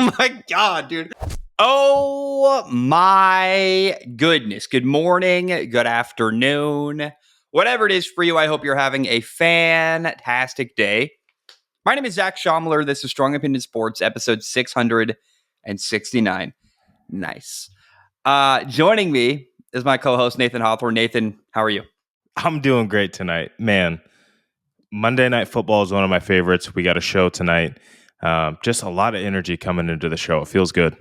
Oh my God, dude. Oh my goodness. Good morning, good afternoon, whatever it is for you. I hope you're having a fantastic day. My name is Zach Schomler. This is Strong Opinion Sports, episode 669. Nice. Joining me is my co-host, Nathan Hawthorne. Nathan, how are you? I'm doing great tonight. Man, Monday Night Football is one of my favorites. We got a show tonight. Just a lot of energy coming into the show. It feels good.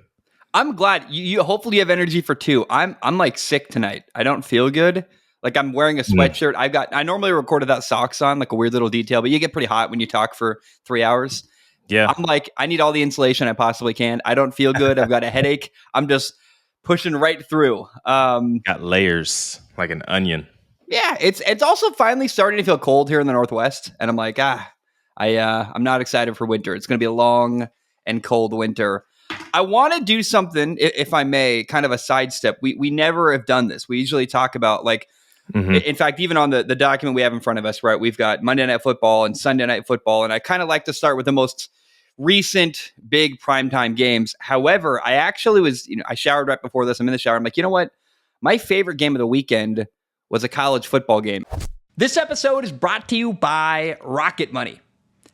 I'm glad you hopefully you have energy for two. I'm like sick tonight. I don't feel good. Like I'm wearing a sweatshirt. I normally record without socks on, like a weird little detail, but you get pretty hot when you talk for 3 hours. Yeah. I'm like, I need all the insulation I possibly can. I don't feel good. I've got a headache. I'm just pushing right through. Got layers like an onion. Yeah, it's also finally starting to feel cold here in the Northwest, and I'm like, I'm not excited for winter. It's going to be a long and cold winter. I want to do something, if I may, kind of a sidestep. We never have done this. We usually talk about in fact, even on the document we have in front of us, right? We've got Monday Night Football and Sunday Night Football, and I kind of like to start with the most recent big primetime games. However, I actually I showered right before this. I'm in the shower. I'm like, you know what? My favorite game of the weekend was a college football game. This episode is brought to you by Rocket Money.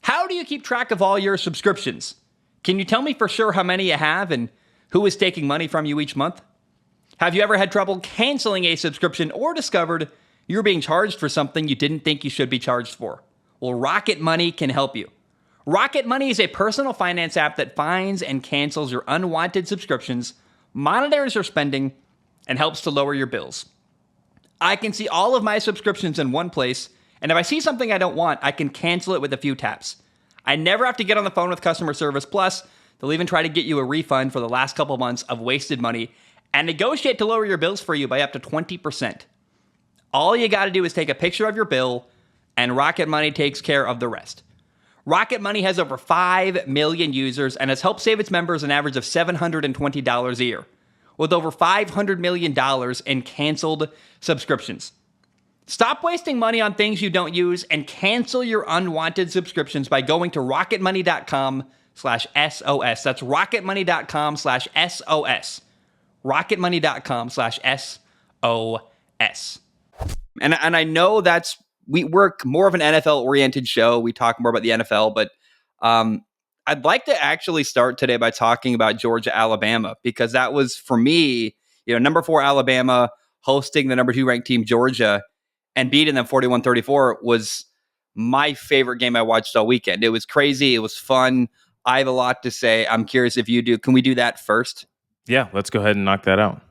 How do you keep track of all your subscriptions? Can you tell me for sure how many you have and who is taking money from you each month? Have you ever had trouble canceling a subscription or discovered you're being charged for something you didn't think you should be charged for? Well, Rocket Money can help you. Rocket Money is a personal finance app that finds and cancels your unwanted subscriptions, monitors your spending, and helps to lower your bills. I can see all of my subscriptions in one place, and if I see something I don't want, I can cancel it with a few taps. I never have to get on the phone with customer service. Plus, they'll even try to get you a refund for the last couple months of wasted money and negotiate to lower your bills for you by up to 20%. All you got to do is take a picture of your bill, and Rocket Money takes care of the rest. Rocket Money has over 5 million users and has helped save its members an average of $720 a year, with over $500 million in canceled subscriptions. Stop wasting money on things you don't use and cancel your unwanted subscriptions by going to rocketmoney.com/SOS. That's rocketmoney.com/SOS. rocketmoney.com/SOS. And I know we're more of an NFL-oriented show. We talk more about the NFL, but I'd like to actually start today by talking about Georgia, Alabama, because that was, for me, number 4 Alabama hosting the number 2 ranked team, Georgia, and beating them 41-34 was my favorite game I watched all weekend. It was crazy. It was fun. I have a lot to say. I'm curious if you do. Can we do that first? Yeah, let's go ahead and knock that out.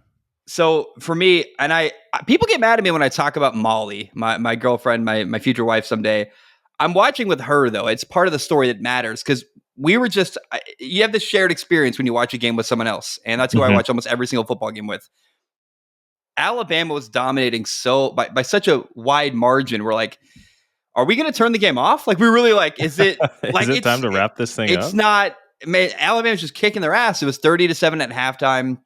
So for me, and people get mad at me when I talk about Molly, my girlfriend, my future wife someday. I'm watching with her, though. It's part of the story that matters, because you have this shared experience when you watch a game with someone else. And that's who I watch almost every single football game with. Alabama was dominating by such a wide margin. We're like, are we going to turn the game off? Like, we really is it is it time to wrap this thing up? It's not, man, Alabama's just kicking their ass. It was 30-7 at halftime.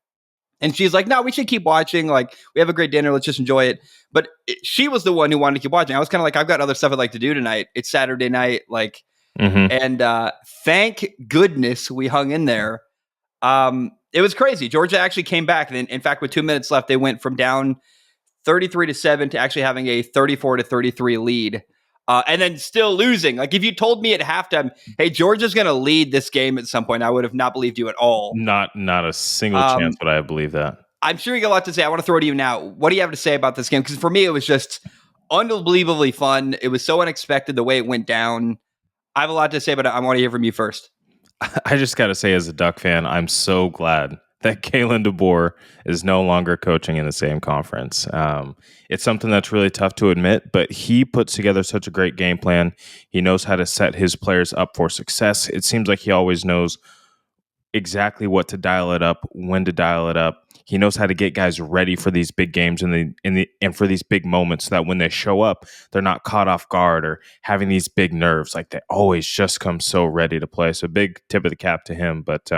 And she's like, no, we should keep watching. Like, we have a great dinner. Let's just enjoy it. But she was the one who wanted to keep watching. I was kind of like, I've got other stuff I'd like to do tonight. It's Saturday night. And thank goodness we hung in there. It was crazy. Georgia actually came back. And in fact, with 2 minutes left, they went from down 33-7 to actually having a 34-33 lead. And then still losing. Like, if you told me at halftime, hey, Georgia's going to lead this game at some point, I would have not believed you at all. Not a single chance would I have believed that. I'm sure you got a lot to say. I want to throw it to you now. What do you have to say about this game? Because for me, it was just unbelievably fun. It was so unexpected the way it went down. I have a lot to say, but I want to hear from you first. I just got to say, as a Duck fan, I'm so glad that Kalen DeBoer is no longer coaching in the same conference. It's something that's really tough to admit, but he puts together such a great game plan. He knows how to set his players up for success. It seems like he always knows exactly what to dial it up, when to dial it up. He knows how to get guys ready for these big games and for these big moments, so that when they show up, they're not caught off guard or having these big nerves. Like, they always just come so ready to play. So big tip of the cap to him. But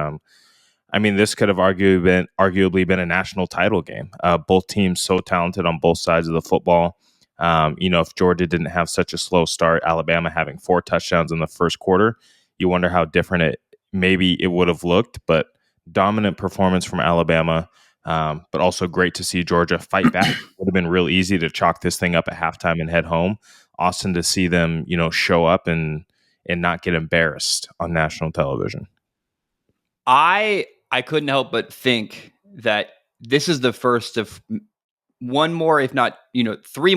this could have arguably been a national title game. Both teams so talented on both sides of the football. If Georgia didn't have such a slow start, Alabama having 4 touchdowns in the first quarter, you wonder how different it maybe it would have looked, but dominant performance from Alabama. But also great to see Georgia fight back. Would have been real easy to chalk this thing up at halftime and head home. Awesome to see them, show up and not get embarrassed on national television. I couldn't help but think that this is the first of one more, if not, three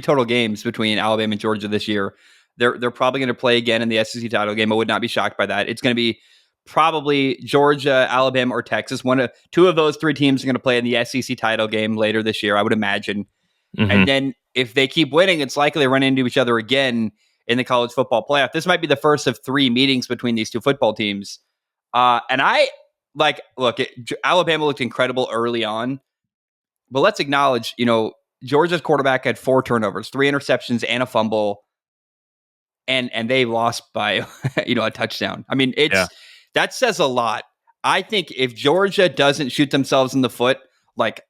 total games between Alabama and Georgia this year. They're probably going to play again in the SEC title game. I would not be shocked by that. It's going to be probably Georgia, Alabama, or Texas. Two of those three teams are going to play in the SEC title game later this year, I would imagine. Mm-hmm. And then if they keep winning, it's likely they run into each other again in the college football playoff. This might be the first of three meetings between these two football teams. And Alabama looked incredible early on, but let's acknowledge, Georgia's quarterback had 4 turnovers, 3 interceptions, and a fumble, and they lost by, a touchdown. I mean, that says a lot. I think if Georgia doesn't shoot themselves in the foot, like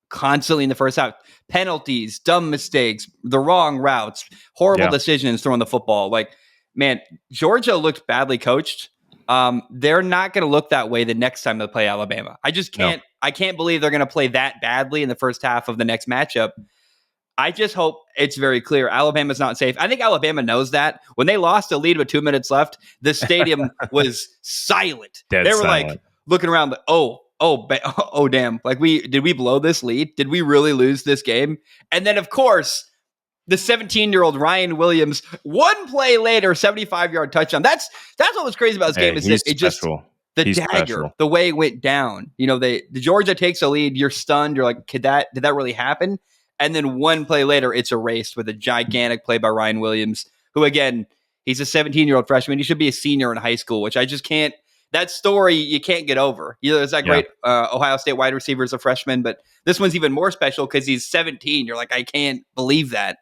constantly in the first half, penalties, dumb mistakes, the wrong routes, horrible decisions throwing the football, like, man, Georgia looked badly coached. They're not going to look that way the next time they play Alabama. I just can't. No. I can't believe they're going to play that badly in the first half of the next matchup. I just hope it's very clear Alabama's not safe. I think Alabama knows that. When they lost a lead with 2 minutes left, the stadium was silent. They were silent. Like looking around, like, oh, damn! Like did we blow this lead? Did we really lose this game? And then, of course, the 17-year-old Ryan Williams, one play later, 75-yard touchdown. That's what was crazy about this game is that it just he's dagger, special. The way it went down. The Georgia takes a lead, you're stunned. You're like, did that really happen? And then one play later, it's erased with a gigantic play by Ryan Williams, who, again, he's a 17-year-old freshman. He should be a senior in high school, which I just can't. That story you can't get over. There's that great Ohio State wide receiver as a freshman, but this one's even more special because he's 17. You're like, I can't believe that.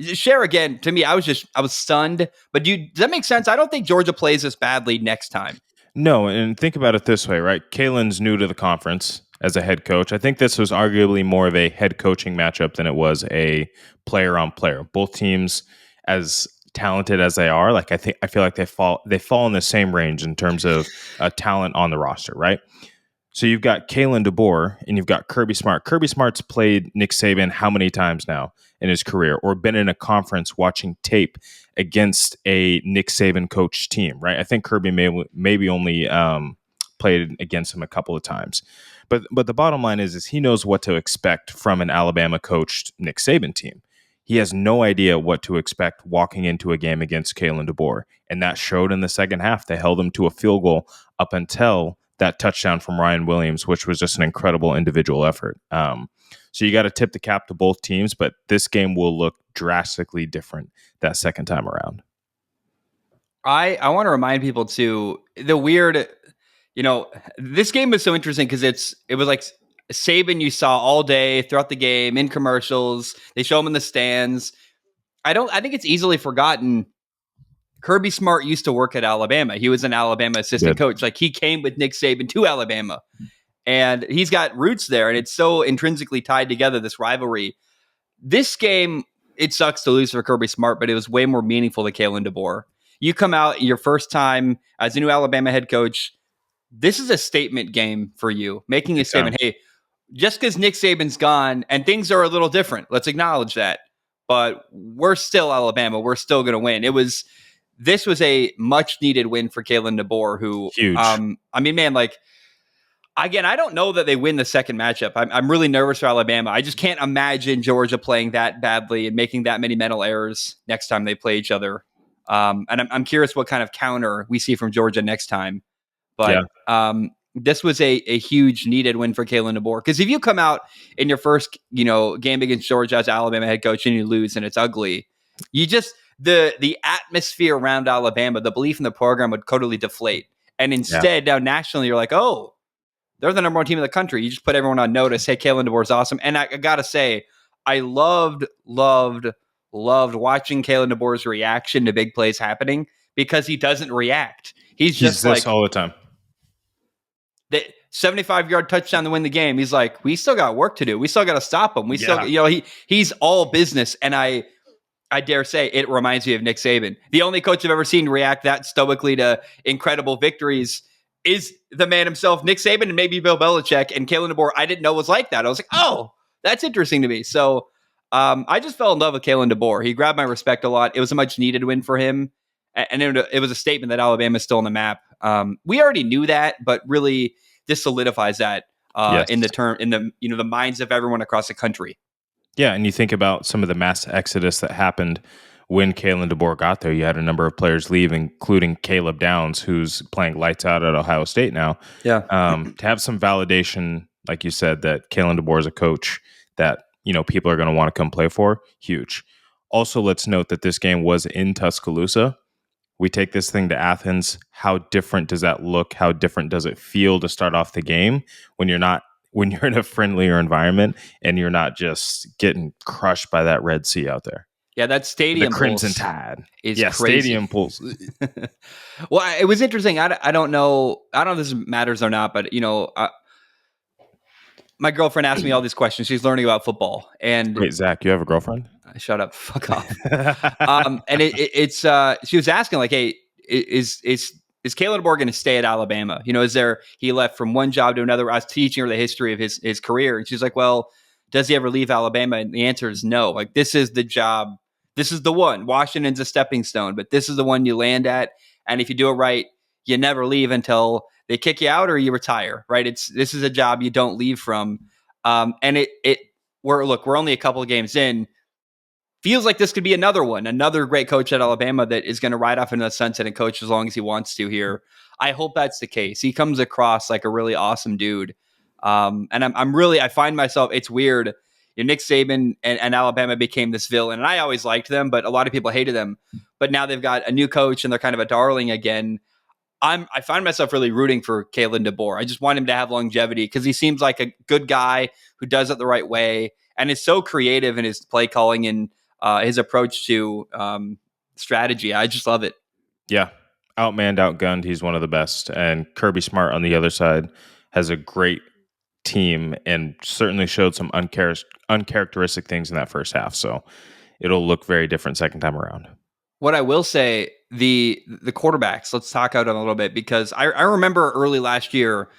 Share again. To me, I was stunned. But does that make sense? I don't think Georgia plays this badly next time. No, and think about it this way, right? Kalen's new to the conference as a head coach. I think this was arguably more of a head coaching matchup than it was a player on player. Both teams, as talented as they are, I feel like they fall in the same range in terms of talent on the roster, right? So you've got Kalen DeBoer and you've got Kirby Smart. Kirby Smart's played Nick Saban how many times now in his career, or been in a conference watching tape against a Nick Saban coached team, right? I think Kirby maybe only played against him a couple of times. But the bottom line is he knows what to expect from an Alabama coached Nick Saban team. He has no idea what to expect walking into a game against Kalen DeBoer. And that showed in the second half. They held him to a field goal up until that touchdown from Ryan Williams, which was just an incredible individual effort. So you got to tip the cap to both teams, but this game will look drastically different that second time around. I want to remind people too, the weird, this game was so interesting because it was like Saban you saw all day throughout the game in commercials. They show him in the stands. I think it's easily forgotten. Kirby Smart used to work at Alabama. He was an Alabama assistant coach. Like, he came with Nick Saban to Alabama, and he's got roots there, and it's so intrinsically tied together, this rivalry. This game, it sucks to lose for Kirby Smart, but it was way more meaningful to Kalen DeBoer. You come out your first time as a new Alabama head coach. This is a statement game for you, making a statement. Hey, just because Nick Saban's gone and things are a little different, let's acknowledge that. But we're still Alabama. We're still going to win. This was a much needed win for Kalen DeBoer, who, huge. Again, I don't know that they win the second matchup. I'm really nervous for Alabama. I just can't imagine Georgia playing that badly and making that many mental errors next time they play each other. And I'm curious what kind of counter we see from Georgia next time. But this was a huge needed win for Kalen DeBoer. Because if you come out in your first game against Georgia as Alabama head coach and you lose and it's ugly, you just the atmosphere around Alabama, the belief in the program would totally deflate. And instead, now nationally, you're like, oh, they're the number one team in the country. You just put everyone on notice. Hey, Kalen DeBoer's awesome. And I got to say, I loved watching Kalen DeBoer's reaction to big plays happening, because he doesn't react. He's just like all the time. The 75-yard touchdown to win the game. He's like, we still got work to do. We still got to stop him. We still, he's all business. And I dare say it reminds me of Nick Saban. The only coach I've ever seen react that stoically to incredible victories is the man himself, Nick Saban, and maybe Bill Belichick. And Kalen DeBoer, I didn't know was like that. I was like, oh, that's interesting to me. So I just fell in love with Kalen DeBoer. He grabbed my respect a lot. It was a much needed win for him. And it was a statement that Alabama is still on the map. We already knew that, but really this solidifies that Yes. in the minds of everyone across the country. Yeah, and you think about some of the mass exodus that happened when Kalen DeBoer got there. You had a number of players leave, including Caleb Downs, who's playing lights out at Ohio State now. Yeah. To have some validation, like you said, that Kalen DeBoer is a coach that people are going to want to come play for, huge. Also, let's note that this game was in Tuscaloosa. We take this thing to Athens. How different does that look? How different does it feel to start off the game when you're in a friendlier environment and you're not just getting crushed by that Red Sea out there? Yeah, that stadium the Crimson pulse Tide is crazy. Stadium pulse. Well, it was interesting. I don't know. I don't know if this matters or not, but my girlfriend asked me all these questions. She's learning about football. And wait, Zach, you have a girlfriend? Shut up, fuck off. And it's she was asking like, hey, is Kalen DeBoer going to stay at Alabama? He left from one job to another. I was teaching her the history of his career, and she's like, well, does he ever leave Alabama? And the answer is no. Like, this is the job. This is the one. Washington's a stepping stone, but this is the one you land at. And if you do it right, you never leave until they kick you out or you retire, right? This is a job you don't leave from. And we're only a couple of games in. Feels like this could be another great coach at Alabama that is going to ride off into the sunset and coach as long as he wants to here. I hope that's the case. He comes across like a really awesome dude. And I find myself, it's weird. Nick Saban and Alabama became this villain, and I always liked them, but a lot of people hated them. But now they've got a new coach and they're kind of a darling again. I find myself really rooting for Kalen DeBoer. I just want him to have longevity because he seems like a good guy who does it the right way and is so creative in his play calling and his approach to strategy. I just love it. Yeah. Outmanned, outgunned. He's one of the best. And Kirby Smart on the other side has a great team and certainly showed some uncharacteristic things in that first half. So it'll look very different second time around. What I will say, the quarterbacks, let's talk about it a little bit, because I remember early last year,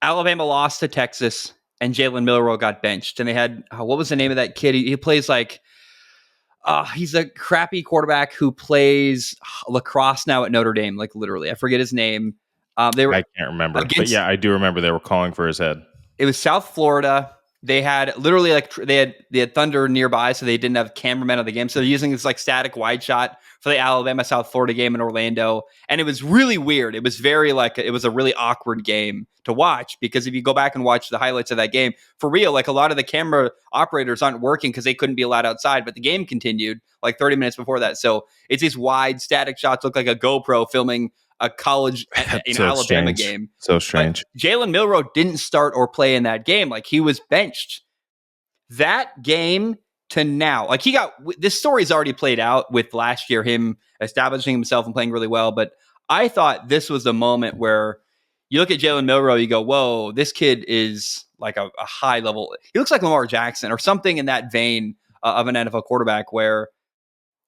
Alabama lost to Texas and Jalen Milroe got benched. And they had, what was the name of that kid? He plays like, he's a crappy quarterback who plays lacrosse now at Notre Dame, like literally. I forget his name. I can't remember. But yeah, I do remember they were calling for his head. It was South Florida. They had literally they had thunder nearby, so they didn't have cameramen of the game. So they're using this like static wide shot for the Alabama South Florida game in Orlando, and it was really weird. It was very it was a really awkward game to watch because if you go back and watch the highlights of that game, for real, like a lot of the camera operators aren't working because they couldn't be allowed outside, but the game continued like 30 minutes before that. So it's these wide static shots, look like a GoPro filming a college so Alabama strange. game. So strange. But Jalen Milroe didn't start or play in that game. Like, he was benched. That game to now, like, this story's already played out with last year, him establishing himself and playing really well. But I thought this was the moment where you look at Jalen Milroe, you go, whoa, this kid is like a high level. He looks like Lamar Jackson or something in that vein of an NFL quarterback where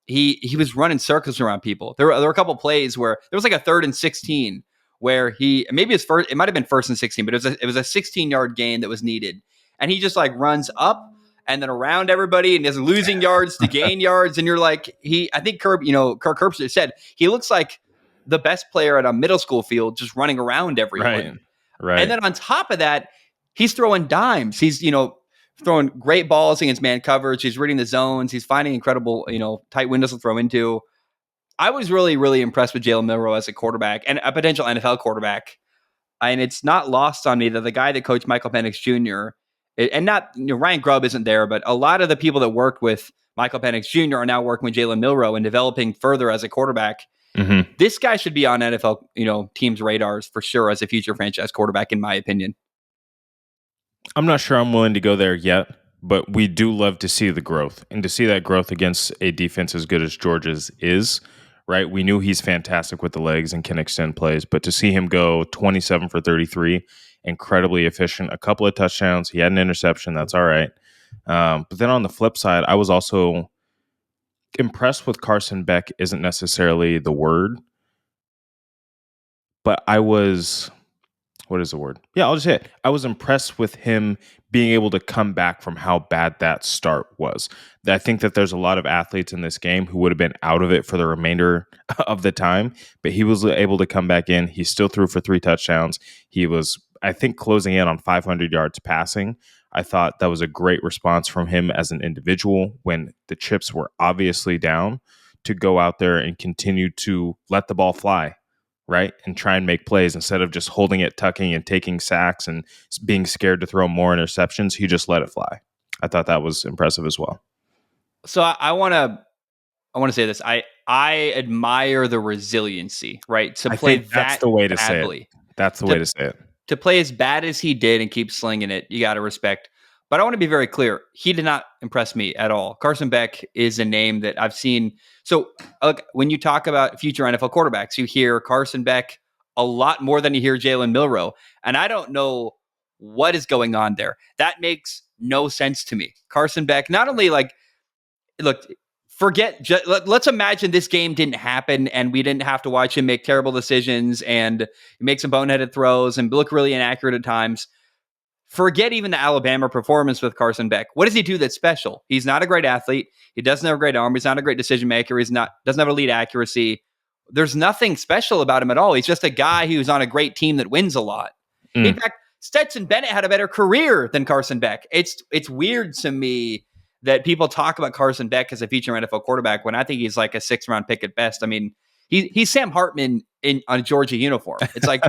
he was running circles around people. There were a couple plays where there was like a 3rd and 16 where it might have been 1st and 16, but it was a 16-yard gain that was needed. And he just like runs up and then around everybody and is losing yards to gain yards. And you're like, I think Kirk Herbstreit said he looks like the best player at a middle school field, just running around everyone. Right. And then on top of that, he's throwing dimes. He's, throwing great balls against man coverage. He's reading the zones. He's finding incredible, tight windows to throw into. I was really, really impressed with Jalen Milroe as a quarterback and a potential NFL quarterback. And it's not lost on me that the guy that coached Michael Penix Jr. and not Ryan Grubb isn't there, but a lot of the people that worked with Michael Penix Jr. are now working with Jalen Milroe and developing further as a quarterback. Mm-hmm. This guy should be on NFL, teams' radars for sure as a future franchise quarterback, in my opinion. I'm not sure I'm willing to go there yet, but we do love to see the growth and to see that growth against a defense as good as Georgia's is, right? We knew he's fantastic with the legs and can extend plays, but to see him go 27 for 33, incredibly efficient, a couple of touchdowns. He had an interception. That's all right. But then on the flip side, I was also impressed with Carson Beck isn't necessarily the word, but I was, what is the word? Yeah, I'll just say it. I was impressed with him being able to come back from how bad that start was. I think that there's a lot of athletes in this game who would have been out of it for the remainder of the time, but he was able to come back in. He still threw for 3 touchdowns. He was, I think, closing in on 500 yards passing. I thought that was a great response from him as an individual when the chips were obviously down, to go out there and continue to let the ball fly, right? And try and make plays instead of just holding it, tucking, and taking sacks and being scared to throw more interceptions. He just let it fly. I thought that was impressive as well. So I want to say this. I admire the resiliency, right? To I play think that's that the way to say it. badly. That's the way To to say it. to play as bad as he did and keep slinging it, you got to respect. But I want to be very clear. He did not impress me at all. Carson Beck is a name that I've seen. So when you talk about future NFL quarterbacks, you hear Carson Beck a lot more than you hear Jalen Milroe. And I don't know what is going on there. That makes no sense to me. Carson Beck, not only like, look, let's imagine this game didn't happen and we didn't have to watch him make terrible decisions and make some boneheaded throws and look really inaccurate at times. Forget even the Alabama performance with Carson Beck. What does he do that's special? He's not a great athlete. He doesn't have a great arm. He's not a great decision maker. Doesn't have elite accuracy. There's nothing special about him at all. He's just a guy who's on a great team that wins a lot. In fact, Stetson Bennett had a better career than Carson Beck. It's weird to me that people talk about Carson Beck as a future NFL quarterback when I think he's like a 6th-round pick at best. I mean, he's Sam Hartman on a Georgia uniform. It's like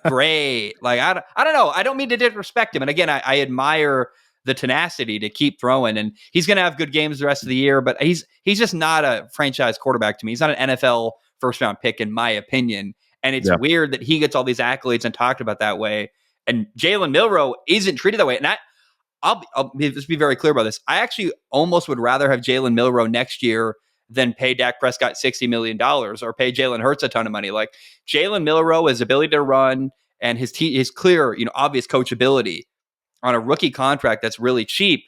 great. Like I don't know. I don't mean to disrespect him. And again, I admire the tenacity to keep throwing, and he's going to have good games the rest of the year. But he's just not a franchise quarterback to me. He's not an NFL 1st-round pick in my opinion. And it's weird that he gets all these accolades and talked about that way, and Jalen Milroe isn't treated that way. And I'll just be very clear about this. I actually almost would rather have Jalen Milroe next year than pay Dak Prescott $60 million or pay Jalen Hurts a ton of money. Like Jalen Milroe, his ability to run and his clear, obvious coachability on a rookie contract that's really cheap.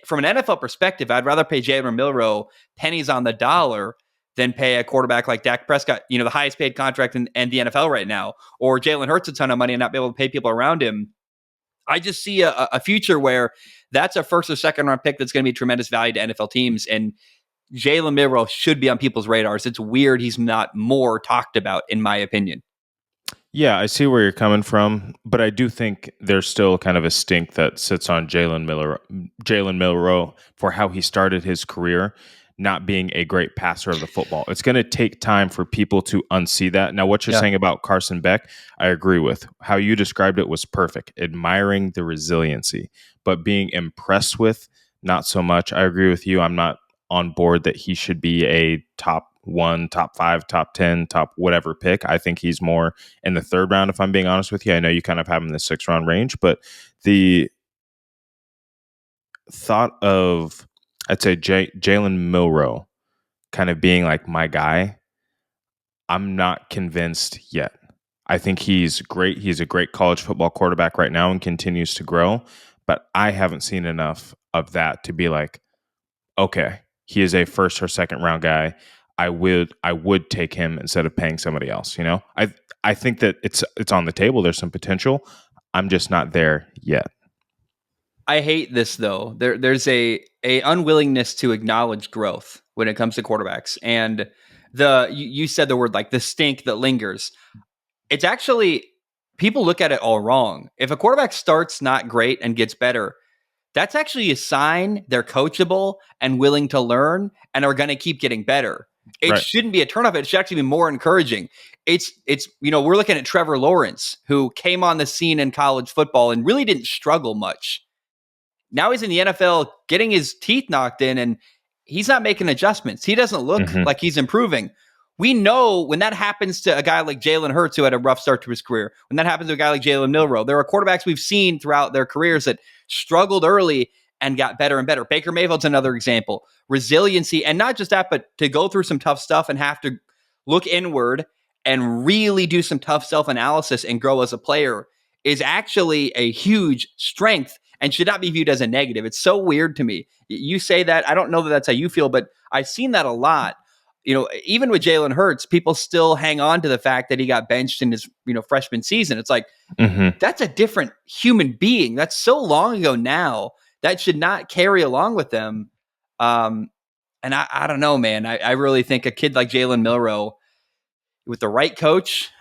From an NFL perspective, I'd rather pay Jalen Milroe pennies on the dollar than pay a quarterback like Dak Prescott, the highest paid contract in the NFL right now, or Jalen Hurts a ton of money and not be able to pay people around him. I just see a future where that's a 1st or 2nd-round pick that's going to be tremendous value to NFL teams. And Jalen Milroe should be on people's radars. It's weird he's not more talked about, in my opinion. Yeah, I see where you're coming from, but I do think there's still kind of a stink that sits on Jalen Milroe for how he started his career, not being a great passer of the football. It's going to take time for people to unsee that. Now, what you're saying about Carson Beck, I agree with. How you described it was perfect. Admiring the resiliency, but being impressed with, not so much. I agree with you. I'm not on board that he should be a top 1, top 5, top 10, top whatever pick. I think he's more in the 3rd round, if I'm being honest with you. I know you kind of have him in the 6th-round range, but the thought of, I'd say, Jalen Milroe kind of being like my guy, I'm not convinced yet. I think he's great. He's a great college football quarterback right now and continues to grow, but I haven't seen enough of that to be like, okay, he is a 1st or 2nd round guy. I would take him instead of paying somebody else. I think that it's on the table. There's some potential. I'm just not there yet. I hate this though. There's a unwillingness to acknowledge growth when it comes to quarterbacks, and you said the word like the stink that lingers. It's actually, people look at it all wrong. If a quarterback starts not great and gets better, that's actually a sign they're coachable and willing to learn and are going to keep getting better. It shouldn't be a turnoff. It should actually be more encouraging. It's we're looking at Trevor Lawrence, who came on the scene in college football and really didn't struggle much. Now he's in the NFL getting his teeth knocked in, and he's not making adjustments. He doesn't look like he's improving. We know when that happens to a guy like Jalen Hurts, who had a rough start to his career, when that happens to a guy like Jalen Milroe, there are quarterbacks we've seen throughout their careers that struggled early and got better and better. Baker Mayfield's another example. Resiliency, and not just that, but to go through some tough stuff and have to look inward and really do some tough self-analysis and grow as a player is actually a huge strength. and should not be viewed as a negative. It's so weird to me. You say that, I don't know that that's how you feel, but I've seen that a lot. Even with Jalen Hurts, people still hang on to the fact that he got benched in his, freshman season. It's like, that's a different human being. That's so long ago now. That should not carry along with them. And I don't know, man. I really think a kid like Jalen Milroe, with the right coach,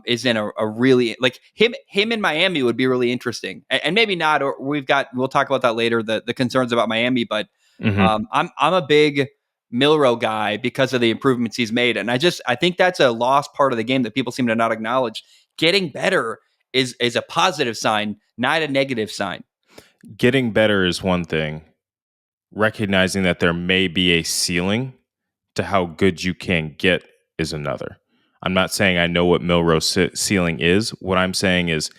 is in a really, like, him in Miami would be really interesting. And maybe not, or we'll talk about that later, the concerns about Miami, but I'm a big Milroe guy because of the improvements he's made. And I think that's a lost part of the game that people seem to not acknowledge. Getting better is a positive sign, not a negative sign. Getting better is one thing. Recognizing that there may be a ceiling to how good you can get is another. I'm not saying I know what Milroe's ceiling is. What I'm saying is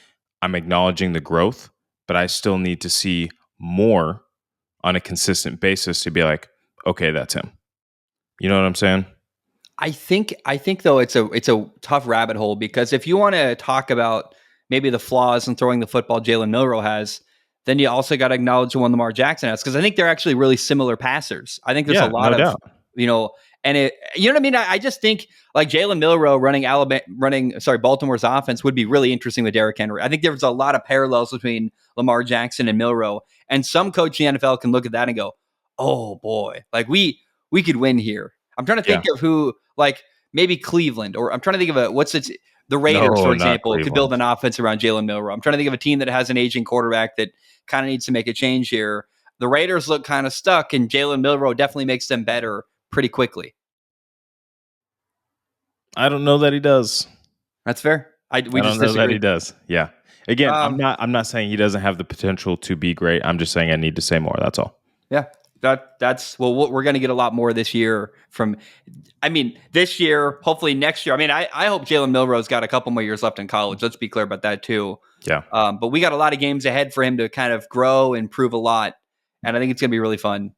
I'm acknowledging the growth, but I still need to see more on a consistent basis to be like, okay, that's him. You know what I'm saying? I think though it's a tough rabbit hole, because if you want to talk about maybe the flaws in throwing the football Jalen Milroe has, then you also got to acknowledge the one Lamar Jackson has, because I think they're actually really similar passers. I think there's a lot of doubt. And it, you know what I mean? I just think like Jalen Milroe running Baltimore's offense would be really interesting with Derrick Henry. I think there's a lot of parallels between Lamar Jackson and Milroe, and some coach in the NFL can look at that and go, "Oh boy, like we could win here." I'm trying to think of who, like maybe Cleveland, or I'm trying to think of the Raiders, for example, could build an offense around Jalen Milroe. I'm trying to think of a team that has an aging quarterback that kind of needs to make a change here. The Raiders look kind of stuck, and Jalen Milroe definitely makes them better pretty quickly. I don't know that he does. That's fair. I don't know that he does. Yeah. Again, I'm not saying he doesn't have the potential to be great. I'm just saying I need to say more. That's all. Yeah. We're going to get a lot more this year this year, hopefully next year. I hope Jalen Milroe's got a couple more years left in college. Let's be clear about that too. Yeah. But we got a lot of games ahead for him to kind of grow and prove a lot. And I think it's going to be really fun.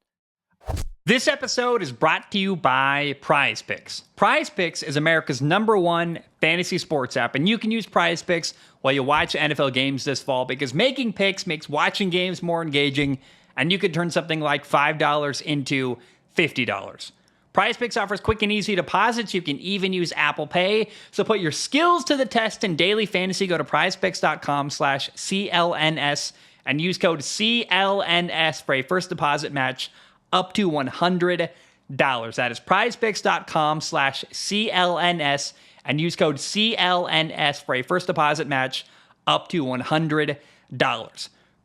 This episode is brought to you by Prize Picks. Prize Picks is America's #1 fantasy sports app, and you can use Prize Picks while you watch NFL games this fall, because making picks makes watching games more engaging, and you could turn something like $5 into $50. Prize Picks offers quick and easy deposits. You can even use Apple Pay. So put your skills to the test in daily fantasy. Go to prizepicks.com/CLNS and use code CLNS for a first deposit match up to $100. That is prizepicks.com/CLNS and use code CLNS for a first deposit match up to $100.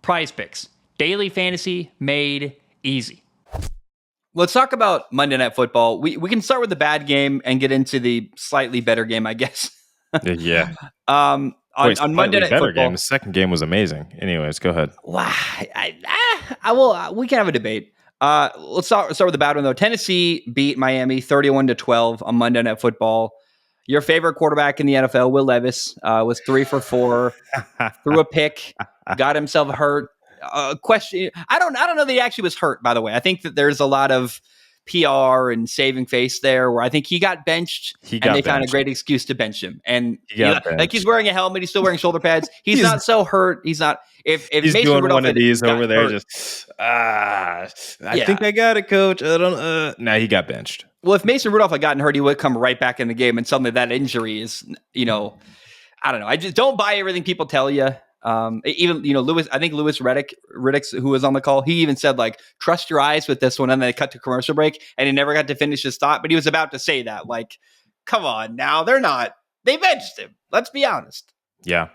Prize Picks, daily fantasy made easy. Let's talk about Monday Night Football. We can start with the bad game and get into the slightly better game, I guess. Yeah. On Monday Night Football, game. The second game was amazing. Anyways, go ahead. Wow. We can have a debate. Let's start with the bad one, though. Tennessee beat Miami 31-12 on Monday Night Football. Your favorite quarterback in the NFL, Will Levis, was 3 for 4, threw a pick, got himself hurt. Question: I don't know that he actually was hurt, by the way. I think that there's a lot of PR and saving face there, where I think he got benched, they found a great excuse to bench him. And he's wearing a helmet, he's still wearing shoulder pads. He's not so hurt. He's not. If he's Mason doing Rudolph one of these over there, hurt, I think I got it, coach. I don't. Nah, he got benched. Well, if Mason Rudolph had gotten hurt, he would come right back in the game, and suddenly that injury is, I don't know. I just don't buy everything people tell you. Even Lewis, I think Louis Riddick, who was on the call, he even said, like, trust your eyes with this one, and then they cut to commercial break, and he never got to finish his thought, but he was about to say that. Like, come on now, they benched him. Let's be honest. Yeah,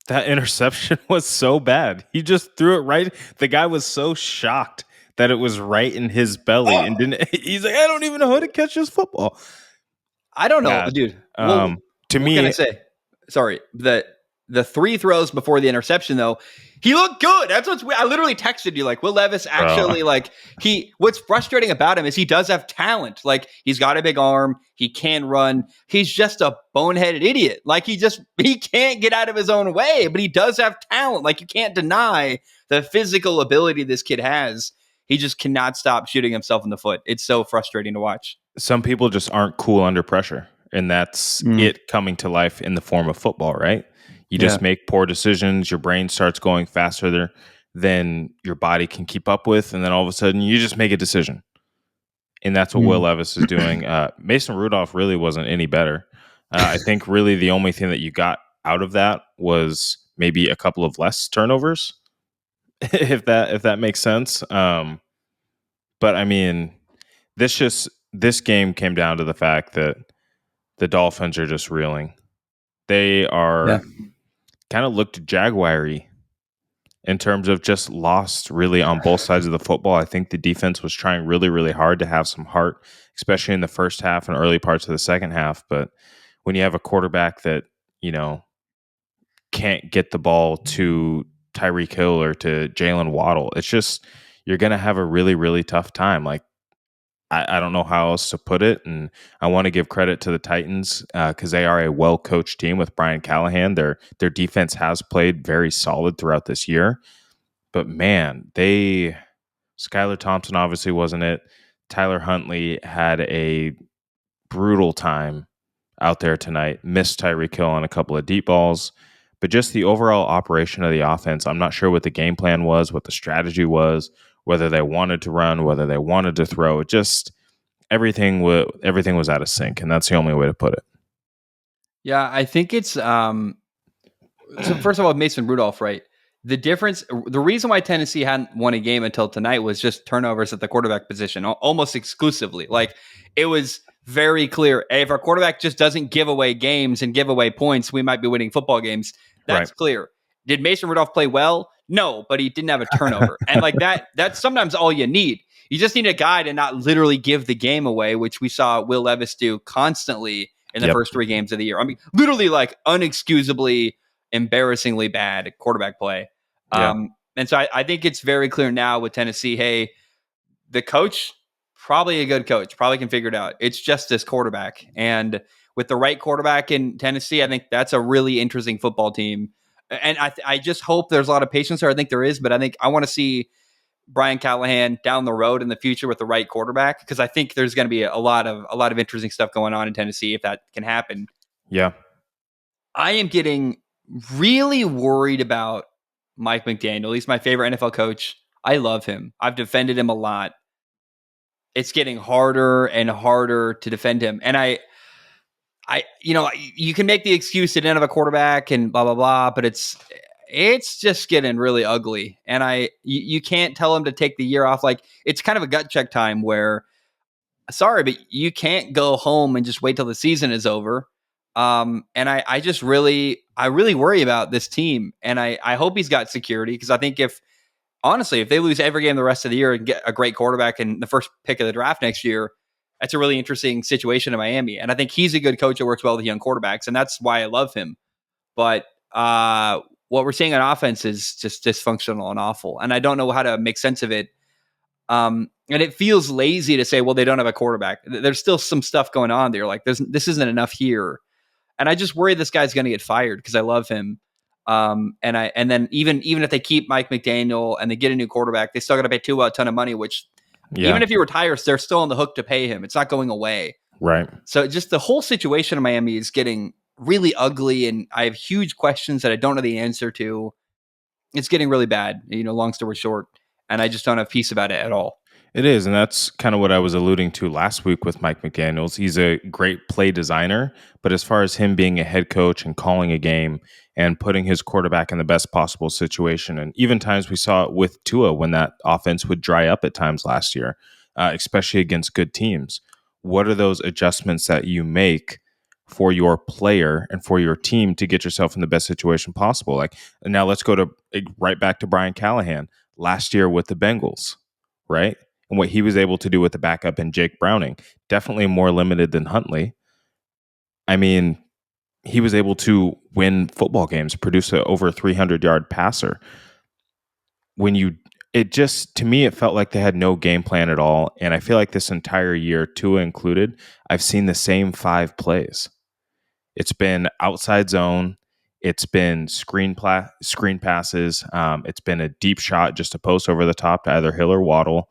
that interception was so bad. He just threw it right. The guy was so shocked that it was right in his belly, and he's like, I don't even know how to catch this football. I don't know, dude. To me, what can I say? Sorry, the 3 throws before the interception, though, he looked good. That's I literally texted you, like, Will Levis actually, what's frustrating about him is he does have talent. Like, he's got a big arm, he can run. He's just a boneheaded idiot. Like, he can't get out of his own way, but he does have talent. Like, you can't deny the physical ability this kid has. He just cannot stop shooting himself in the foot. It's so frustrating to watch. Some people just aren't cool under pressure, and that's it coming to life in the form of football, right? You just make poor decisions. Your brain starts going faster than your body can keep up with. And then all of a sudden you just make a decision. And that's what Will Levis is doing. Mason Rudolph really wasn't any better. I think really the only thing that you got out of that was maybe a couple of less turnovers, if that makes sense. But I mean, this game came down to the fact that the Dolphins are just reeling. They are kind of looked Jaguar-y in terms of just lost really on both sides of the football. I think the defense was trying really, really hard to have some heart, especially in the first half and early parts of the second half. But when you have a quarterback that, can't get the ball to Tyreek Hill or to Jalen Waddle, it's just, you're going to have a really, really tough time. Like, I don't know how else to put it. And I want to give credit to the Titans because they are a well-coached team with Brian Callahan. Their defense has played very solid throughout this year. But man, Skylar Thompson obviously wasn't it. Tyler Huntley had a brutal time out there tonight. Missed Tyreek Hill on a couple of deep balls. But just the overall operation of the offense, I'm not sure what the game plan was, what the strategy was, whether they wanted to run, whether they wanted to throw. Just everything was out of sync, and that's the only way to put it. Yeah, I think it's so first of all, Mason Rudolph, right? The reason why Tennessee hadn't won a game until tonight was just turnovers at the quarterback position, almost exclusively. Like, it was very clear. If our quarterback just doesn't give away games and give away points, we might be winning football games. That's clear. Did Mason Rudolph play well? No, but he didn't have a turnover. And like that's sometimes all you need. You just need a guy to not literally give the game away, which we saw Will Levis do constantly in the first 3 games of the year. I mean, literally like unexcusably, embarrassingly bad quarterback play. And so I think it's very clear now with Tennessee, hey, the coach, probably a good coach, probably can figure it out. It's just this quarterback. And with the right quarterback in Tennessee, I think that's a really interesting football team. And I just hope there's a lot of patience there. I think there is, but I want to see Brian Callahan down the road in the future with the right quarterback, because I think there's going to be a lot of interesting stuff going on in Tennessee if that can happen. Yeah. I am getting really worried about Mike McDaniel. He's my favorite NFL coach. I love him. I've defended him a lot. It's getting harder and harder to defend him. And you can make the excuse they didn't have a quarterback and blah, blah, blah, but it's just getting really ugly. And you can't tell him to take the year off. Like, it's kind of a gut check time where, sorry, but you can't go home and just wait till the season is over. And I really worry about this team. And I hope he's got security, because I think if they lose every game the rest of the year and get a great quarterback in the first pick of the draft next year, that's a really interesting situation in Miami. And I think he's a good coach that works well with young quarterbacks, and that's why I love him. But what we're seeing on offense is just dysfunctional and awful. And I don't know how to make sense of it. And it feels lazy to say, well, they don't have a quarterback. There's still some stuff going on there. Like, this isn't enough here. And I just worry this guy's going to get fired, because I love him. And then even if they keep Mike McDaniel and they get a new quarterback, they still got to pay Tua a ton of money, which even if he retires, they're still on the hook to pay him. It's not going away. Right. So just the whole situation in Miami is getting really ugly, and I have huge questions that I don't know the answer to. It's getting really bad, long story short, and I just don't have peace about it at all. It is, and that's kind of what I was alluding to last week with Mike McDaniels. He's a great play designer, but as far as him being a head coach and calling a game and putting his quarterback in the best possible situation, and even times we saw it with Tua when that offense would dry up at times last year, especially against good teams. What are those adjustments that you make for your player and for your team to get yourself in the best situation possible? Like, now let's go right back to Brian Callahan last year with the Bengals, right? And what he was able to do with the backup and Jake Browning, definitely more limited than Huntley. I mean, he was able to win football games, produce a over 300-yard passer. To me, it felt like they had no game plan at all. And I feel like this entire year, Tua included, I've seen the same 5 plays. It's been outside zone. It's been screen passes. It's been a deep shot, just a post over the top to either Hill or Waddle.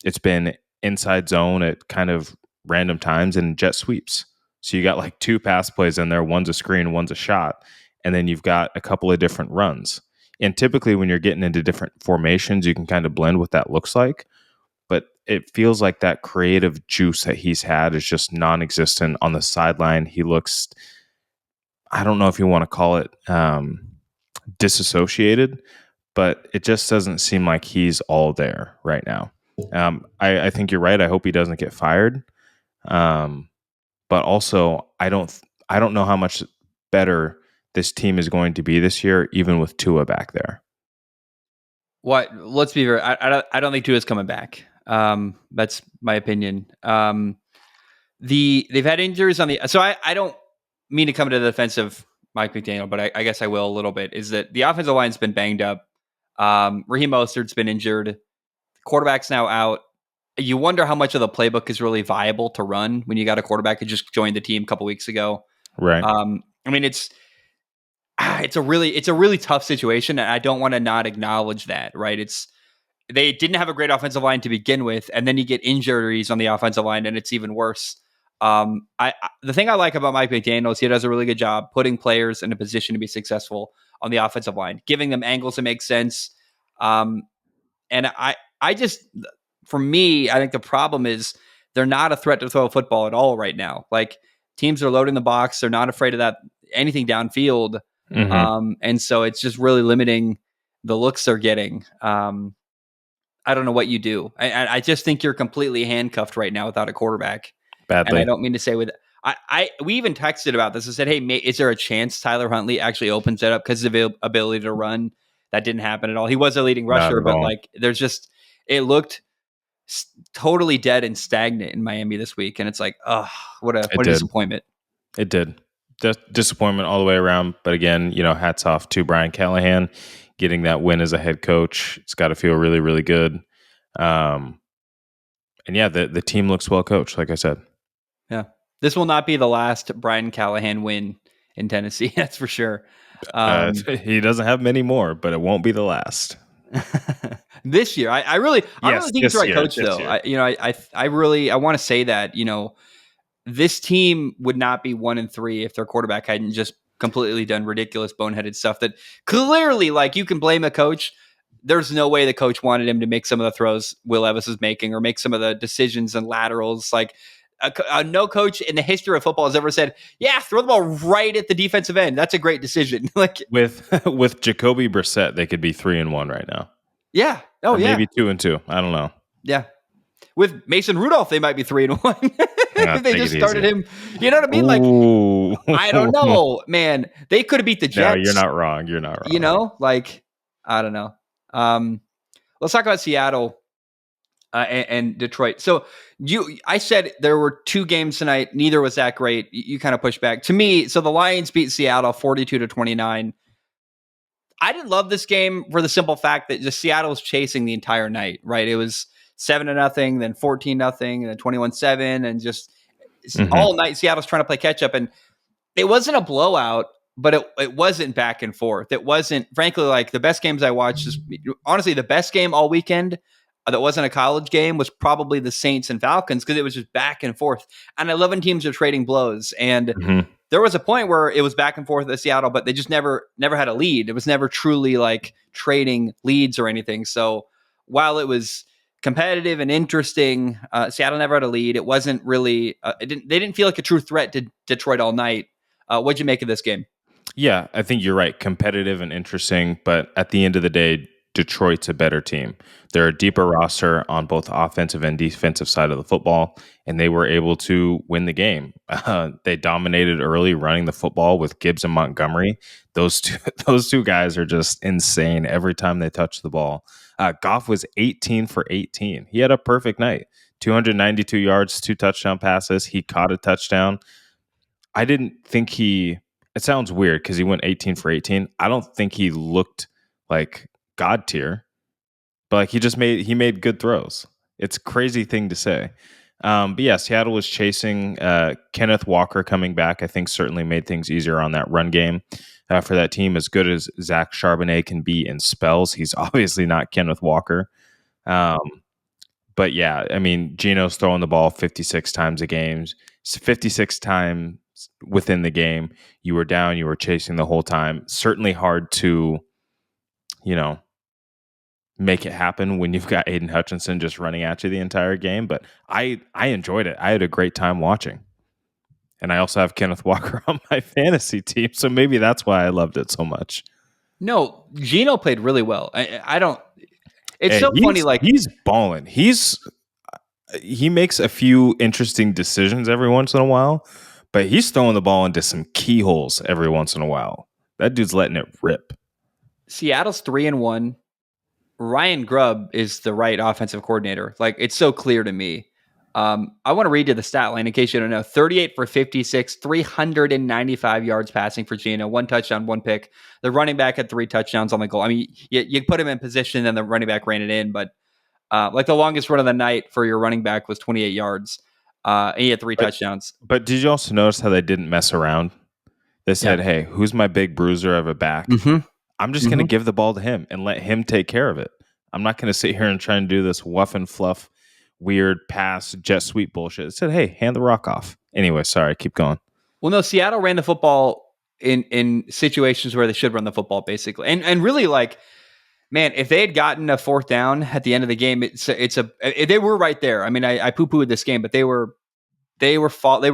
It's been inside zone at kind of random times and jet sweeps. So you got like 2 pass plays in there. One's a screen, one's a shot. and then you've got a couple of different runs. And typically when you're getting into different formations, you can kind of blend what that looks like. But it feels like that creative juice that he's had is just non-existent on the sideline. He looks, I don't know if you want to call it disassociated, but it just doesn't seem like he's all there right now. I think you're right. I hope he doesn't get fired. But also, I don't know how much better this team is going to be this year, even with Tua back there. What? Let's be very. I don't think Tua's coming back. That's my opinion. They've had injuries on the. So I don't mean to come to the defense of Mike McDaniel, but I guess I will a little bit. Is that the offensive line's been banged up? Raheem Mostert's been injured. Quarterback's now out. You wonder how much of the playbook is really viable to run when you got a quarterback who just joined the team a couple weeks ago. Right. I mean, it's a really tough situation, and I don't want to not acknowledge that. Right. They didn't have a great offensive line to begin with, and then you get injuries on the offensive line, and it's even worse. The thing I like about Mike McDaniel is he does a really good job putting players in a position to be successful on the offensive line, giving them angles that make sense. And I just, for me, I think the problem is they're not a threat to throw a football at all right now. Like, teams are loading the box. They're not afraid of that anything downfield. Mm-hmm. And so it's just really limiting the looks they're getting. I don't know what you do. I just think you're completely handcuffed right now without a quarterback. Badly. And I don't mean to say we even texted about this and said, hey, is there a chance Tyler Huntley actually opens it up because of his ability to run? That didn't happen at all. He was a leading rusher, but like it looked totally dead and stagnant in Miami this week. And it's like, what a disappointment. It did. Disappointment all the way around. But again, hats off to Brian Callahan getting that win as a head coach. It's got to feel really, really good. And yeah, the team looks well coached, like I said. Yeah. This will not be the last Brian Callahan win in Tennessee. That's for sure. He doesn't have many more, but it won't be the last. This year, I really think he's the right coach, though. I want to say that, this team would not be 1-3 if their quarterback hadn't just completely done ridiculous, boneheaded stuff that clearly, like, you can blame a coach. There's no way the coach wanted him to make some of the throws Will Levis is making or make some of the decisions and laterals. Like, no coach in the history of football has ever said, yeah, throw the ball right at the defensive end. That's a great decision. Like, with Jacoby Brissett, they could be 3-1 right now. Yeah. Or maybe 2-2. I don't know. Yeah. With Mason Rudolph, they might be 3-1. They just started him. You know what I mean? Ooh. Like, I don't know, man. They could have beat the Jets. No, you're not wrong. I don't know. Let's talk about Seattle and Detroit. So I said there were two games tonight. Neither was that great. You kind of pushed back to me. So the Lions beat Seattle 42-29. I didn't love this game for the simple fact that just Seattle was chasing the entire night, right? It was 7-0, then 14-0, and then 21-7, and just all night Seattle's trying to play catch up. And it wasn't a blowout, but it wasn't back and forth. It wasn't, frankly, like the best games I watched. Honestly, the best game all weekend that wasn't a college game was probably the Saints and Falcons because it was just back and forth. And 11 teams are trading blows. And there was a point where it was back and forth at Seattle, but they just never had a lead. It was never truly like trading leads or anything. So while it was competitive and interesting, Seattle never had a lead. It wasn't really. They didn't feel like a true threat to Detroit all night. What'd you make of this game? Yeah, I think you're right. Competitive and interesting, but at the end of the day, Detroit's a better team. They're a deeper roster on both offensive and defensive side of the football, and they were able to win the game. They dominated early running the football with Gibbs and Montgomery. Those two guys are just insane every time they touch the ball. Goff was 18 for 18. He had a perfect night. 292 yards, 2 touchdown passes. He caught a touchdown. I didn't think it sounds weird because he went 18 for 18. I don't think he looked like God tier, but like he made good throws. It's a crazy thing to say. But yeah, Seattle was chasing. Kenneth Walker coming back, I think, certainly made things easier on that run game for that team. As good as Zach Charbonnet can be in spells, he's obviously not Kenneth Walker. But yeah, I mean, Geno's throwing the ball 56 times a game, 56 times within the game. You were down, you were chasing the whole time. Certainly hard to, make it happen when you've got Aiden Hutchinson just running at you the entire game. But I enjoyed it. I had a great time watching. And I also have Kenneth Walker on my fantasy team, so maybe that's why I loved it so much. No, Geno played really well. I don't. It's Hey, so funny. Like he's balling. He makes a few interesting decisions every once in a while, but he's throwing the ball into some keyholes every once in a while. That dude's letting it rip. Seattle's 3-1. Ryan Grubb is the right offensive coordinator. Like, it's so clear to me. I want to read you the stat line in case you don't know. 38 for 56, 395 yards passing for Geno, 1 touchdown, 1 pick. The running back had 3 touchdowns on the goal. I mean, you put him in position and the running back ran it in, but like the longest run of the night for your running back was 28 yards. And he had 3 touchdowns. But did you also notice how they didn't mess around? They said, hey, who's my big bruiser of a back? Mm-hmm. I'm just going to give the ball to him and let him take care of it. I'm not going to sit here and try and do this wuff and fluff, weird pass, jet sweep bullshit. It said, hey, hand the rock off. Anyway, sorry, keep going. Well, no, Seattle ran the football in situations where they should run the football, basically. And really, like, man, if they had gotten a 4th down at the end of the game, they were right there. I mean, I poo-pooed this game, but they were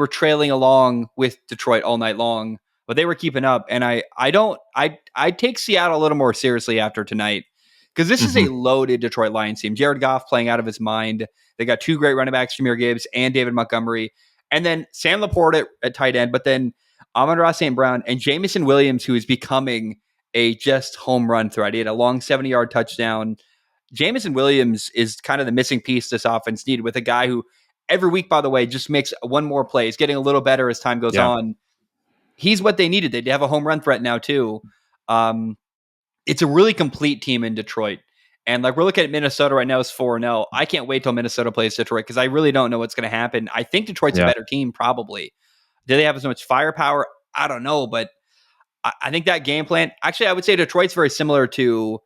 trailing along with Detroit all night long, but they were keeping up. And I take Seattle a little more seriously after tonight because this is a loaded Detroit Lions team. Jared Goff playing out of his mind. They got 2 great running backs, Jahmyr Gibbs and David Montgomery, and then Sam Laporte at tight end, but then Amon-Ra St. Brown and Jamison Williams, who is becoming a just home run threat. He had a long 70-yard touchdown. Jamison Williams is kind of the missing piece this offense needed with a guy who every week, by the way, just makes one more play. He's getting a little better as time goes on. He's what they needed. They have a home run threat now, too. It's a really complete team in Detroit. And like we're looking at Minnesota right now is 4-0. I can't wait till Minnesota plays Detroit because I really don't know what's going to happen. I think Detroit's a better team, probably. Do they have as much firepower? I don't know, but I think that game plan, actually, I would say Detroit's very similar to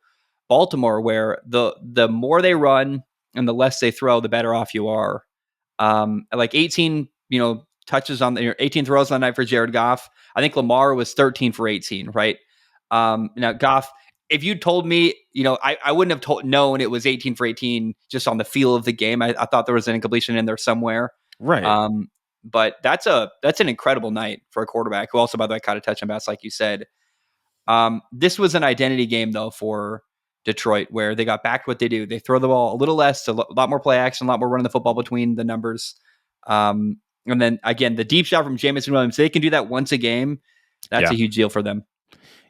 Baltimore, where the more they run and the less they throw, the better off you are. Like 18, touches on 18 throws on the night for Jared Goff. I think Lamar was 13 for 18, right? Now Goff, if you told me, I wouldn't have known it was 18 for 18 just on the feel of the game. I thought there was an incompletion in there somewhere. Right. But that's an incredible night for a quarterback who also, by the way, caught a touchdown pass, like you said. This was an identity game, though, for Detroit, where they got back to what they do. They throw the ball a little less, a lot more play action, a lot more running the football between the numbers. And then, again, the deep shot from Jamison Williams, they can do that once a game. That's a huge deal for them.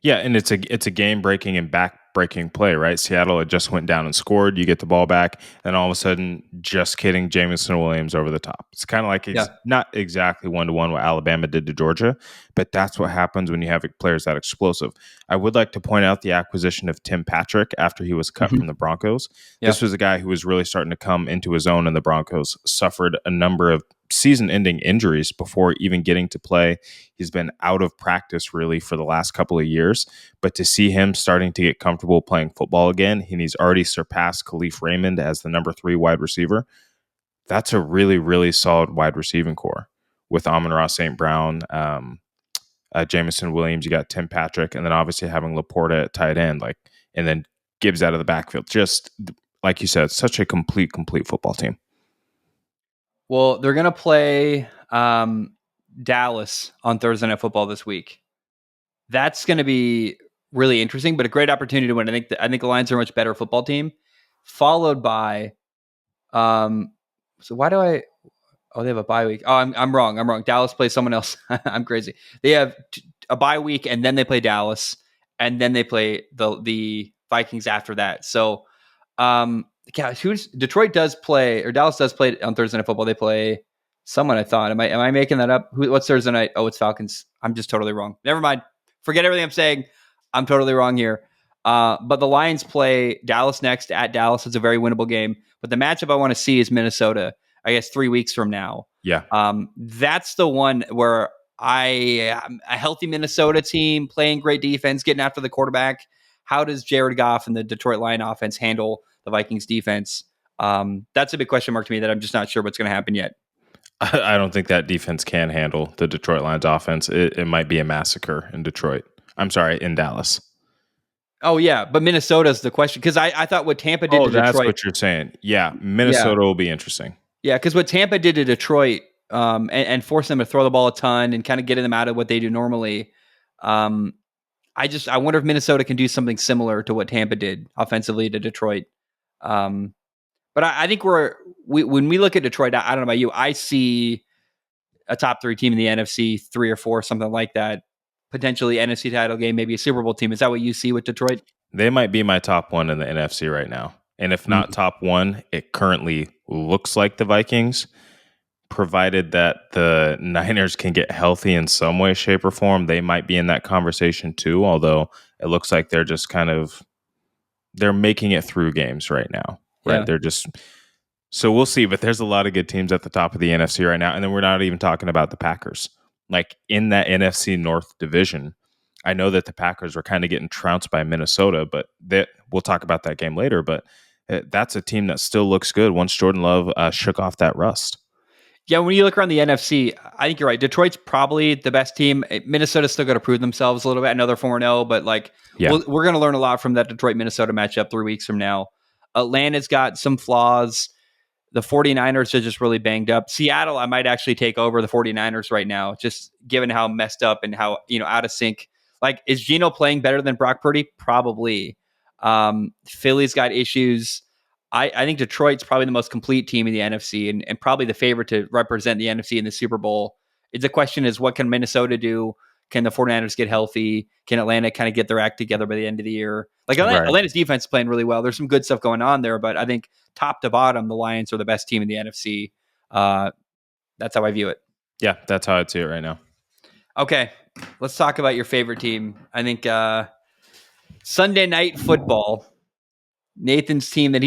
Yeah, and it's a game-breaking and back-breaking play, right? Seattle had just went down and scored. You get the ball back, and all of a sudden, just kidding, Jamison Williams over the top. It's kind of like it's not exactly one-to-one what Alabama did to Georgia, but that's what happens when you have players that explosive. I would like to point out the acquisition of Tim Patrick after he was cut from the Broncos. Yeah. This was a guy who was really starting to come into his own in the Broncos, suffered a number of season-ending injuries before even getting to play. He's been out of practice really for the last couple of years, but to see him starting to get comfortable playing football again, and he's already surpassed Khalif Raymond as the number 3 wide receiver. That's a really, really solid wide receiving core with Amon-Ra St. Brown, Jamison Williams. You got Tim Patrick, and then obviously having Laporte at tight end, and then Gibbs out of the backfield. Just like you said, such a complete football team. Well, they're going to play Dallas on Thursday Night Football this week. That's going to be really interesting, but a great opportunity to win. I think the Lions are a much better football team, followed by so why do I? Oh, they have a bye week. Oh, I'm wrong. Dallas plays someone else. I'm crazy. They have a bye week, and then they play Dallas, and then they play the Vikings after that. So, gosh, Detroit does play, or Dallas does play on Thursday Night Football. They play someone. I thought. Am I making that up? What's Thursday night? Oh, it's Falcons. I'm just totally wrong. Never mind. Forget everything I'm saying. I'm totally wrong here. But the Lions play Dallas next at Dallas. It's a very winnable game. But the matchup I want to see is Minnesota, I guess 3 weeks from now. Yeah. That's the one where a healthy Minnesota team playing great defense, getting after the quarterback. How does Jared Goff and the Detroit Lion offense handle the Vikings defense? That's a big question mark to me that I'm just not sure what's going to happen yet. I don't think that defense can handle the Detroit Lions offense. It might be a massacre in Detroit. I'm sorry, in Dallas. Oh, yeah. But Minnesota's the question. Because I thought what Tampa did to That's Detroit. what you're saying. Yeah, Minnesota will be interesting. Yeah, because what Tampa did to Detroit and forced them to throw the ball a ton and kind of getting them out of what they do normally. I wonder if Minnesota can do something similar to what Tampa did offensively to Detroit. But I think when we look at Detroit, I don't know about you, I see a top 3 team in the NFC, 3 or 4, something like that. Potentially NFC title game, maybe a Super Bowl team. Is that what you see with Detroit? They might be my top 1 in the NFC right now. And if not top 1, it currently looks like the Vikings, provided that the Niners can get healthy in some way, shape, or form. They might be in that conversation too, although it looks like they're just they're making it through games right now. Right? Yeah. So we'll see, but there's a lot of good teams at the top of the NFC right now. And then we're not even talking about the Packers. Like in that NFC North division, I know that the Packers were kind of getting trounced by Minnesota, but we'll talk about that game later. But that's a team that still looks good once Jordan Love shook off that rust. Yeah, when you look around the NFC, I think you're right. Detroit's probably the best team. Minnesota's still got to prove themselves a little bit. I know they're 4-0, but we're going to learn a lot from that Detroit-Minnesota matchup 3 weeks from now. Atlanta's got some flaws. The 49ers are just really banged up. Seattle, I might actually take over the 49ers right now, just given how messed up and how out of sync. Like, is Geno playing better than Brock Purdy? Probably. Philly's got issues. I think Detroit's probably the most complete team in the NFC and probably the favorite to represent the NFC in the Super Bowl. The question is, what can Minnesota do? Can the 49ers get healthy? Can Atlanta kind of get their act together by the end of the year? Like Atlanta's defense is playing really well. There's some good stuff going on there, but I think top to bottom, the Lions are the best team in the NFC. That's how I view it. Yeah, that's how I see it right now. Okay, let's talk about your favorite team. I think Sunday Night Football, Nathan's team that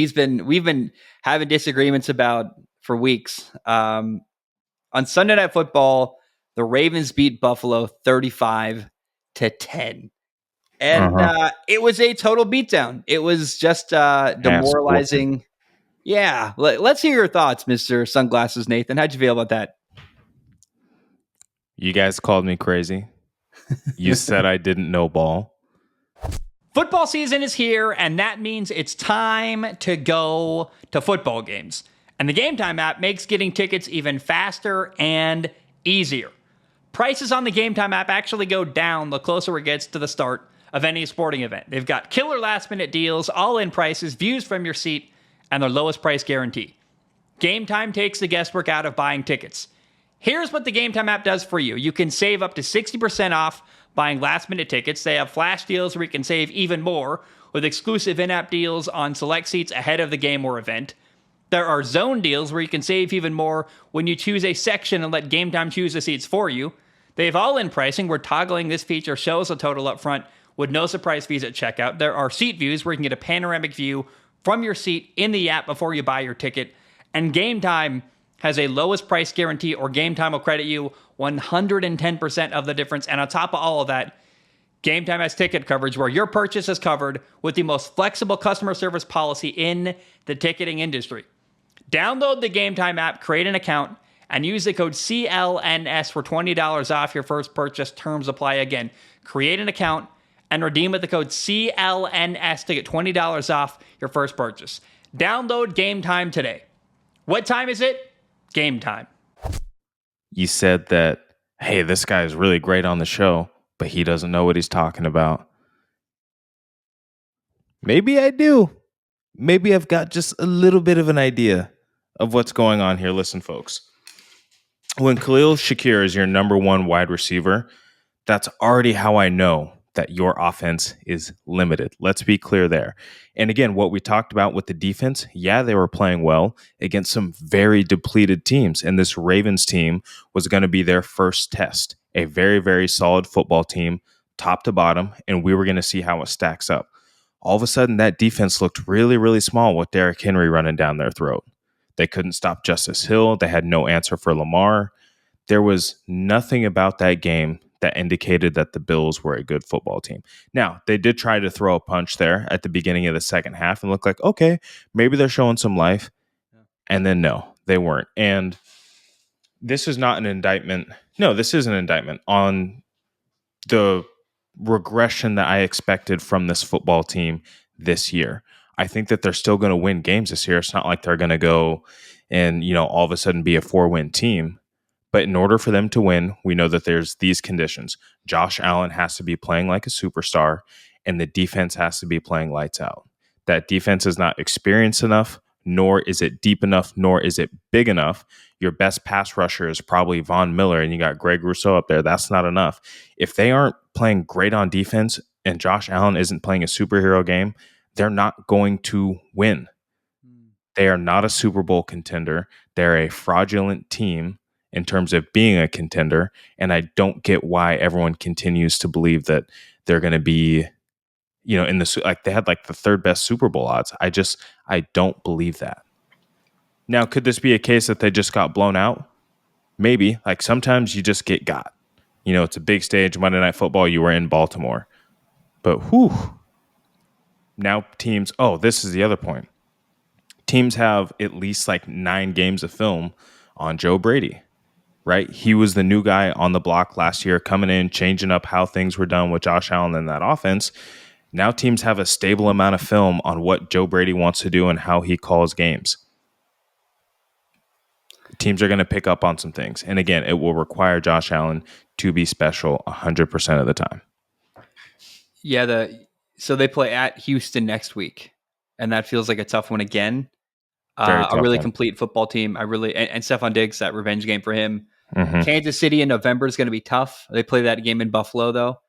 we've been having disagreements about for weeks. On Sunday Night Football, the Ravens beat Buffalo 35-10. And it was a total beatdown. It was just demoralizing. Yeah. Let's hear your thoughts, Mr. Sunglasses Nathan. How'd you feel about that? You guys called me crazy. You said I didn't know ball. Football season is here, and that means it's time to go to football games. And the Game Time app makes getting tickets even faster and easier. Prices on the Game Time app actually go down the closer it gets to the start of any sporting event. They've got killer last-minute deals, all-in prices, views from your seat, and their lowest price guarantee. Game Time takes the guesswork out of buying tickets. Here's what the Game Time app does for you. You can save up to 60% off buying last-minute tickets. They have flash deals where you can save even more with exclusive in-app deals on select seats ahead of the game or event. There are zone deals where you can save even more when you choose a section and let Game Time choose the seats for you. They have all-in pricing where toggling this feature shows the total up front with no surprise fees at checkout. There are seat views where you can get a panoramic view from your seat in the app before you buy your ticket. And Game Time has a lowest price guarantee, or Game Time will credit you 110% of the difference. And on top of all of that, Game Time has ticket coverage where your purchase is covered with the most flexible customer service policy in the ticketing industry. Download the Game Time app, create an account, and use the code CLNS for $20 off your first purchase. Terms apply again. Create an account and redeem with the code CLNS to get $20 off your first purchase. Download Game Time today. What time is it? Game time. You said that, hey, this guy is really great on the show, but he doesn't know what he's talking about. Maybe I do. Maybe I've got just a little bit of an idea of what's going on here. Listen, folks. When Khalil Shakir is your number one wide receiver, that's already how I know that your offense is limited. Let's be clear there. And again, what we talked about with the defense, yeah, they were playing well against some very depleted teams. And this Ravens team was going to be their first test. A very, very solid football team, top to bottom, and we were going to see how it stacks up. All of a sudden, that defense looked really, really small with Derrick Henry running down their throat. They couldn't stop Justice Hill. They had no answer for Lamar. There was nothing about that game that indicated that the Bills were a good football team. Now, they did try to throw a punch there at the beginning of the second half and look like, okay, maybe they're showing some life. And then no, they weren't. And this is not an indictment. No, this is an indictment on the regression that I expected from this football team this year. I think that they're still going to win games this year. It's not like they're going to go and, all of a sudden be a 4-win team. But in order for them to win, we know that there's these conditions. Josh Allen has to be playing like a superstar, and the defense has to be playing lights out. That defense is not experienced enough, nor is it deep enough, nor is it big enough. Your best pass rusher is probably Von Miller, and you got Greg Rousseau up there. That's not enough. If they aren't playing great on defense and Josh Allen isn't playing a superhero game, they're not going to win. They are not a Super Bowl contender. They're a fraudulent team in terms of being a contender, and I don't get why everyone continues to believe that they're going to be, in the like they had like the third best Super Bowl odds. I don't believe that. Now, could this be a case that they just got blown out? Maybe. Like sometimes you just get got. It's a big stage, Monday Night Football. You were in Baltimore, but now teams. Oh, this is the other point. Teams have at least like 9 games of film on Joe Brady. Right? He was the new guy on the block last year, coming in, changing up how things were done with Josh Allen in that offense. Now teams have a stable amount of film on what Joe Brady wants to do and how he calls games. Teams are going to pick up on some things. And again, it will require Josh Allen to be special 100% of the time. Yeah, so they play at Houston next week, and that feels like a tough one again. A really complete football team. And Stephon Diggs, that revenge game for him. Mm-hmm. Kansas City in November is going to be tough. They play that game in Buffalo, though.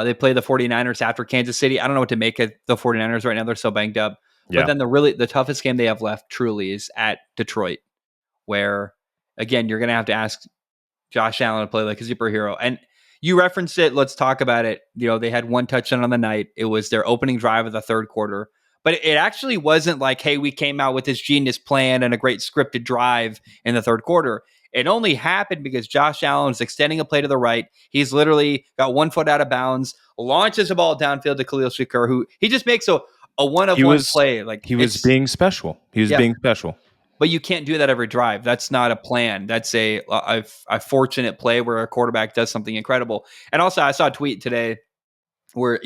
They play the 49ers after Kansas City. I don't know what to make of the 49ers right now. They're so banged up. Yeah. But then the toughest game they have left truly is at Detroit, where, again, you're going to have to ask Josh Allen to play like a superhero. And you referenced it. Let's talk about it. They had 1 touchdown on the night. It was their opening drive of the third quarter. But it actually wasn't like, hey, we came out with this genius plan and a great scripted drive in the third quarter. It only happened because Josh Allen was extending a play to the right. He's literally got 1 foot out of bounds, launches a ball downfield to Khalil Shakur, who he just makes a one-of-one play. Like he was being special. Being special. But you can't do that every drive. That's not a plan. That's a fortunate play where a quarterback does something incredible. And also, I saw a tweet today where,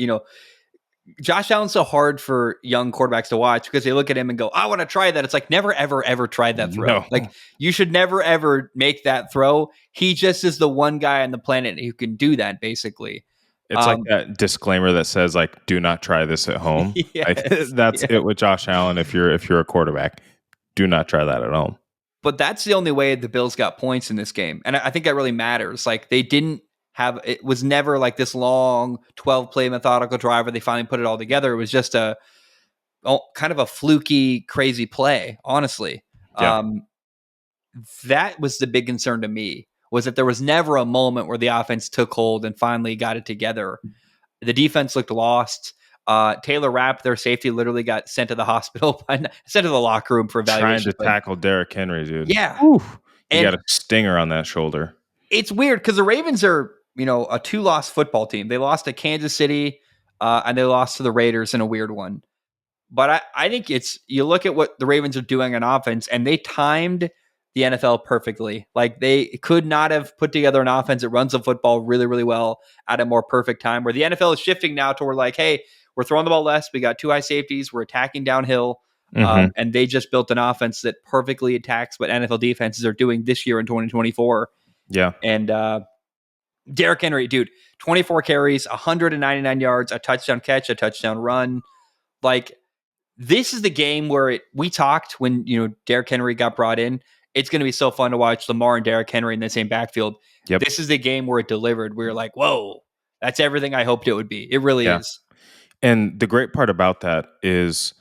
Josh Allen's so hard for young quarterbacks to watch because they look at him and go, I want to try that. It's like, never, ever, ever tried that throw. No. Like, you should never, ever make that throw. He just is the one guy on the planet who can do that, basically. It's like that disclaimer that says, like, do not try this at home. Yes, that's it with Josh Allen. If you're a quarterback, do not try that at home. But that's the only way the Bills got points in this game. And I think that really matters. Like, they didn't it was never like this long 12-play methodical drive where they finally put it all together. It was just kind of a fluky, crazy play, honestly. Yeah. That was the big concern to me, was that there was never a moment where the offense took hold and finally got it together. The defense looked lost. Taylor Rapp, their safety, literally got sent to the hospital, sent to the locker room for evaluation. Trying to tackle Derrick Henry, dude. Yeah. He got a stinger on that shoulder. It's weird because the Ravens are, a 2-loss football team. They lost to Kansas City and they lost to the Raiders in a weird one. But I think you look at what the Ravens are doing on offense, and they timed the NFL perfectly. Like, they could not have put together an offense that runs the football really, really well at a more perfect time, where the NFL is shifting now toward like, hey, we're throwing the ball less. We got 2 high safeties. We're attacking downhill. Mm-hmm. And they just built an offense that perfectly attacks what NFL defenses are doing this year in 2024. Yeah. And Derrick Henry, dude, 24 carries, 199 yards, a touchdown catch, a touchdown run. Like, this is the game where we talked when, Derrick Henry got brought in. It's going to be so fun to watch Lamar and Derrick Henry in the same backfield. Yep. This is the game where it delivered. We were like, whoa, that's everything I hoped it would be. It really is. And the great part about that is,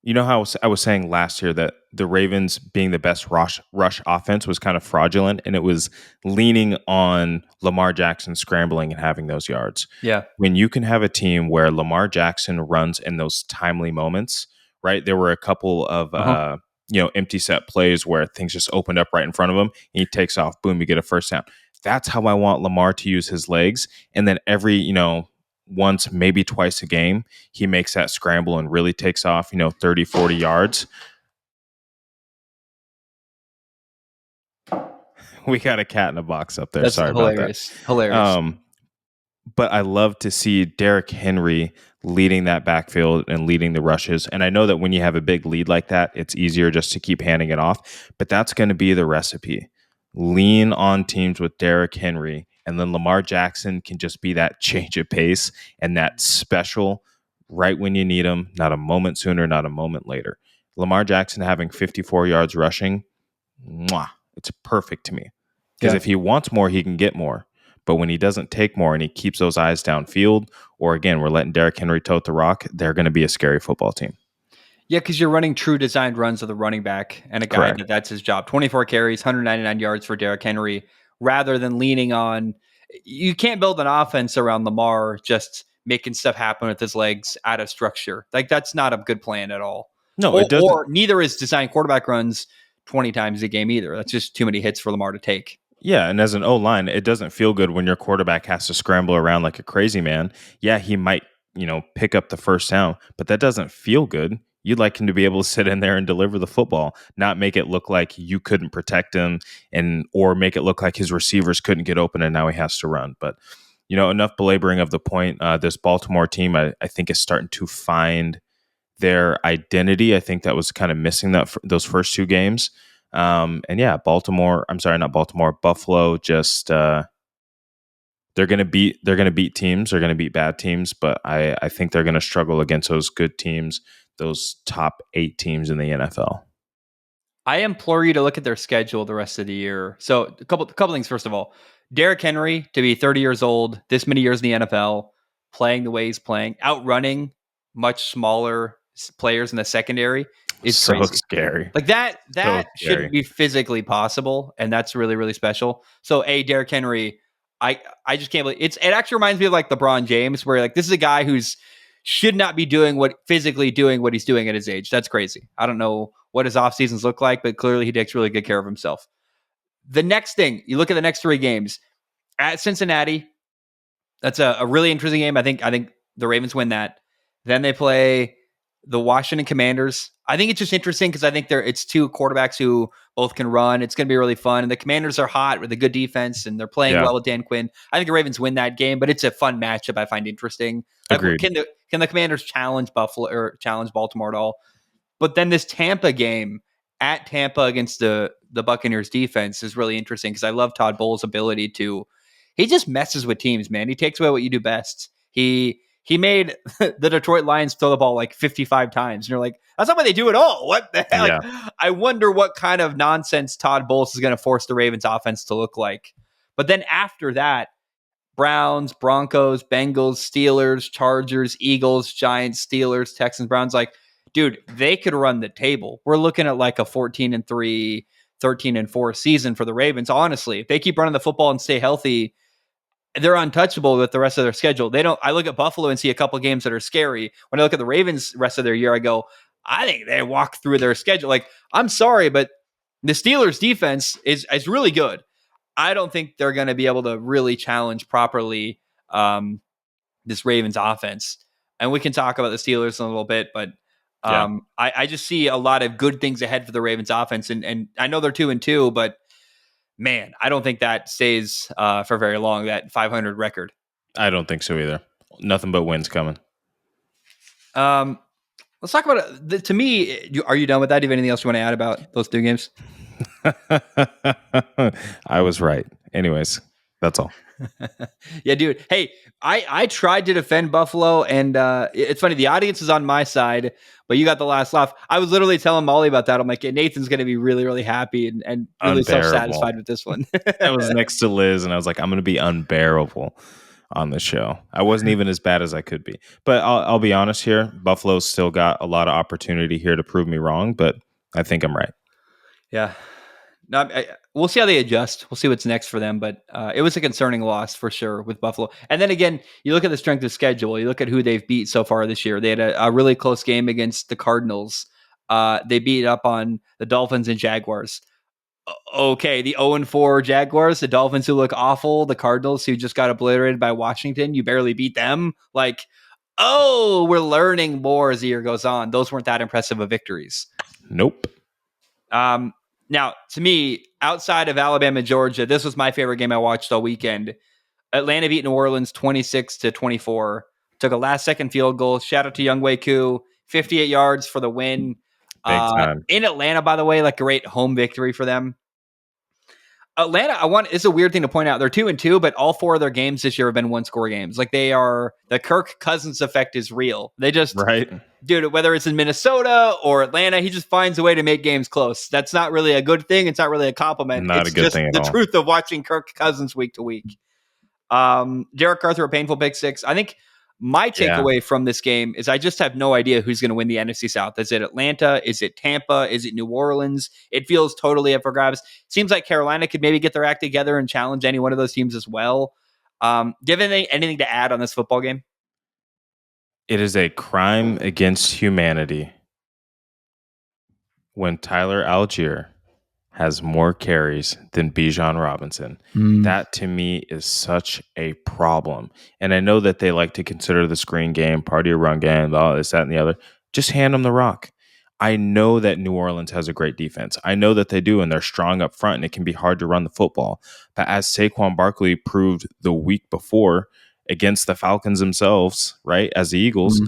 how I was saying last year that the Ravens being the best rush offense was kind of fraudulent, and it was leaning on Lamar Jackson scrambling and having those yards. Yeah. When you can have a team where Lamar Jackson runs in those timely moments, right? There were a couple of empty set plays where things just opened up right in front of him, and he takes off, boom, you get a first down. That's how I want Lamar to use his legs. And then every, once, maybe twice a game, he makes that scramble and really takes off, 30, 40 yards. We got a cat in a box up there. That's Sorry hilarious. about that. Hilarious. But I love to see Derrick Henry leading that backfield and leading the rushes. And I know that when you have a big lead like that, it's easier just to keep handing it off. But that's going to be the recipe. Lean on teams with Derrick Henry, and then Lamar Jackson can just be that change of pace and that special right when you need him, not a moment sooner, not a moment later. Lamar Jackson having 54 yards rushing, mwah, it's perfect to me. Because if he wants more, he can get more. But when he doesn't take more and he keeps those eyes downfield, or again, we're letting Derrick Henry tote the rock, they're going to be a scary football team. Yeah, because you're running true designed runs of the running back and a guy that's his job. 24 carries, 199 yards for Derrick Henry, rather than leaning on. You can't build an offense around Lamar just making stuff happen with his legs out of structure. Like, that's not a good plan at all. No, it doesn't. Or neither is design quarterback runs 20 times a game either. That's just too many hits for Lamar to take. Yeah, and as an O-line, it doesn't feel good when your quarterback has to scramble around like a crazy man. Yeah, he might, pick up the first down, but that doesn't feel good. You'd like him to be able to sit in there and deliver the football, not make it look like you couldn't protect him or make it look like his receivers couldn't get open and now he has to run. But, enough belaboring of the point. This Baltimore team, I think, is starting to find their identity. I think that was kind of missing those first two games. And yeah, Buffalo just they're gonna beat teams, they're gonna beat bad teams, but I think they're gonna struggle against those good teams, those top 8 teams in the NFL. I implore you to look at their schedule the rest of the year. So a couple things. First of all, Derrick Henry to be 30 years old, this many years in the NFL, playing the way he's playing, outrunning much smaller players in the secondary is so crazy. Scary. Like that So shouldn't be physically possible, and that's really, really special. So, Derrick Henry, I just can't believe it. Actually reminds me of like LeBron James, where like this is a guy who's should not be doing what he's doing at his age. That's crazy. I don't know what his off seasons look like, but clearly he takes really good care of himself. The next thing, you look at the next 3 games at Cincinnati. That's a really interesting game. I think the Ravens win that. Then they play the Washington Commanders. I think it's just interesting because I think it's 2 quarterbacks who both can run. It's going to be really fun. And the Commanders are hot with a good defense, and they're playing well with Dan Quinn. I think the Ravens win that game, but it's a fun matchup I find interesting. Like, agreed. Can the Commanders challenge Buffalo or challenge Baltimore at all? But then this Tampa game at Tampa against the Buccaneers defense is really interesting because I love Todd Bowles' ability to – he just messes with teams, man. He takes away what you do best. He made the Detroit Lions throw the ball like 55 times. And you're like, that's not what they do at all. What the hell? Yeah. Like, I wonder what kind of nonsense Todd Bowles is going to force the Ravens offense to look like. But then after that, Browns, Broncos, Bengals, Steelers, Chargers, Eagles, Giants, Steelers, Texans, Browns. Like, dude, they could run the table. We're looking at like a 14-3, 13-4 season for the Ravens. Honestly, if they keep running the football and stay healthy, they're untouchable with the rest of their schedule. I look at Buffalo and see a couple games that are scary. When I look at the Ravens rest of their year, I go, I think they walk through their schedule. Like, I'm sorry, but the Steelers defense is really good. I don't think they're going to be able to really challenge properly this Ravens offense. And we can talk about the Steelers in a little bit, but I just see a lot of good things ahead for the Ravens offense. And I know they're 2-2, but man, I don't think that stays for very long, that 500 record. I don't think so either. Nothing but wins coming. Let's talk about it. To me, are you done with that? Do you have anything else you want to add about those 2 games? I was right. Anyways, that's all. Yeah, dude. Hey, I tried to defend Buffalo, and it's funny. The audience is on my side, but you got the last laugh. I was literally telling Molly about that. I'm like, Nathan's going to be really, really happy and really self-satisfied with this one. I was next to Liz, and I was like, I'm going to be unbearable on the show. I wasn't even as bad as I could be. But I'll be honest here. Buffalo's still got a lot of opportunity here to prove me wrong, but I think I'm right. Yeah. No, we'll see how they adjust. We'll see what's next for them. But it was a concerning loss for sure with Buffalo. And then again, you look at the strength of schedule. You look at who they've beat so far this year. They had a really close game against the Cardinals. They beat up on the Dolphins and Jaguars. Okay, the 0-4 Jaguars, the Dolphins who look awful, the Cardinals who just got obliterated by Washington. You barely beat them. Like, we're learning more as the year goes on. Those weren't that impressive of victories. Nope. Now, to me, outside of Alabama and Georgia, this was my favorite game I watched all weekend. Atlanta beat New Orleans 26-24. Took a last-second field goal. Shout out to Younghoe Koo, 58 yards for the win. Big time. In Atlanta, by the way, like great home victory for them. Atlanta, it's a weird thing to point out. They're 2-2, but all 4 of their games this year have been one-score games. Like they are, the Kirk Cousins effect is real. They just, Right. dude, whether it's in Minnesota or Atlanta, he just finds a way to make games close. That's not really a good thing. It's not really a compliment. Not it's a good just thing at the all. truth of watching Kirk Cousins week to week. Derek Carr threw a painful pick 6. I think my takeaway from this game is I just have no idea who's going to win the NFC South. Is it Atlanta? Is it Tampa? Is it New Orleans? It feels totally up for grabs. Seems like Carolina could maybe get their act together and challenge any one of those teams as well. Do you have anything to add on this football game? It is a crime against humanity when Tyler Algier has more carries than Bijan Robinson. That to me is such a problem. And I know that they like to consider the screen game, part of your run game, all this, that, and the other. Just hand them the rock. I know that New Orleans has a great defense. I know that they do, and they're strong up front, and it can be hard to run the football. But as Saquon Barkley proved the week before against the Falcons themselves, right, as the Eagles,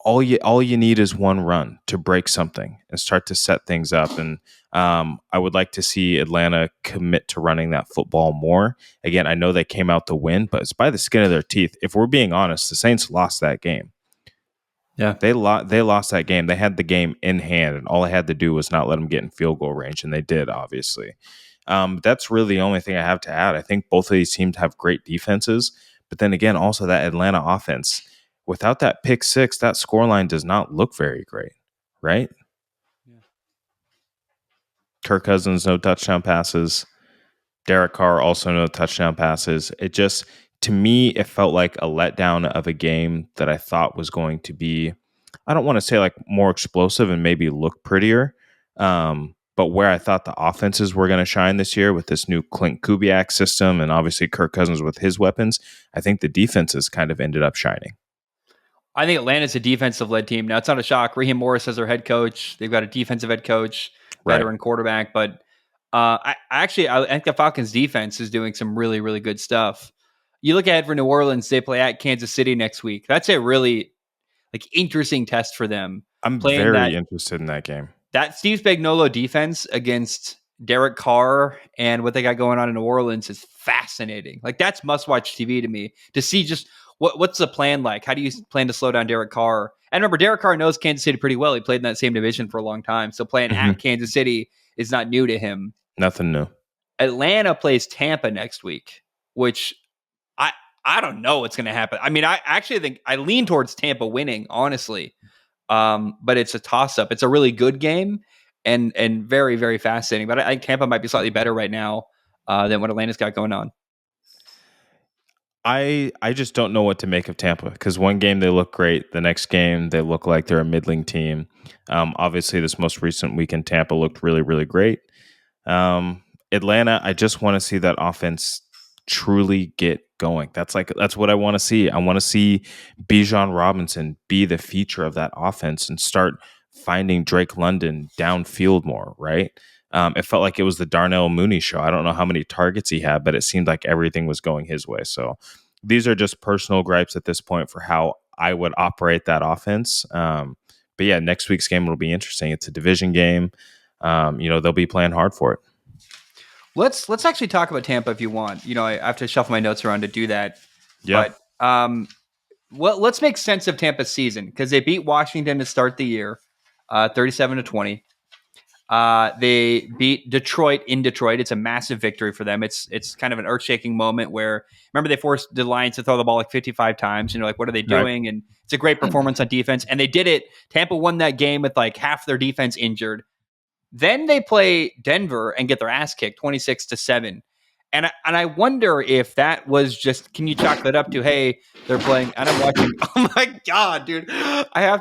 all you need is one run to break something and start to set things up. And I would like to see Atlanta commit to running that football more. Again, I know they came out to win, but it's by the skin of their teeth. If we're being honest, the Saints lost that game. Yeah, they lost that game. They had the game in hand, and all they had to do was not let them get in field goal range, and they did, obviously. That's really the only thing I have to add. I think both of these teams have great defenses, but then again, also that Atlanta offense. Without that pick 6, that scoreline does not look very great, right? Yeah. Kirk Cousins, no touchdown passes. Derek Carr, also no touchdown passes. It just, to me, it felt like a letdown of a game that I thought was going to be, I don't want to say like more explosive and maybe look prettier, but where I thought the offenses were going to shine this year with this new Clint Kubiak system and obviously Kirk Cousins with his weapons, I think the defenses kind of ended up shining. I think Atlanta's a defensive-led team. Now, it's not a shock. Raheem Morris is their head coach. They've got a defensive head coach, veteran quarterback. But I think the Falcons' defense is doing some really, really good stuff. You look ahead for New Orleans, they play at Kansas City next week. That's a really interesting test for them. I'm very interested in that game. That Steve Spagnuolo defense against Derek Carr and what they got going on in New Orleans is fascinating. Like, that's must-watch TV to me, to see just what's the plan like? How do you plan to slow down Derek Carr? And remember, Derek Carr knows Kansas City pretty well. He played in that same division for a long time. So playing at Kansas City is not new to him. Nothing new. Atlanta plays Tampa next week, which I don't know what's going to happen. I mean, I actually think I lean towards Tampa winning, honestly. But it's a toss-up. It's a really good game and very, very fascinating. But I think Tampa might be slightly better right now than what Atlanta's got going on. I just don't know what to make of Tampa, because one game they look great. The next game they look like they're a middling team. Obviously, this most recent weekend, Tampa looked really, really great. Atlanta, I just want to see that offense truly get going. That's what I want to see. I want to see Bijan Robinson be the feature of that offense and start finding Drake London downfield more, right? It felt like it was the Darnell Mooney show. I don't know how many targets he had, but it seemed like everything was going his way. So these are just personal gripes at this point for how I would operate that offense. But yeah, next week's game will be interesting. It's a division game. They'll be playing hard for it. Let's actually talk about Tampa if you want. I have to shuffle my notes around to do that. Yeah. But let's make sense of Tampa's season, because they beat Washington to start the year, 37-20. They beat Detroit in Detroit. It's a massive victory for them. It's kind of an earth-shaking moment where, remember, they forced the Lions to throw the ball like 55 times. Like, what are they doing? Right. And it's a great performance on defense. And they did it. Tampa won that game with like half their defense injured. Then they play Denver and get their ass kicked 26-7. And I wonder if that was just, can you chalk that up to, hey, they're playing, and I'm watching, oh my God, dude, I have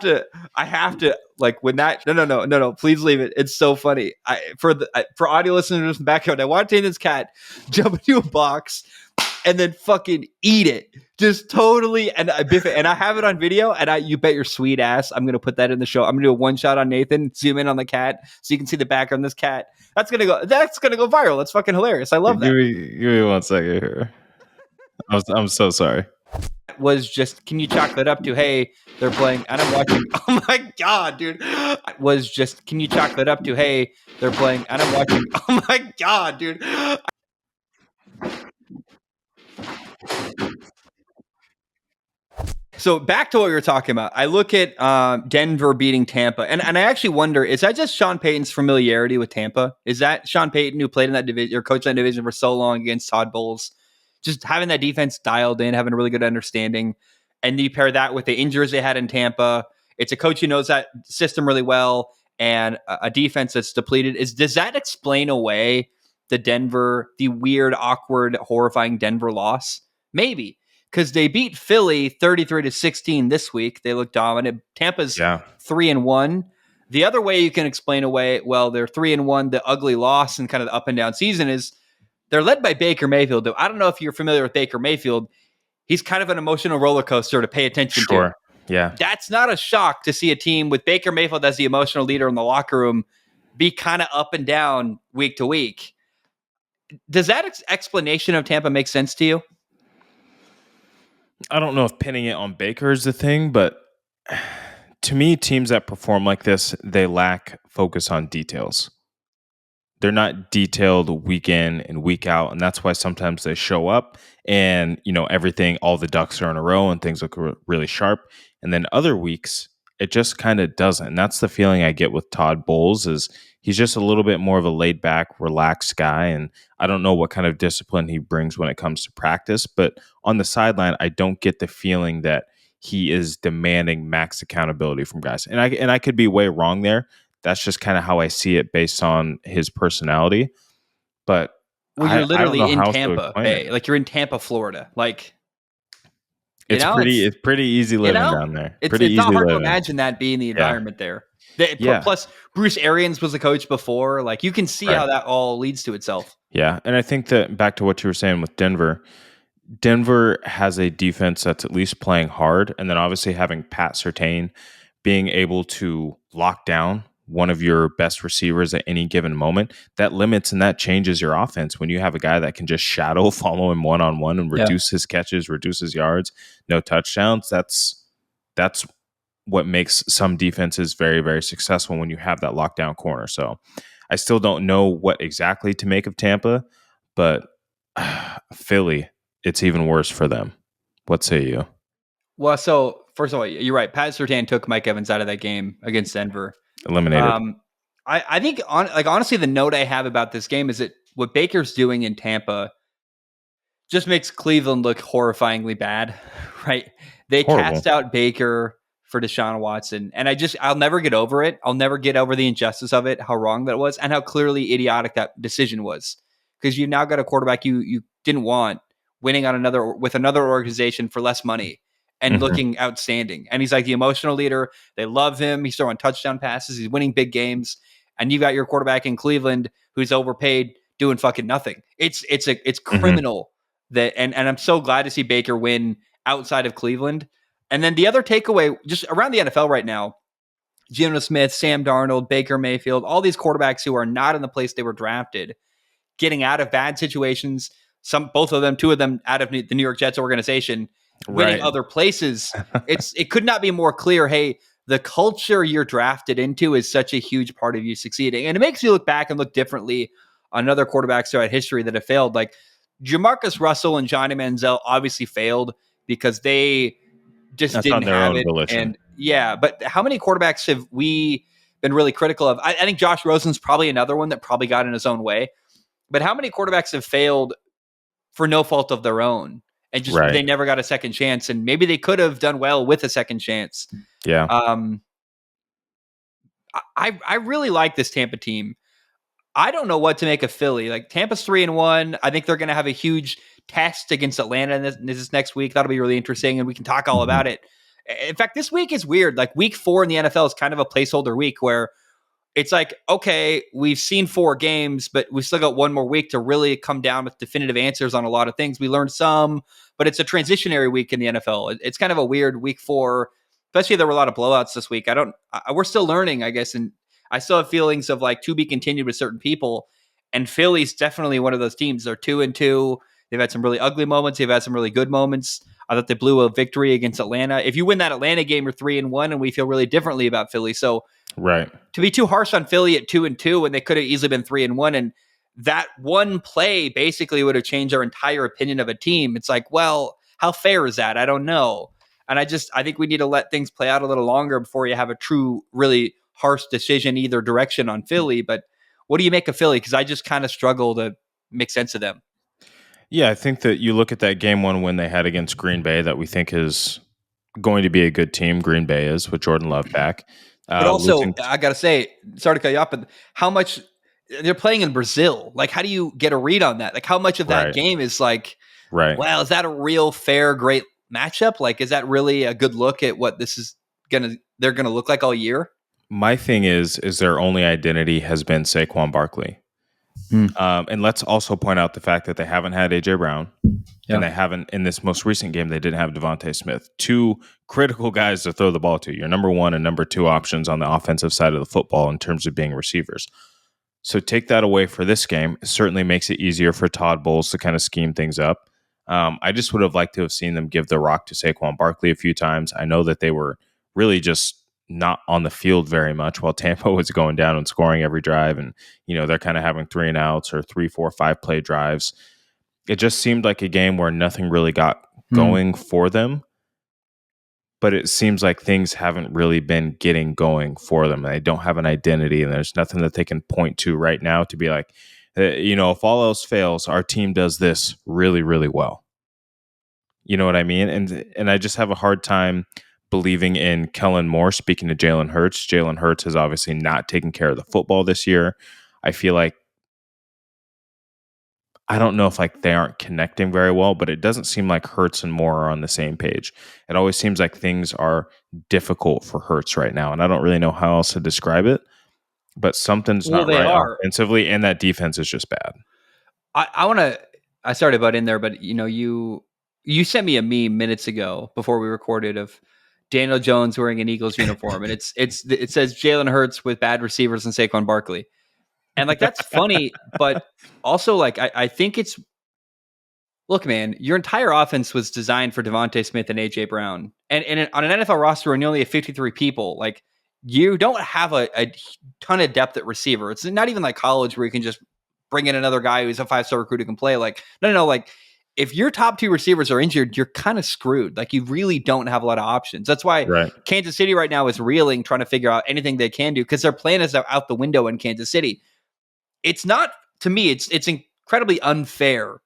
to like, when that, no, please leave it. It's so funny. For audio listeners in the background, I want to take this cat, jump into a box, and then fucking eat it. Just totally. And I have it on video. And you bet your sweet ass I'm going to put that in the show. I'm going to do a one shot on Nathan, zoom in on the cat so you can see the background of this cat. That's going to go viral. That's fucking hilarious. I love that. Give me 1 second here. I'm so sorry. Was just, can you chalk that up to, hey, they're playing, and I'm watching, oh my God, dude. Was just, can you chalk that up to, hey, they're playing, and I'm watching, oh my God, dude. So back to what we were talking about. I look at Denver beating Tampa, and I actually wonder, is that just Sean Payton's familiarity with Tampa? Is that Sean Payton, who played in that division or coached that division for so long against Todd Bowles, just having that defense dialed in, having a really good understanding, and you pair that with the injuries they had in Tampa. It's a coach who knows that system really well, and a defense that's depleted. Does that explain away the weird, awkward, horrifying Denver loss? Maybe. Because they beat Philly 33-16 this week. They look dominant. Tampa's 3-1. The other way you can explain away, well, they're 3-1, the ugly loss and kind of the up and down season is they're led by Baker Mayfield. I don't know if you're familiar with Baker Mayfield. He's kind of an emotional roller coaster to pay attention to. Yeah. That's not a shock to see a team with Baker Mayfield as the emotional leader in the locker room be kind of up and down week to week. Does that explanation of Tampa make sense to you? I don't know if pinning it on Baker is the thing, but to me, teams that perform like this, they lack focus on details. They're not detailed week in and week out, and that's why sometimes they show up and, everything, all the ducks are in a row and things look really sharp. And then other weeks, it just kind of doesn't. And that's the feeling I get with Todd Bowles is he's just a little bit more of a laid back, relaxed guy. And I don't know what kind of discipline he brings when it comes to practice, but on the sideline, I don't get the feeling that he is demanding max accountability from guys. And I could be way wrong there. That's just kind of how I see it based on his personality. But you're literally in Tampa Bay. Like you're in Tampa, Florida. Like it's pretty easy living down there. It's not hard to imagine that being the environment there. Plus, Bruce Arians was the coach before. Like you can see how that all leads to itself. Yeah, and I think that back to what you were saying with Denver has a defense that's at least playing hard, and then obviously having Pat Surtain being able to lock down one of your best receivers at any given moment, that limits and that changes your offense. When you have a guy that can just shadow follow him one-on-one and reduce his catches, reduce his yards, no touchdowns, that's what makes some defenses very, very successful when you have that lockdown corner. So I still don't know what exactly to make of Tampa, but Philly, it's even worse for them. What say you? Well, so first of all, you're right. Pat Surtain took Mike Evans out of that game against Denver. Eliminated. I think honestly, the note I have about this game is that what Baker's doing in Tampa just makes Cleveland look horrifyingly bad, right? They cast out Baker for Deshaun Watson, and I'll never get over it. I'll never get over the injustice of it, how wrong that was, and how clearly idiotic that decision was. Because you've now got a quarterback you didn't want winning on with another organization for less money and looking outstanding. And he's like the emotional leader. They love him. He's throwing touchdown passes. He's winning big games. And you've got your quarterback in Cleveland who's overpaid doing fucking nothing. It's criminal that, and I'm so glad to see Baker win outside of Cleveland. And then the other takeaway just around the NFL right now, Geno Smith, Sam Darnold, Baker Mayfield, all these quarterbacks who are not in the place they were drafted, getting out of bad situations, two of them out of the New York Jets organization, winning other places. It could not be more clear. Hey, the culture you're drafted into is such a huge part of you succeeding. And it makes you look back and look differently on other quarterbacks throughout history that have failed. Like Jamarcus Russell and Johnny Manziel obviously failed because they just didn't have it. Volition. And but how many quarterbacks have we been really critical of? I think Josh Rosen's probably another one that probably got in his own way. But how many quarterbacks have failed for no fault of their own? And just they never got a second chance, and maybe they could have done well with a second chance. Yeah. I really like this Tampa team. I don't know what to make of Philly. Like Tampa's 3-1. I think they're going to have a huge test against Atlanta this next week. That'll be really interesting, and we can talk all about it. In fact, this week is weird. Like week 4 in the NFL is kind of a placeholder week where it's like, okay, we've seen 4 games, but we still got one more week to really come down with definitive answers on a lot of things. We learned some, but it's a transitionary week in the NFL. It's kind of a weird week 4, especially there were a lot of blowouts this week. We're still learning, I guess, and I still have feelings of like to be continued with certain people. And Philly's definitely one of those teams. They're 2-2. They've had some really ugly moments. They've had some really good moments. I thought they blew a victory against Atlanta. If you win that Atlanta game, you're 3-1, and we feel really differently about Philly. So, Right. to be too harsh on Philly at 2-2 when they could have easily been 3-1, and that one play basically would have changed our entire opinion of a team. It's like, well, how fair is that? I don't know. And I think we need to let things play out a little longer before you have a true, really harsh decision either direction on Philly. But what do you make of Philly? Because I just kind of struggle to make sense of them. Yeah, I think that you look at that game 1 win they had against Green Bay that we think is going to be a good team. Green Bay is with Jordan Love back. But also, I got to say, sorry to cut you off, but how much they're playing in Brazil? Like, how do you get a read on that? Like, how much of that game is like, well, is that a real fair, great matchup? Like, is that really a good look at what they're gonna look like all year? My thing is their only identity has been Saquon Barkley. And let's also point out the fact that they haven't had A.J. Brown, and they haven't, in this most recent game, they didn't have Devontae Smith. 2 critical guys to throw the ball to. Your number 1 and number 2 options on the offensive side of the football in terms of being receivers. So take that away for this game. It certainly makes it easier for Todd Bowles to kind of scheme things up. I just would have liked to have seen them give the rock to Saquon Barkley a few times. I know that they were really just not on the field very much while Tampa was going down and scoring every drive. And, they're kind of having 3 and outs or 3, 4, 5 play drives. It just seemed like a game where nothing really got going for them. But it seems like things haven't really been getting going for them. They don't have an identity, and there's nothing that they can point to right now to be like, if all else fails, our team does this really, really well. You know what I mean? And I just have a hard time believing in Kellen Moore. Speaking to Jalen Hurts, Jalen Hurts has obviously not taken care of the football this year. I feel like, I don't know if they aren't connecting very well, but it doesn't seem like Hurts and Moore are on the same page. It always seems like things are difficult for Hurts right now, and I don't really know how else to describe it, but something's not right offensively, and that defense is just bad. I started about in there, but you sent me a meme minutes ago before we recorded of Daniel Jones wearing an Eagles uniform, and it says Jalen Hurts with bad receivers and Saquon Barkley. And that's funny, but also I think it's, look, man, your entire offense was designed for Devontae Smith and A.J. Brown. And on an NFL roster when you only have 53 people, you don't have a ton of depth at receiver. It's not even like college where you can just bring in another guy who's a 5-star recruit who can play. No. If your top 2 receivers are injured, you're kind of screwed. You really don't have a lot of options. That's why Kansas City right now is reeling, trying to figure out anything they can do because their plan is out the window in Kansas City. It's not, to me, it's incredibly unfair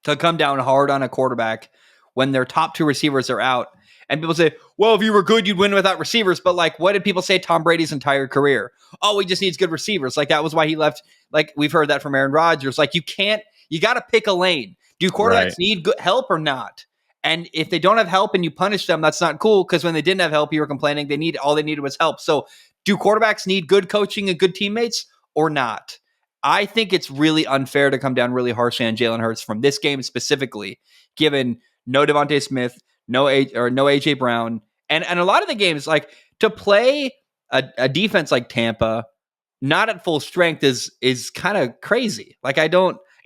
to come down hard on a quarterback when their top 2 receivers are out. And people say, well, if you were good, you'd win without receivers. But what did people say Tom Brady's entire career? Oh, he just needs good receivers. That was why he left. We've heard that from Aaron Rodgers. You got to pick a lane. Do quarterbacks need good help or not? And if they don't have help and you punish them, that's not cool, because when they didn't have help, you were complaining all they needed was help. So do quarterbacks need good coaching and good teammates or not? I think it's really unfair to come down really harshly on Jalen Hurts from this game specifically, given no Devontae Smith, no A.J. Brown. And a lot of the games, to play a defense like Tampa, not at full strength is kind of crazy.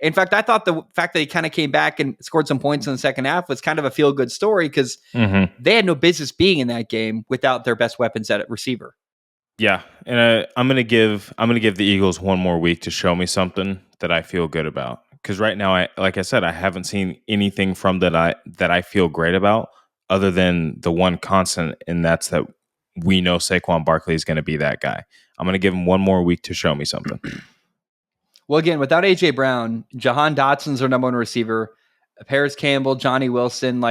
In fact, I thought the fact that he kind of came back and scored some points in the second half was kind of a feel-good story because they had no business being in that game without their best weapons at receiver. Yeah, and I'm gonna give the Eagles one more week to show me something that I feel good about. Because right now, like I said, I haven't seen anything from that I feel great about, other than the one constant, and that's that we know Saquon Barkley is going to be that guy. I'm going to give him one more week to show me something. Well, again, without A.J. Brown, Jahan Dotson's our number 1 receiver. Paris Campbell, Johnny Wilson,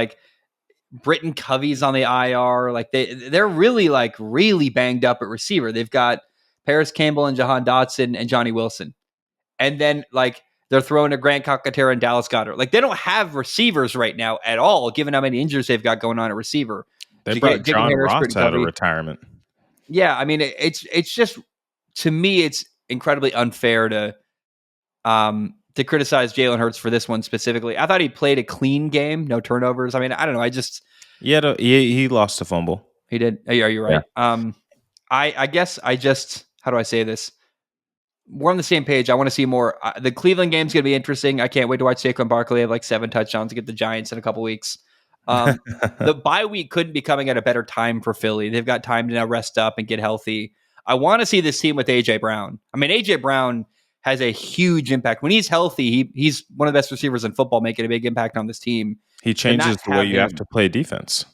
Britton Covey's on the IR. They're really really banged up at receiver. They've got Paris Campbell and Jahan Dotson and Johnny Wilson. And then they're throwing a Grant Calcaterra and Dallas Goedert. They don't have receivers right now at all, given how many injuries they've got going on at receiver. They brought John Ross out of retirement. Yeah, I mean, it's just to me, it's incredibly unfair to criticize Jalen Hurts for this one specifically. I thought he played a clean game, no turnovers. I mean, I don't know. He lost a fumble. He did. Are you right? Yeah. I guess how do I say this? We're on the same page. I want to see more. The Cleveland game's going to be interesting. I can't wait to watch Saquon Barkley have like 7 touchdowns to get the Giants in a couple weeks. The bye week couldn't be coming at a better time for Philly. They've got time to now rest up and get healthy. I want to see this team with A.J. Brown. I mean, A.J. Brown has a huge impact. When he's healthy, he's one of the best receivers in football, making a big impact on this team. He changes the way you have to play defense.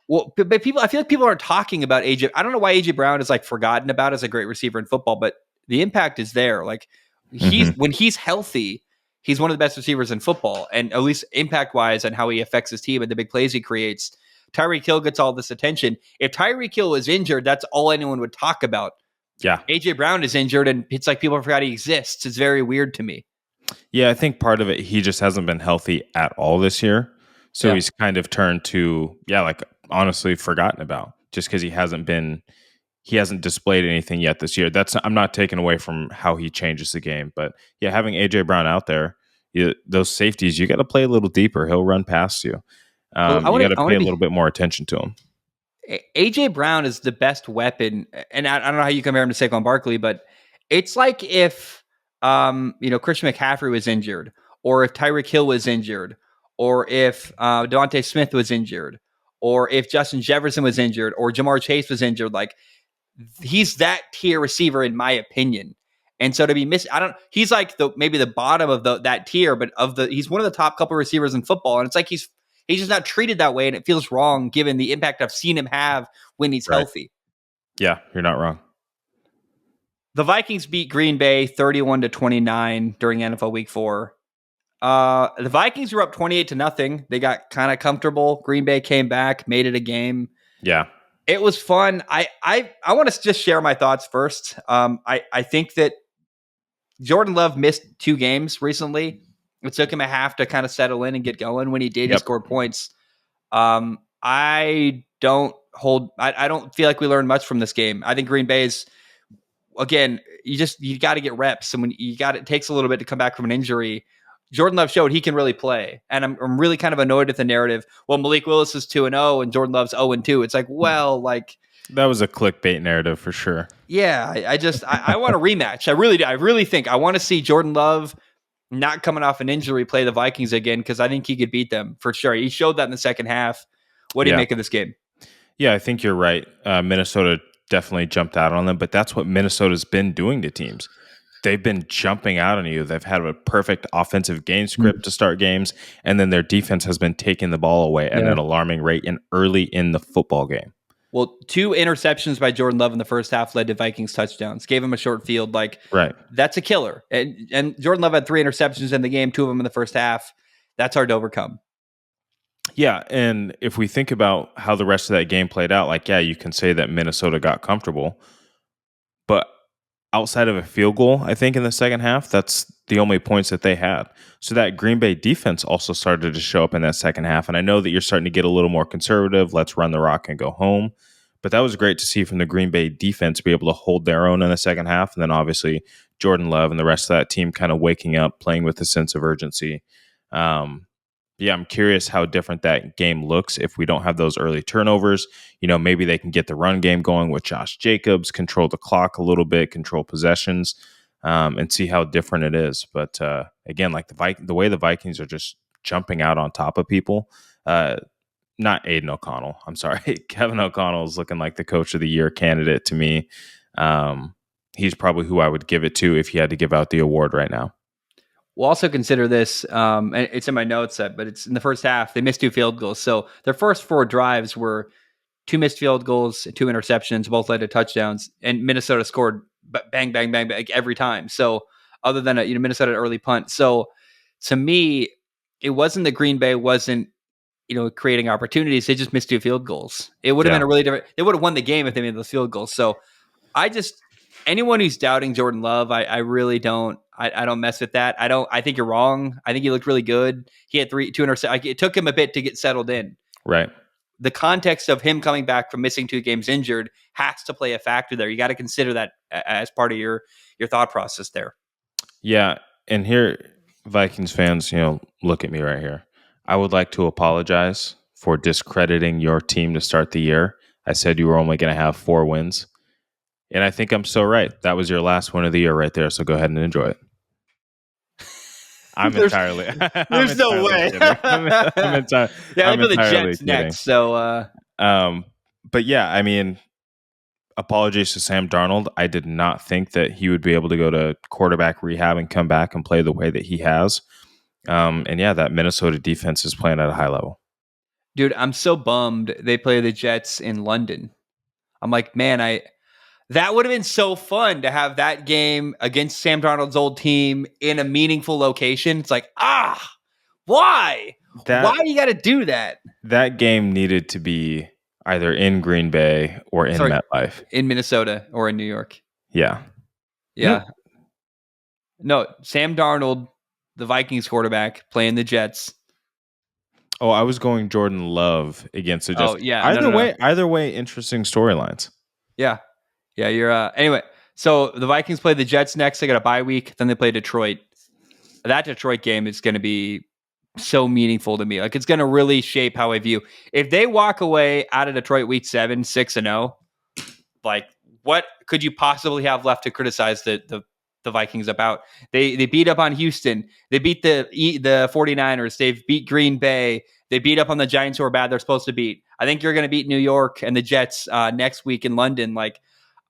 Well, but I feel like people aren't talking about AJ. I don't know why AJ Brown is like forgotten about as a great receiver in football, but the impact is there. Like when he's healthy, he's one of the best receivers in football, and at least impact wise and how he affects his team and the big plays he creates. Tyreek Hill gets all this attention. If Tyreek Hill is injured, that's all anyone would talk about. Yeah, AJ Brown is injured, and it's like people forgot he exists. It's very weird to me. Yeah, I think part of it, he just hasn't been healthy at all this year. So he's kind of turned to, like honestly forgotten about just because he hasn't displayed anything yet this year. I'm not taking away from how he changes the game, but yeah, having AJ Brown out there, those safeties, you got to play a little deeper. He'll run past you. You got to pay a little bit more attention to him. AJ Brown is the best weapon, and I don't know how you compare him to Saquon Barkley, but it's like if Christian McCaffrey was injured, or if Tyreek Hill was injured, or if Devontae Smith was injured, or if Justin Jefferson was injured, or Jamar Chase was injured. Like, he's that tier receiver in my opinion. And so to be missed, he's like maybe the bottom of that tier, but he's one of the top couple receivers in football. And it's like he's just not treated that way, and it feels wrong given the impact I've seen him have when he's healthy. Yeah, you're not wrong. The Vikings beat Green Bay 31-29 during NFL Week 4. The Vikings were up 28-0. They got kind of comfortable. Green Bay came back, made it a game. Yeah. It was fun. I want to just share my thoughts first. I think that Jordan Love missed 2 games recently. It took him a half to kind of settle in and get going. When he did, he scored points. I don't feel like we learned much from this game. I think Green Bay's, again, you got to get reps, and when it takes a little bit to come back from an injury. Jordan Love showed he can really play, and I'm really kind of annoyed at the narrative. Well, Malik Willis is 2-0 and Jordan Love's 0-2. It's like, well, like that was a clickbait narrative for sure. Yeah, I want a rematch. I really do. I really think I want to see Jordan Love not coming off an injury play the Vikings again, because I think he could beat them for sure. He showed that in the second half. What do you make of this game? Yeah, I think you're right. Minnesota definitely jumped out on them, but that's what Minnesota's been doing to teams. They've been jumping out on you. They've had a perfect offensive game script to start games, and then their defense has been taking the ball away at an alarming rate early in the football game. Well, 2 interceptions by Jordan Love in the first half led to Vikings touchdowns. Gave him a short field. Like, that's a killer. And Jordan Love had 3 interceptions in the game, 2 of them in the first half. That's hard to overcome. Yeah, and if we think about how the rest of that game played out, you can say that Minnesota got comfortable, but outside of a field goal, I think in the second half, that's the only points that they had. So that Green Bay defense also started to show up in that second half. And I know that you're starting to get a little more conservative. Let's run the rock and go home. But that was great to see from the Green Bay defense be able to hold their own in the second half. And then obviously Jordan Love and the rest of that team kind of waking up, playing with a sense of urgency. I'm curious how different that game looks if we don't have those early turnovers. Maybe they can get the run game going with Josh Jacobs, control the clock a little bit, control possessions, and see how different it is. But again, like the way the Vikings are just jumping out on top of people, not Aiden O'Connell. I'm sorry. Kevin O'Connell is looking like the coach of the year candidate to me. He's probably who I would give it to if he had to give out the award right now. We'll also consider this, and it's in my notes, but it's in the first half. They missed 2 field goals. So their first 4 drives were 2 missed field goals, 2 interceptions, both led to touchdowns. And Minnesota scored bang, bang, bang, bang every time. So other than Minnesota early punt. So to me, it wasn't that Green Bay wasn't creating opportunities. They just missed 2 field goals. It would have been a really different. They would have won the game if they made those field goals. So anyone who's doubting Jordan Love, I really don't. I don't mess with that. I think you're wrong. I think he looked really good. He had 2 interceptions. It took him a bit to get settled in. Right. the context of him coming back from missing 2 games injured has to play a factor there. You got to consider that as part of your thought process there. Yeah, and here, Vikings fans, look at me right here. I would like to apologize for discrediting your team to start the year. I said you were only going to have 4 wins, and I think I'm so right. That was your last win of the year right there, so go ahead and enjoy it. There's no way. I'm entirely the Jets kidding. next. So, but yeah, I mean, apologies to Sam Darnold. I did not think that he would be able to go to quarterback rehab and come back and play the way that he has. And yeah, that Minnesota defense is playing at a high level. Dude, I'm so bummed they play the Jets in London. I'm like, man, that would have been so fun to have that game against Sam Darnold's old team in a meaningful location. It's like, why? Why you got to do that? That game needed to be either in Green Bay or in MetLife. In Minnesota or in New York. Yeah. Yeah. No, Sam Darnold, the Vikings quarterback, playing the Jets. Oh, I was going Jordan Love against the Jets. Oh, yeah. Either way, interesting storylines. Yeah. Yeah, you're anyway. So the Vikings play the Jets next. They got a bye week. Then they play Detroit. That Detroit game is going to be so meaningful to me. Like, it's going to really shape how I view. If they walk away out of Detroit week 7, 6-0, like, what could you possibly have left to criticize the Vikings about? They beat up on Houston. They beat the 49ers. They've beat Green Bay. They beat up on the Giants who are bad. They're supposed to beat. I think you're going to beat New York and the Jets next week in London. Like,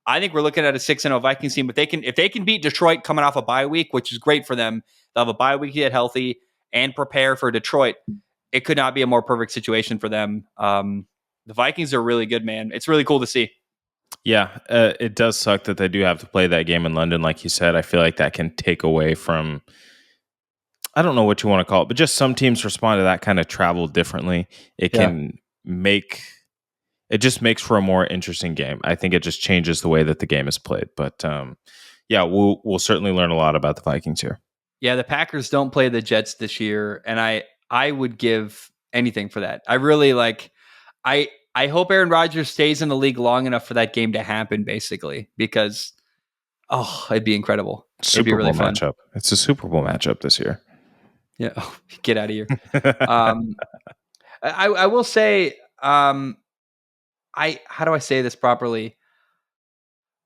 I think we're looking at a 6-0 Vikings team. But if they can beat Detroit coming off a bye week, which is great for them, they'll have a bye week to get healthy and prepare for Detroit. It could not be a more perfect situation for them. The Vikings are really good, man. It's really cool to see. Yeah, it does suck that they do have to play that game in London, like you said. I feel like that can take away from, I don't know what you want to call it, but just some teams respond to that kind of travel differently. It can it just makes for a more interesting game. I think it just changes the way that the game is played. But yeah, we'll certainly learn a lot about the Vikings here. Yeah, the Packers don't play the Jets this year, and I would give anything for that. I really I hope Aaron Rodgers stays in the league long enough for that game to happen, basically, because it'd be incredible. It'd be really fun. Matchup. It's a Super Bowl matchup this year. Yeah, get out of here. I will say, how do I say this properly?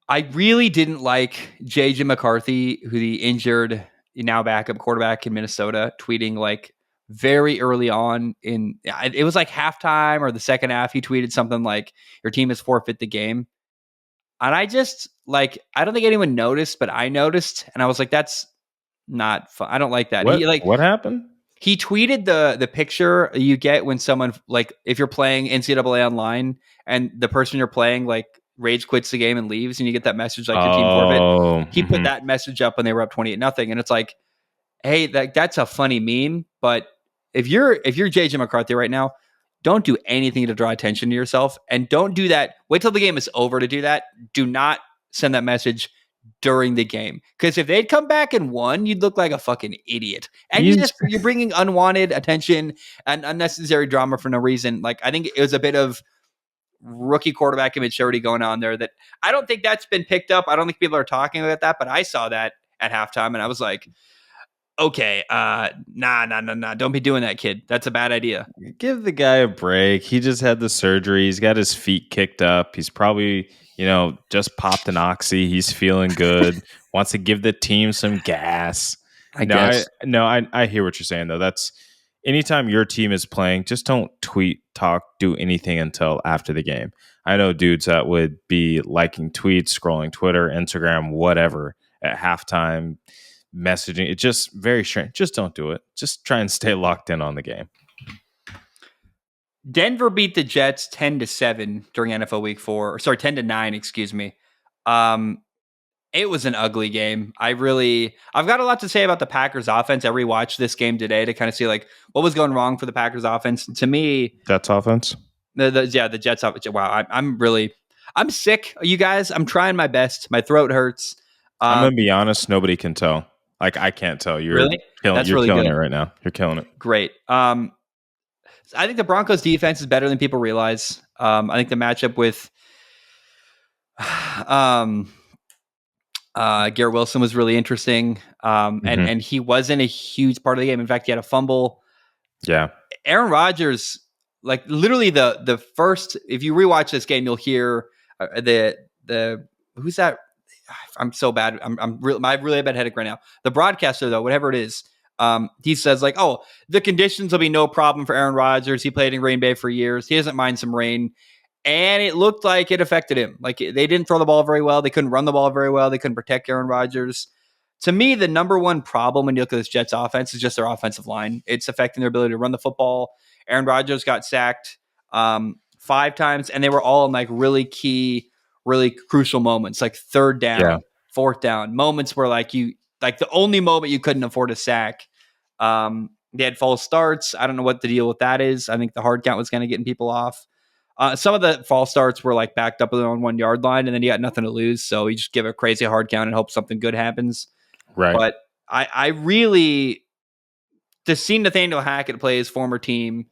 I really didn't like J.J. McCarthy, who the injured now backup quarterback in Minnesota, tweeting like very early on it was like halftime or the second half. He tweeted something like, "Your team has forfeit the game," and I just I don't think anyone noticed, but I noticed, and I was like, "That's not fun. I don't like that." What happened? He tweeted the picture you get when someone, like, if you're playing NCAA online and the person you're playing rage quits the game and leaves, and you get that message like your team forfeit. He put that message up when they were up 28-0, and it's like, hey, that's a funny meme, but if you're JJ McCarthy right now, don't do anything to draw attention to yourself, and don't do that. Wait till the game is over to do that. Do not send that message during the game, because if they'd come back and won, you'd look like a fucking idiot, and you're bringing unwanted attention and unnecessary drama for no reason. Like, I think it was a bit of rookie quarterback immaturity going on there that I don't think that's been picked up. I don't think people are talking about that, but I saw that at halftime, and I was like, okay, nah, don't be doing that, kid. That's a bad idea. Give the guy a break. He just had the surgery. He's got his feet kicked up. He's probably, just popped an oxy. He's feeling good. Wants to give the team some gas. I guess. I hear what you're saying, though. That's anytime your team is playing, just don't tweet, talk, do anything until after the game. I know dudes that would be liking tweets, scrolling Twitter, Instagram, whatever at halftime, messaging. It's just very strange. Just don't do it. Just try and stay locked in on the game. Denver beat the Jets 10-7 during NFL Week 4. 10-9, excuse me. It was an ugly game. I've got a lot to say about the Packers offense. I rewatched this game today to kind of see what was going wrong for the Packers offense. To me, Jets offense. The Jets offense. Wow, I'm sick, you guys. I'm trying my best. My throat hurts. I'm gonna be honest. Nobody can tell. I can't tell. You're really? You're killing it right now. You're killing it. Great. I think the Broncos defense is better than people realize. I think the matchup with Garrett Wilson was really interesting. And he wasn't a huge part of the game. In fact, he had a fumble. Yeah. Aaron Rodgers, like literally the first, if you rewatch this game, you'll hear the who's that? I'm so bad. I have really bad headache right now. The broadcaster though, whatever it is, he says like, "Oh, the conditions will be no problem for Aaron Rodgers. He played in Green Bay for years. He doesn't mind some rain." And it looked like it affected him. Like they didn't throw the ball very well. They couldn't run the ball very well. They couldn't protect Aaron Rodgers. To me, the number one problem when you look at this Jets offense is just their offensive line. It's affecting their ability to run the football. Aaron Rodgers got sacked 5 times, and they were all in like really key, really crucial moments, like third down, fourth down, moments where like the only moment you couldn't afford a sack. They had false starts. I don't know what the deal with that is. I think the hard count was kind of getting people off. Some of the false starts were like backed up on 1 yard line, and then you got nothing to lose. So you just give a crazy hard count and hope something good happens. Right. But I really, to see Nathaniel Hackett play his former team,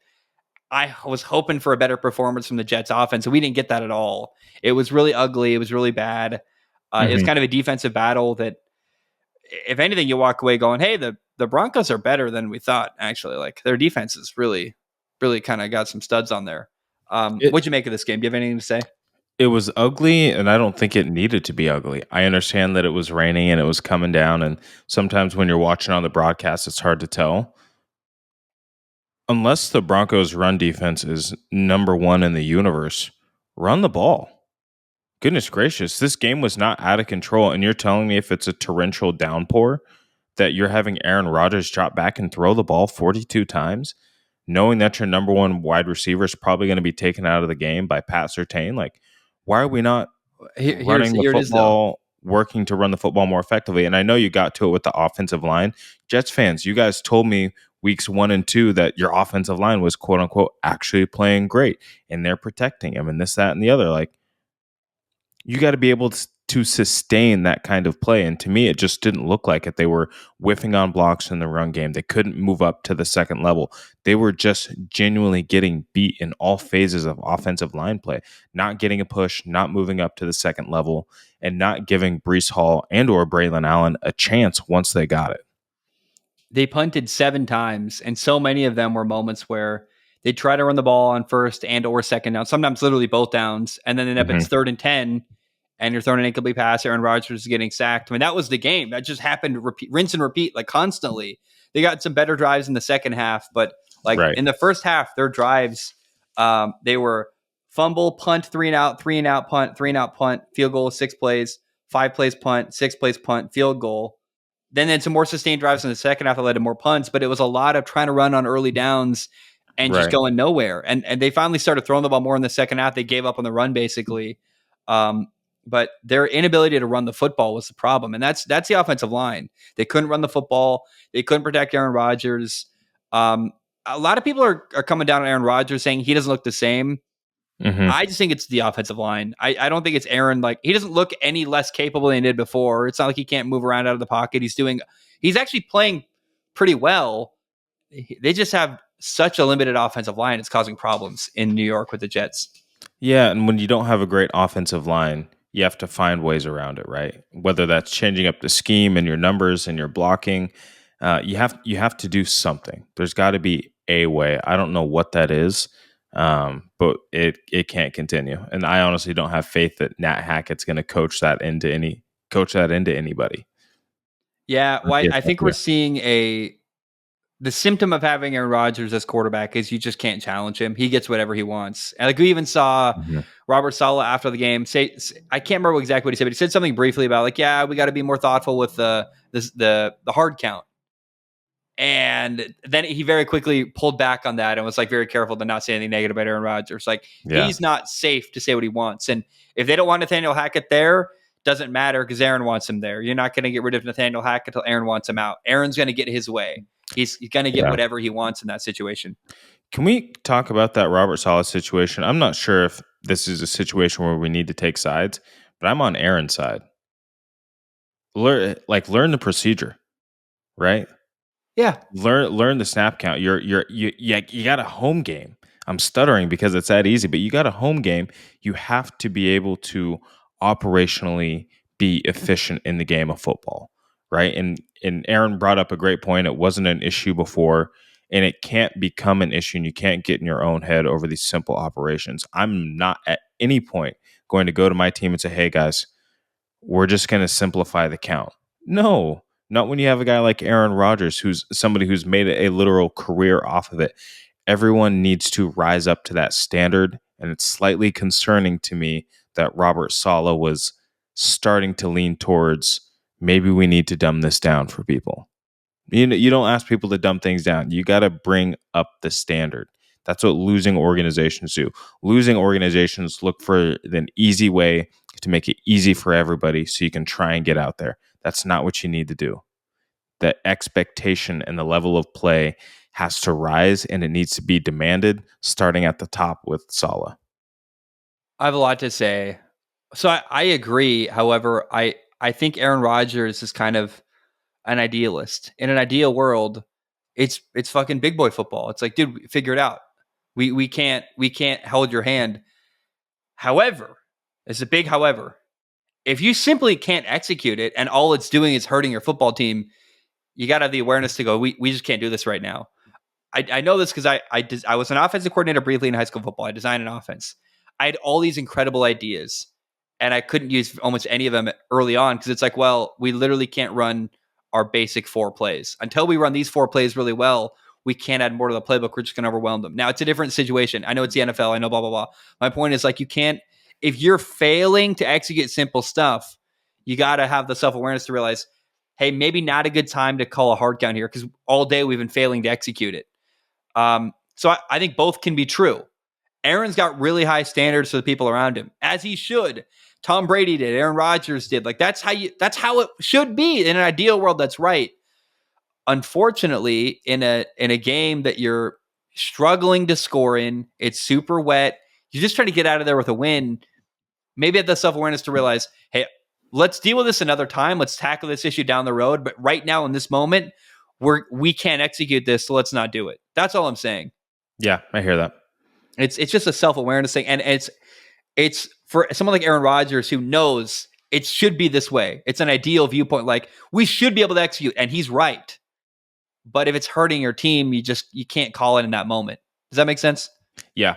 I was hoping for a better performance from the Jets offense, and we didn't get that at all. It was really ugly. It was really bad. It was kind of a defensive battle that, if anything, you walk away going, hey, the Broncos are better than we thought, actually. Like, their defense is really, really kind of got some studs on there. What'd you make of this game? Do you have anything to say? It was ugly, and I don't think it needed to be ugly. I understand that it was raining and it was coming down, and sometimes when you're watching on the broadcast, it's hard to tell. Unless the Broncos' run defense is number 1 in the universe, run the ball. Goodness gracious, this game was not out of control, and you're telling me if it's a torrential downpour that you're having Aaron Rodgers drop back and throw the ball 42 times, knowing that your number 1 wide receiver is probably going to be taken out of the game by Pat Surtain? Like, why are we not running the football, working to run the football more effectively? And I know you got to it with the offensive line. Jets fans, you guys told me weeks 1 and 2 that your offensive line was quote unquote actually playing great and they're protecting him and this, that, and the other. Like, you got to be able to sustain that kind of play. And to me, it just didn't look like it. They were whiffing on blocks in the run game. They couldn't move up to the second level. They were just genuinely getting beat in all phases of offensive line play, not getting a push, not moving up to the second level, and not giving Breece Hall and or Braylon Allen a chance once they got it. They punted 7 times, and so many of them were moments where they try to run the ball on first and or second down, sometimes literally both downs, and then it's 3rd and 10, and you're throwing an incomplete pass. Aaron Rodgers is getting sacked. I mean, that was the game. That just happened, rinse and repeat, like constantly. They got some better drives in the second half, but in the first half, their drives, they were fumble, punt, 3 and out, 3 and out, punt, 3 and out, punt, field goal, 6 plays, 5 plays, punt, 6 plays, punt, field goal. Then some more sustained drives in the second half that led to more punts, but it was a lot of trying to run on early downs and just going nowhere. And they finally started throwing the ball more in the second half. They gave up on the run basically. But their inability to run the football was the problem. And that's the offensive line. They couldn't run the football. They couldn't protect Aaron Rodgers. A lot of people are coming down on Aaron Rodgers saying he doesn't look the same. I just think it's the offensive line. I don't think it's Aaron. Like, he doesn't look any less capable than he did before. It's not like he can't move around out of the pocket. He's actually playing pretty well. They just have such a limited offensive line. It's causing problems in New York with the Jets. Yeah, and when you don't have a great offensive line, you have to find ways around it, right? Whether that's changing up the scheme and your numbers and your blocking, you have to do something. There's got to be a way. I don't know what that is, but it can't continue. And I honestly don't have faith that Nat Hackett's going to coach that into anybody. Yeah, well, I think we're seeing the symptom of having Aaron Rodgers as quarterback is you just can't challenge him. He gets whatever he wants. And like, we even saw Robert Saleh after the game say, I can't remember exactly what he said, but he said something briefly about like, yeah, we got to be more thoughtful with the hard count. And then he very quickly pulled back on that and was like very careful to not say anything negative about Aaron Rodgers. Like, he's not safe to say what he wants. And if they don't want Nathaniel Hackett there, doesn't matter because Aaron wants him there. You're not going to get rid of Nathaniel Hackett until Aaron wants him out. Aaron's going to get his way. He's going to get whatever he wants in that situation. Can we talk about that Robert Saleh situation? I'm not sure if this is a situation where we need to take sides, but I'm on Aaron's side. Learn the procedure, right? Yeah. Learn the snap count. You got a home game. I'm stuttering because it's that easy, but you got a home game. You have to be able to operationally be efficient in the game of football, right? And Aaron brought up a great point. It wasn't an issue before, and it can't become an issue, and you can't get in your own head over these simple operations. I'm not at any point going to go to my team and say, "Hey guys, we're just going to simplify the count." No, not when you have a guy like Aaron Rodgers, who's somebody who's made a literal career off of it. Everyone needs to rise up to that standard. And it's slightly concerning to me that Robert Saleh was starting to lean towards maybe we need to dumb this down for people. You don't ask people to dumb things down. You got to bring up the standard. That's what losing organizations do. Losing organizations look for an easy way to make it easy for everybody so you can try and get out there. That's not what you need to do. The expectation and the level of play has to rise, and it needs to be demanded starting at the top with Saleh. I have a lot to say. So I agree. However, I think Aaron Rodgers is kind of an idealist. In an ideal world, it's fucking big boy football. It's like, dude, figure it out. We can't hold your hand. However, it's a big however. If you simply can't execute it and all it's doing is hurting your football team, you got to have the awareness to go, we just can't do this right now. I know this because I was an offensive coordinator briefly in high school football. I designed an offense. I had all these incredible ideas, and I couldn't use almost any of them early on because it's like, well, we literally can't run our basic 4 plays. Until we run these 4 plays really well, we can't add more to the playbook. We're just going to overwhelm them. Now, it's a different situation. I know it's the NFL. I know blah, blah, blah. My point is, like, you can't, if you're failing to execute simple stuff, you got to have the self-awareness to realize, hey, maybe not a good time to call a hard count here because all day we've been failing to execute it. So I think both can be true. Aaron's got really high standards for the people around him, as he should. Tom Brady did. Aaron Rodgers did. Like that's how it should be in an ideal world. That's right. Unfortunately, in a game that you're struggling to score in, it's super wet. You're just trying to get out of there with a win. Maybe have the self-awareness to realize, hey, let's deal with this another time. Let's tackle this issue down the road. But right now, in this moment, we can't execute this, so let's not do it. That's all I'm saying. Yeah, I hear that. It's just a self-awareness thing, and it's for someone like Aaron Rodgers who knows it should be this way. It's an ideal viewpoint. Like we should be able to execute, and he's right. But if it's hurting your team, you can't call it in that moment. Does that make sense? Yeah,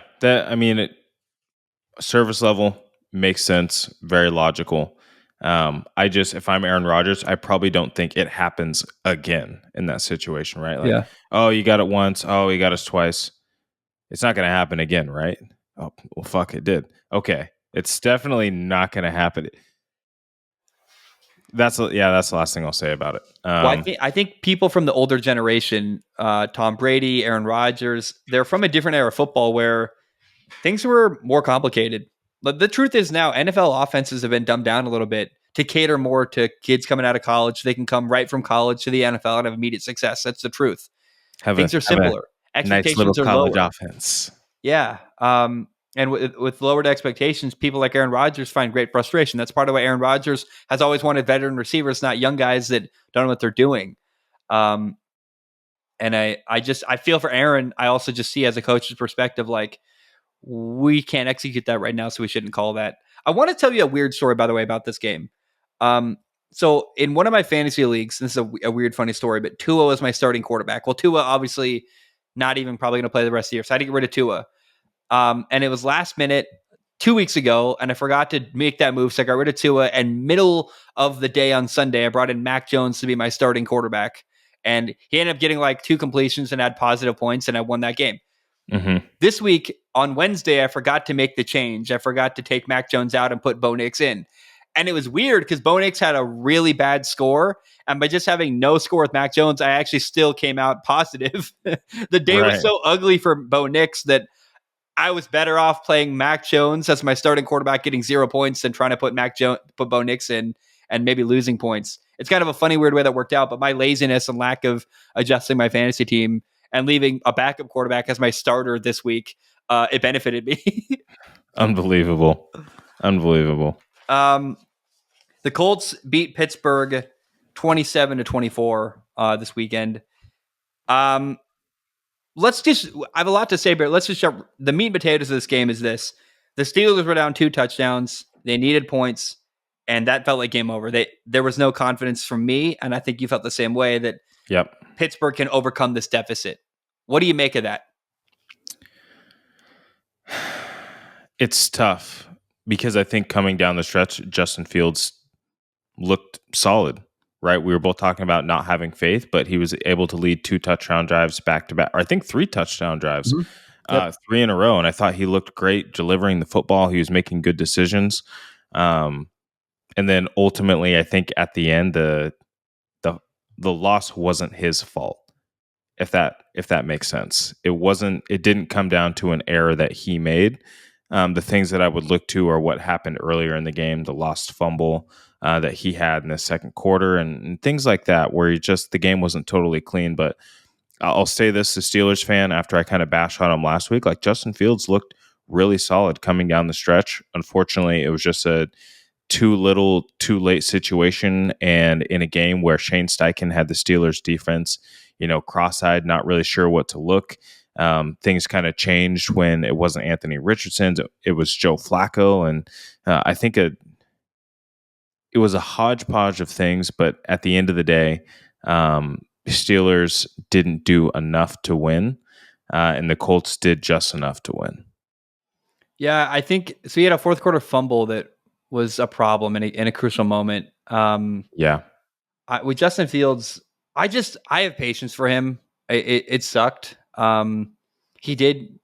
service level makes sense. Very logical. If I'm Aaron Rodgers, I probably don't think it happens again in that situation, right? Like, Yeah. oh, you got it once. Oh, you got us twice. It's not going to happen again, right? Oh, well, fuck, it did. Okay. It's definitely not going to happen. That's the last thing I'll say about it. Well, I think people from the older generation, Tom Brady, Aaron Rodgers, they're from a different era of football where things were more complicated. But the truth is now NFL offenses have been dumbed down a little bit to cater more to kids coming out of college. They can come right from college to the NFL and have immediate success. That's the truth. Things are simpler. Expectations nice little are college lower. offense. Yeah. And with lowered expectations, people like Aaron Rodgers find great frustration. That's part of why Aaron Rodgers has always wanted veteran receivers, not young guys that don't know what they're doing. And I feel for Aaron. I also just see as a coach's perspective, like we can't execute that right now, so we shouldn't call that. I want to tell you a weird story, by the way, about this game. So in one of my fantasy leagues, this is a weird, funny story, but Tua was my starting quarterback. Well, Tua obviously not even probably going to play the rest of the year, so I had to get rid of Tua. And it was last minute 2 weeks ago, and I forgot to make that move, so I got rid of Tua. And middle of the day on Sunday, I brought in Mac Jones to be my starting quarterback, and he ended up getting like 2 completions and had positive points, and I won that game. Mm-hmm. This week on Wednesday, I forgot to make the change. I forgot to take Mac Jones out and put Bo Nix in. And it was weird because Bo Nix had a really bad score. And by just having no score with Mac Jones, I actually still came out positive. The day was so ugly for Bo Nix that I was better off playing Mac Jones as my starting quarterback, getting 0 points, than trying to put Bo Nix in and maybe losing points. It's kind of a funny, weird way that worked out. But my laziness and lack of adjusting my fantasy team and leaving a backup quarterback as my starter this week, it benefited me. Unbelievable. The Colts beat Pittsburgh 27-24 this weekend. Let's just, I have a lot to say, but let's just jump. The meat and potatoes of this game is this. The Steelers were down 2 touchdowns. They needed points, and that felt like game over. There was no confidence from me, and I think you felt the same way that Yep. Pittsburgh can overcome this deficit. What do you make of that? It's tough because I think coming down the stretch, Justin Fields looked solid, right? We were both talking about not having faith, but he was able to lead 2 touchdown drives back to back, or I think 3 touchdown drives, Yep. 3 in a row. And I thought he looked great delivering the football. He was making good decisions. And then ultimately, I think at the end, the loss wasn't his fault. If that makes sense. It didn't come down to an error that he made. The things that I would look to are what happened earlier in the game, the lost fumble that he had in the second quarter, and things like that, where the game wasn't totally clean. But I'll say this, the Steelers fan, after I kind of bashed on him last week, like Justin Fields looked really solid coming down the stretch. Unfortunately, it was just a too little, too late situation, and in a game where Shane Steichen had the Steelers defense, cross-eyed, not really sure what to look. Things kind of changed when it wasn't Anthony Richardson, it was Joe Flacco, and I think it was a hodgepodge of things. But at the end of the day, Steelers didn't do enough to win, and the Colts did just enough to win. Yeah, I think so. He had a fourth quarter fumble that was a problem in a crucial moment. Yeah. With Justin Fields, I have patience for him. It sucked. He did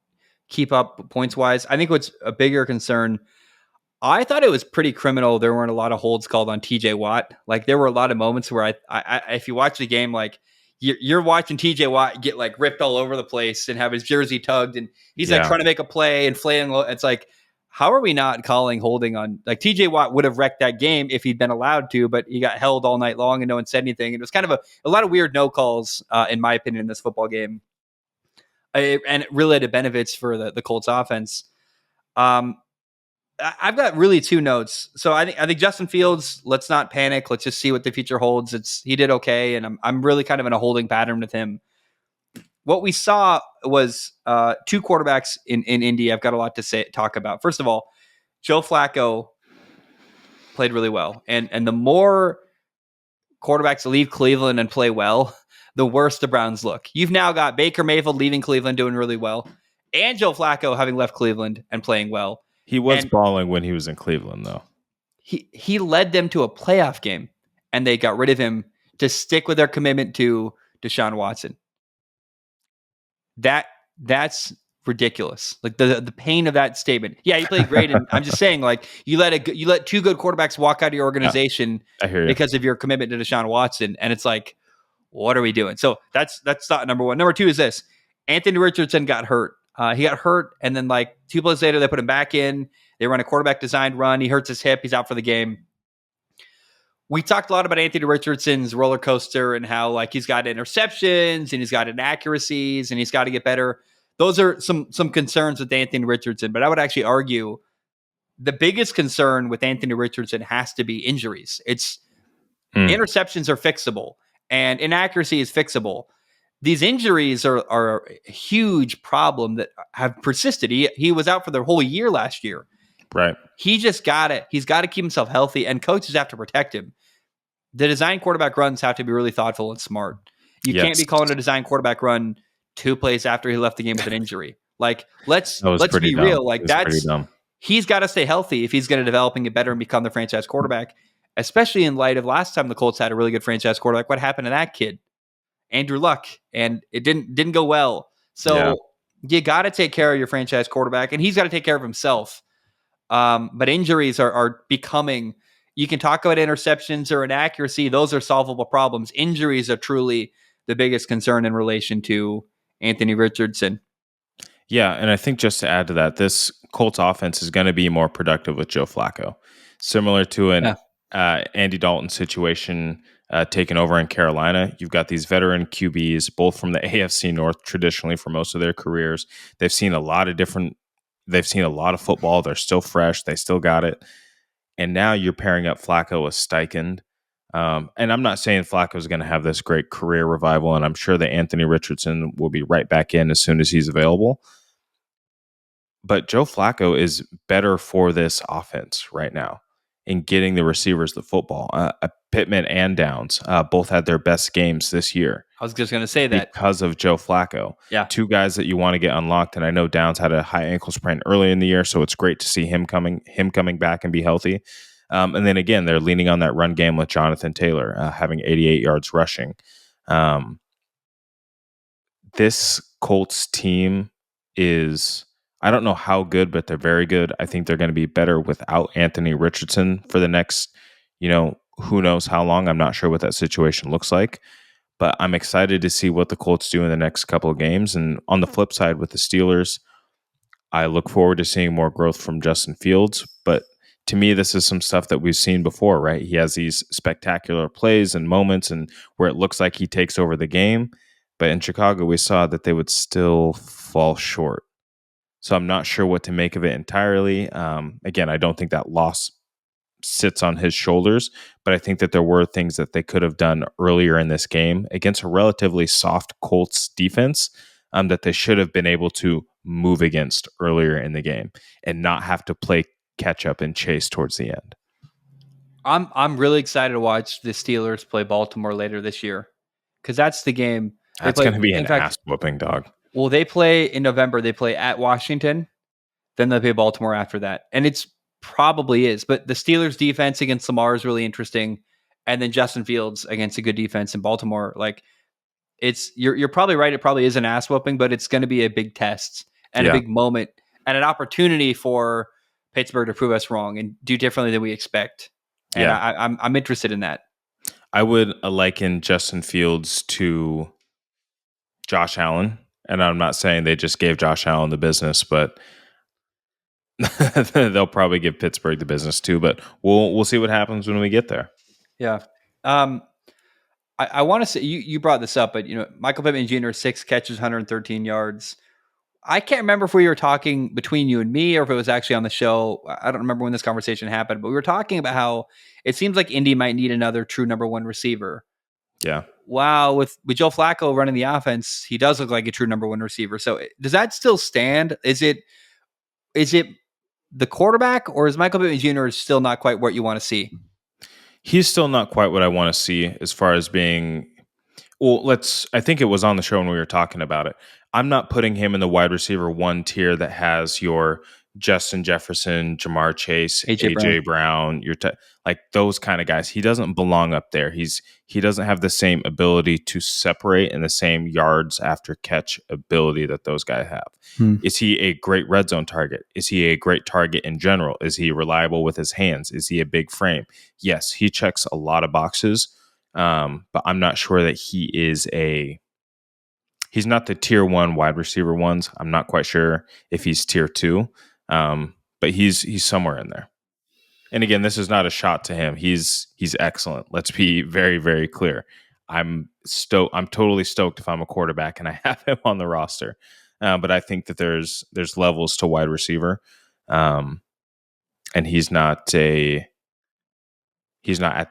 keep up points wise. I think what's a bigger concern, I thought it was pretty criminal. There weren't a lot of holds called on TJ Watt. Like there were a lot of moments where I if you watch the game, like you're watching TJ Watt get like ripped all over the place and have his jersey tugged, and he's like trying to make a play and flailing. It's like, how are we not calling holding on? Like TJ Watt would have wrecked that game if he'd been allowed to, but he got held all night long and no one said anything. It was kind of a lot of weird no calls, in my opinion, in this football game. And it really had benefits for the Colts offense. I've got really 2 notes. So I think Justin Fields, let's not panic. Let's just see what the future holds. He did okay, and I'm really kind of in a holding pattern with him. What we saw was 2 quarterbacks in Indy. I've got a lot to talk about. First of all, Joe Flacco played really well, and the more quarterbacks leave Cleveland and play well, the worse the Browns look. You've now got Baker Mayfield leaving Cleveland doing really well, and Joe Flacco having left Cleveland and playing well. He was balling when he was in Cleveland, though. He led them to a playoff game, and they got rid of him to stick with their commitment to Deshaun Watson. That's ridiculous. Like the pain of that statement. Yeah, he played great, and I'm just saying, like you let 2 good quarterbacks walk out of your organization because of your commitment to Deshaun Watson, and it's like, what are we doing? So that's thought number 1. Number 2 is this: Anthony Richardson got hurt. He got hurt, and then like 2 plays later, they put him back in. They run a quarterback designed run. He hurts his hip. He's out for the game. We talked a lot about Anthony Richardson's roller coaster and how like he's got interceptions and he's got inaccuracies and he's got to get better. Those are some concerns with Anthony Richardson, but I would actually argue the biggest concern with Anthony Richardson has to be injuries. It's interceptions are fixable and inaccuracy is fixable. These injuries are a huge problem that have persisted. He was out for the whole year last year. Right. He's got to keep himself healthy, and coaches have to protect him. The design quarterback runs have to be really thoughtful and smart. You can't be calling a design quarterback run 2 plays after he left the game with an injury. Like let's be dumb. real. Like he's got to stay healthy if he's going to develop and get better and become the franchise quarterback, especially in light of last time the Colts had a really good franchise quarterback. What happened to that kid? Andrew Luck, and it didn't go well. So you got to take care of your franchise quarterback, and he's got to take care of himself. But injuries are becoming. You can talk about interceptions or inaccuracy; those are solvable problems. Injuries are truly the biggest concern in relation to Anthony Richardson. Yeah, and I think just to add to that, this Colts offense is going to be more productive with Joe Flacco, similar to an Andy Dalton situation. Taken over in Carolina. You've got these veteran QBs, both from the AFC North traditionally for most of their careers. They've seen a lot of football. They're still fresh. They still got it. And now you're pairing up Flacco with Steichen. And I'm not saying Flacco's going to have this great career revival, and I'm sure that Anthony Richardson will be right back in as soon as he's available. But Joe Flacco is better for this offense right now in getting the receivers the football. Pittman and Downs both had their best games this year. I was just going to say that. Because of Joe Flacco. Yeah. Two guys that you want to get unlocked. And I know Downs had a high ankle sprain early in the year, so it's great to see him coming back and be healthy. And then again, they're leaning on that run game with Jonathan Taylor, having 88 yards rushing. This Colts team is, I don't know how good, but they're very good. I think they're going to be better without Anthony Richardson for the next, who knows how long. I'm not sure what that situation looks like. But I'm excited to see what the Colts do in the next couple of games. And on the flip side with the Steelers, I look forward to seeing more growth from Justin Fields. But to me, this is some stuff that we've seen before, right? He has these spectacular plays and moments and where it looks like he takes over the game. But in Chicago, we saw that they would still fall short. So I'm not sure what to make of it entirely. Again, I don't think that loss sits on his shoulders, but I think that there were things that they could have done earlier in this game against a relatively soft Colts defense that they should have been able to move against earlier in the game and not have to play catch up and chase towards the end. I'm really excited to watch the Steelers play Baltimore later this year because that's the game. That's going to be an ass whooping, dog. Well, they play in November. They play at Washington, then they play Baltimore after that, and it's probably is, but the Steelers defense against Lamar is really interesting, and then Justin Fields against a good defense in Baltimore. Like, it's you're probably right. It probably is an ass whooping, but it's going to be a big test and a big moment and an opportunity for Pittsburgh to prove us wrong and do differently than we expect. And I'm interested in that. I would liken Justin Fields to Josh Allen, and I'm not saying they just gave Josh Allen the business, but they'll probably give Pittsburgh the business too, but we'll see what happens when we get there. Yeah. I want to say you brought this up, but Michael Pittman Jr. 6 catches, 113 yards. I can't remember if we were talking between you and me or if it was actually on the show. I don't remember when this conversation happened, but we were talking about how it seems like Indy might need another true number one receiver. Yeah. Wow, with Joe Flacco running the offense, he does look like a true number one receiver. So does that still stand? Is it the quarterback, or is Michael Pittman Jr. still not quite what you want to see? He's still not quite what I want to see as far as being. Well, I think it was on the show when we were talking about it. I'm not putting him in the wide receiver 1 tier that has your Justin Jefferson, Jamar Chase, AJ Brown, like those kind of guys. He doesn't belong up there. He doesn't have the same ability to separate and the same yards after catch ability that those guys have. Is he a great red zone target? Is he a great target in general? Is he reliable with his hands? Is he a big frame? Yes, he checks a lot of boxes, but I'm not sure that he's not the tier 1 wide receiver ones. I'm not quite sure if he's tier 2. But he's somewhere in there. And again, this is not a shot to him. He's excellent. Let's be very, very clear. I'm totally stoked if I'm a quarterback and I have him on the roster. But I think that there's levels to wide receiver. And he's not at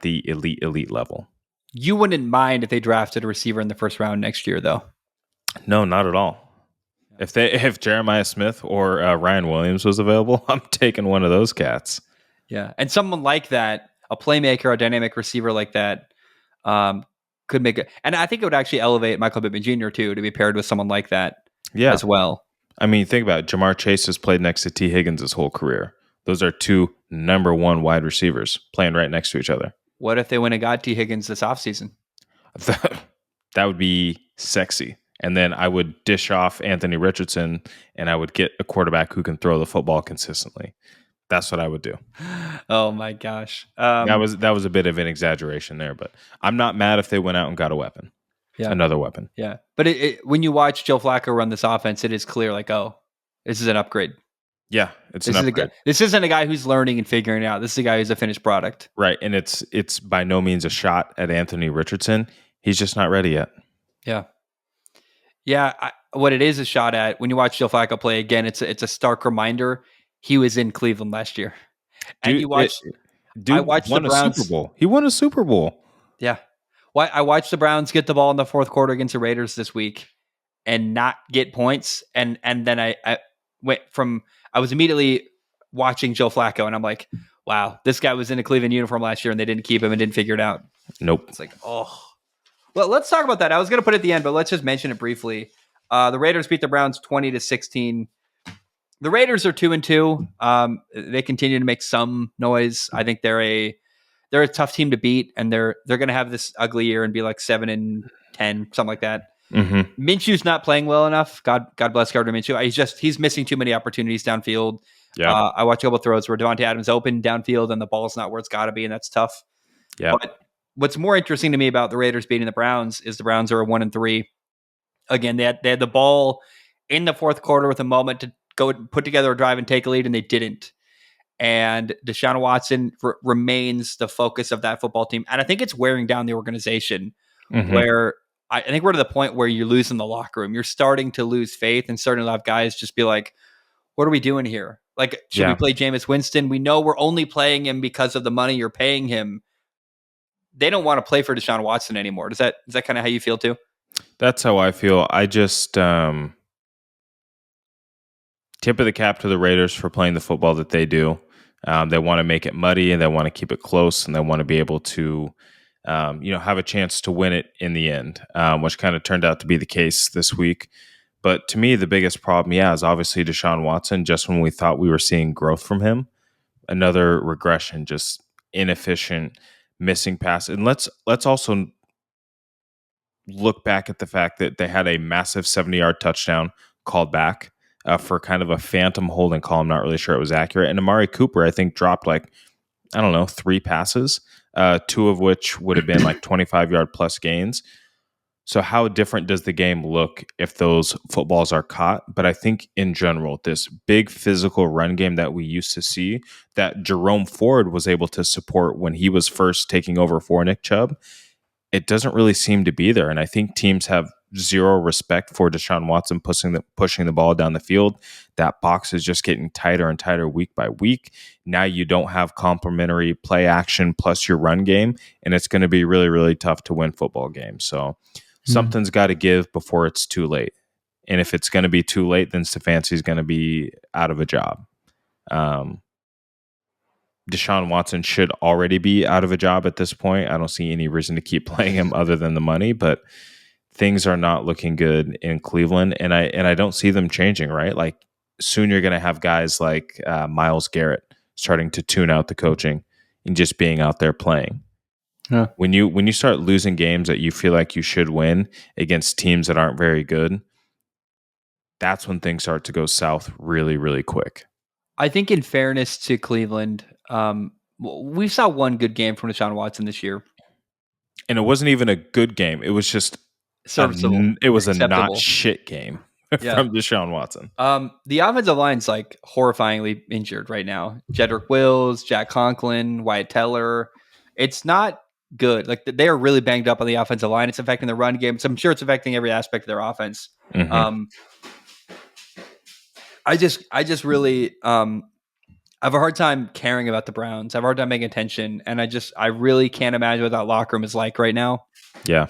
the elite level. You wouldn't mind if they drafted a receiver in the first round next year, though? No, not at all. If Jeremiah Smith or Ryan Williams was available, I'm taking one of those cats. Yeah, and someone like that, a playmaker, a dynamic receiver like that, could make it. And I think it would actually elevate Michael Pittman Jr. too to be paired with someone like that. As well. I mean, think about it. Jamar Chase has played next to T. Higgins his whole career. Those are 2 number 1 wide receivers playing right next to each other. What if they went and got T. Higgins this offseason? That would be sexy. And then I would dish off Anthony Richardson and I would get a quarterback who can throw the football consistently. That's what I would do. Oh my gosh. That was a bit of an exaggeration there, but I'm not mad if they went out and got a weapon. Yeah. Another weapon. Yeah. But when you watch Joe Flacco run this offense, it is clear like, oh, this is an upgrade. Yeah, it's an upgrade. This isn't a guy who's learning and figuring it out. This is a guy who's a finished product. Right. And it's by no means a shot at Anthony Richardson. He's just not ready yet. Yeah. Yeah, what it is a shot at when you watch Joe Flacco play again. It's a stark reminder he was in Cleveland last year, and you watch. Dude, I watched won the Browns. A Super Bowl. He won a Super Bowl. Yeah. Why I watched the Browns get the ball in the fourth quarter against the Raiders this week and not get points. And then I went from I was immediately watching Joe Flacco and I'm like, wow, this guy was in a Cleveland uniform last year and they didn't keep him and didn't figure it out. Nope. It's like, oh. Well, let's talk about that. I was going to put it at the end, but let's just mention it briefly. The Raiders beat the Browns 20-16. The Raiders are 2-2. They continue to make some noise. I think they're a tough team to beat, and they're going to have this ugly year and be like 7-10, something like that. Mm-hmm. Minshew's not playing well enough. God bless Gardner Minshew. He's missing too many opportunities downfield. Yeah. I watch a couple throws where Devontae Adams open downfield and the ball's not where it's got to be, and that's tough. Yeah. But what's more interesting to me about the Raiders beating the Browns is the Browns are a 1-3. Again, they had the ball in the fourth quarter with a moment to go put together a drive and take a lead, and they didn't. And Deshaun Watson remains the focus of that football team. And I think it's wearing down the organization where I think we're to the point where you're losing the locker room. You're starting to lose faith and starting to have guys just be like, what are we doing here? Like, should we play Jameis Winston? We know we're only playing him because of the money you're paying him. They don't want to play for Deshaun Watson anymore. Is that kind of how you feel too? That's how I feel. I just tip of the cap to the Raiders for playing the football that they do. They want to make it muddy and they want to keep it close and they want to be able to, have a chance to win it in the end, which kind of turned out to be the case this week. But to me, the biggest problem, is obviously Deshaun Watson. Just when we thought we were seeing growth from him, another regression, just inefficient, missing pass. And let's also look back at the fact that they had a massive 70-yard touchdown called back for kind of a phantom holding call. I'm not really sure it was accurate. And Amari Cooper, I think, dropped 3 passes, 2 of which would have been 25-yard plus gains. So how different does the game look if those footballs are caught? But I think in general, this big physical run game that we used to see that Jerome Ford was able to support when he was first taking over for Nick Chubb, it doesn't really seem to be there. And I think teams have zero respect for Deshaun Watson pushing the ball down the field. That box is just getting tighter and tighter week by week. Now you don't have complementary play action plus your run game, and it's going to be really, really tough to win football games. So something's got to give before it's too late. And if it's going to be too late, then Stefanski's going to be out of a job. Deshaun Watson should already be out of a job at this point. I don't see any reason to keep playing him other than the money, but things are not looking good in Cleveland, and I don't see them changing, right? Like soon you're going to have guys like Myles Garrett starting to tune out the coaching and just being out there playing. Yeah. When you start losing games that you feel like you should win against teams that aren't very good, that's when things start to go south really, really quick. I think in fairness to Cleveland, we saw one good game from Deshaun Watson this year. And it wasn't even a good game. It was just serviceable. It was acceptable. A not shit game from Deshaun Watson. The offensive line's horrifyingly injured right now. Jedrick Wills, Jack Conklin, Wyatt Teller. It's not good. They are really banged up on the offensive line. It's affecting the run game. So I'm sure it's affecting every aspect of their offense. Mm-hmm. I just really I have a hard time caring about the Browns. I have a hard time paying attention, and I really can't imagine what that locker room is like right now. Yeah.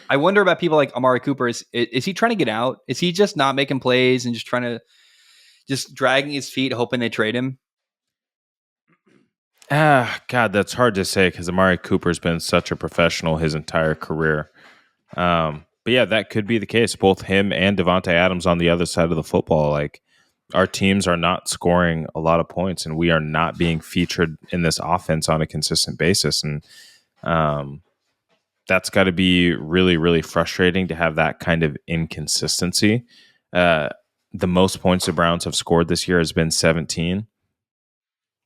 I wonder about people like Amari Cooper. Is he trying to get out? Is he just not making plays and just dragging his feet, hoping they trade him? God, that's hard to say because Amari Cooper's been such a professional his entire career. But yeah, that could be the case. Both him and Devontae Adams on the other side of the football, our teams are not scoring a lot of points, and we are not being featured in this offense on a consistent basis. And that's got to be really, really frustrating to have that kind of inconsistency. The most points the Browns have scored this year has been 17.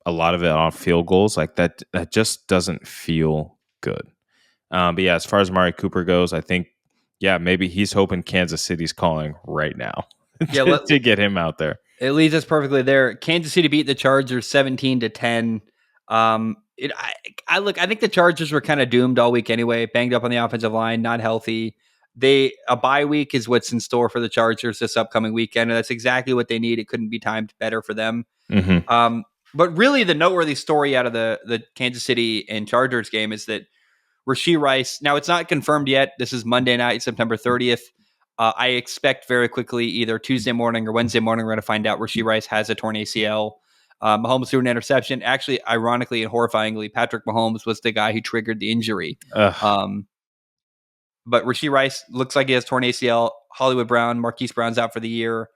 A lot of it on field goals. That just doesn't feel good. But yeah, as far as Amari Cooper goes, I think, maybe he's hoping Kansas City's calling right now to get him out there. It leads us perfectly there. Kansas City beat the Chargers 17-10. I think the Chargers were kind of doomed all week anyway, banged up on the offensive line, not healthy. A bye week is what's in store for the Chargers this upcoming weekend, and that's exactly what they need. It couldn't be timed better for them. Mm-hmm. But really, the noteworthy story out of the Kansas City and Chargers game is that Rashee Rice. Now, it's not confirmed yet. This is Monday night, September 30th. I expect very quickly, either Tuesday morning or Wednesday morning, we're going to find out Rashee Rice has a torn ACL. Mahomes threw an interception. Actually, ironically and horrifyingly, Patrick Mahomes was the guy who triggered the injury. But Rashee Rice looks like he has torn ACL. Hollywood Brown, Marquise Brown's out for the year.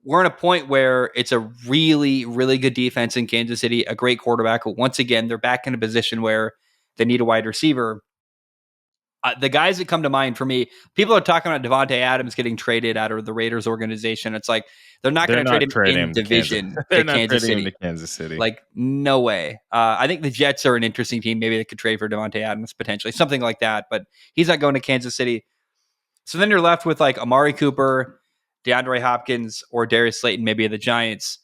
We're in a point where it's a really, really good defense in Kansas City, a great quarterback. But once again, they're back in a position where they need a wide receiver. The guys that come to mind for me, people are talking about Devontae Adams getting traded out of the Raiders organization. It's like they're not going to trade him in division to Kansas City. To Kansas City. Like, no way. I think the Jets are an interesting team. Maybe they could trade for Devontae Adams potentially, something like that. But he's not going to Kansas City. So then you're left with like Amari Cooper, DeAndre Hopkins, or Darius Slayton, maybe of the Giants.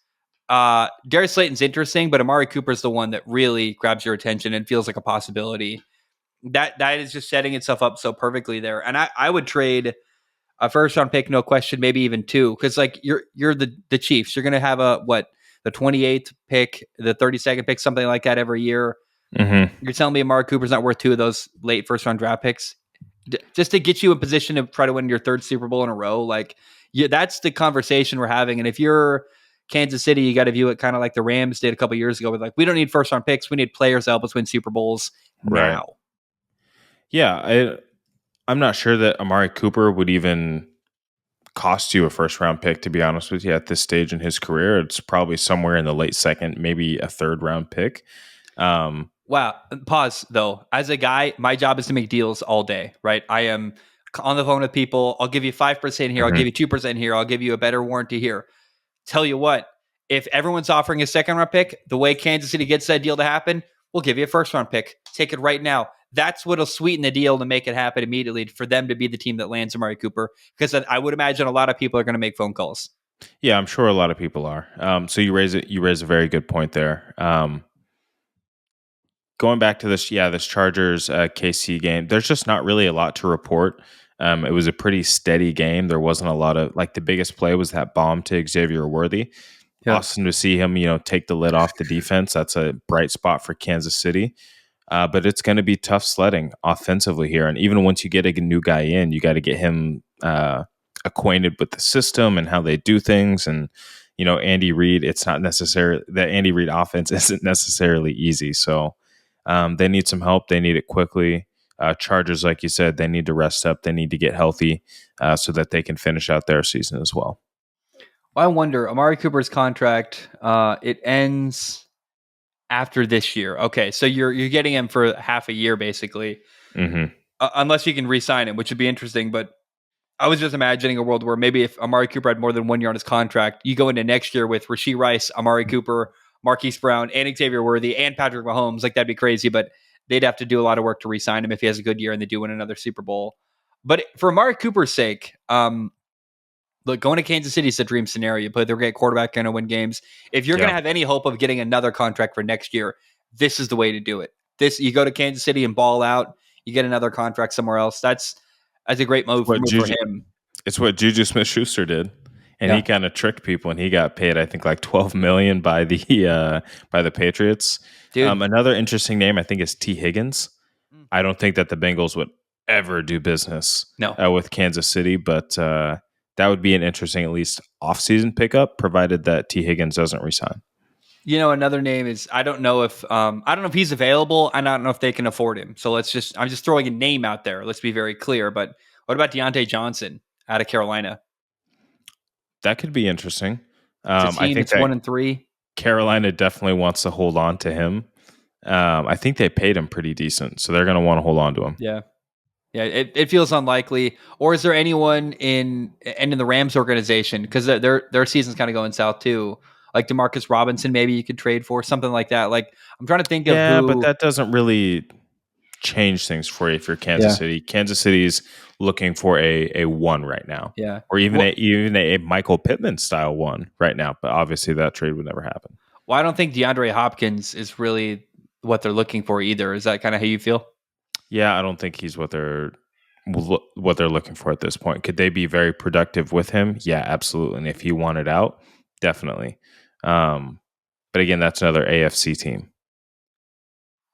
Darius Slayton's interesting, but Amari Cooper's the one that really grabs your attention and feels like a possibility. That is just setting itself up so perfectly there. And I would trade a first round pick, no question, maybe even two, because like you're the Chiefs. You're going to have the 28th pick, the 32nd pick, something like that every year. Mm-hmm. You're telling me Amari Cooper's not worth two of those late first round draft picks just to get you in position to try to win your third Super Bowl in a row? Like, that's the conversation we're having. And if you're Kansas City, you got to view it kind of like the Rams did a couple years ago with like, we don't need first round picks. We need players to help us win Super Bowls now. Right. Yeah, I'm not sure that Amari Cooper would even cost you a first round pick, to be honest with you, at this stage in his career. It's probably somewhere in the late second, maybe a third round pick. Wow. Pause, though. As a guy, my job is to make deals all day, right? I am on the phone with people. I'll give you 5% here. I'll give you 2% here. I'll give you a better warranty here. Tell you what, if everyone's offering a second round pick, the way Kansas City gets that deal to happen, we'll give you a first round pick. Take it right now. That's what'll sweeten the deal to make it happen immediately for them to be the team that lands Amari Cooper. Because I would imagine a lot of people are going to make phone calls. Yeah, I'm sure a lot of people are. So you raise a very good point there. Going back to this Chargers KC game, there's just not really a lot to report. It was a pretty steady game. There wasn't a lot of, like, the biggest play was that bomb to Xavier Worthy. Yeah. Awesome to see him, take the lid off the defense. That's a bright spot for Kansas City. But it's going to be tough sledding offensively here. And even once you get a new guy in, you got to get him acquainted with the system and how they do things. And, Andy Reid, it's not necessarily that Andy Reid offense isn't necessarily easy. So they need some help. They need it quickly. Chargers, like you said, they need to rest up. They need to get healthy so that they can finish out their season as well. I wonder, Amari Cooper's contract, it ends after this year. Okay, so you're getting him for half a year, basically. Mm-hmm. Unless you can re-sign him, which would be interesting. But I was just imagining a world where maybe if Amari Cooper had more than 1 year on his contract, you go into next year with Rashee Rice, Amari Cooper, Marquise Brown, and Xavier Worthy, and Patrick Mahomes. Like, that'd be crazy, but they'd have to do a lot of work to re-sign him if he has a good year and they do win another Super Bowl. But for Amari Cooper's sake, look, going to Kansas City is a dream scenario. You play the great quarterback, going to win games. If you're going to have any hope of getting another contract for next year, this is the way to do it. You go to Kansas City and ball out. You get another contract somewhere else. That's a great move for him. It's what Juju Smith-Schuster did, and he kind of tricked people, and he got paid, I think, like $12 million by the Patriots. Another interesting name, I think, is T. Higgins. I don't think that the Bengals would ever do business with Kansas City, but that would be an interesting, at least, off-season pickup, provided that T. Higgins doesn't resign. Another name is, I don't know if he's available. I don't know if they can afford him. So I'm just throwing a name out there. Let's be very clear. But what about Deontay Johnson out of Carolina? That could be interesting. It's a team that's 1-3. Carolina definitely wants to hold on to him. I think they paid him pretty decent, so they're going to want to hold on to him. Yeah. It feels unlikely. Or is there anyone in the Rams organization, because their season's kind of going south too? Like Demarcus Robinson, maybe you could trade for something like that. Like, I'm trying to think of who. But that doesn't really change things for you if you're Kansas City. Kansas City's looking for a one right now. Yeah. Or even a Michael Pittman style one right now. But obviously that trade would never happen. Well, I don't think DeAndre Hopkins is really what they're looking for either. Is that kind of how you feel? Yeah, I don't think he's what they're looking for at this point. Could they be very productive with him? Yeah, absolutely. And if he wanted out, definitely. But again, that's another AFC team.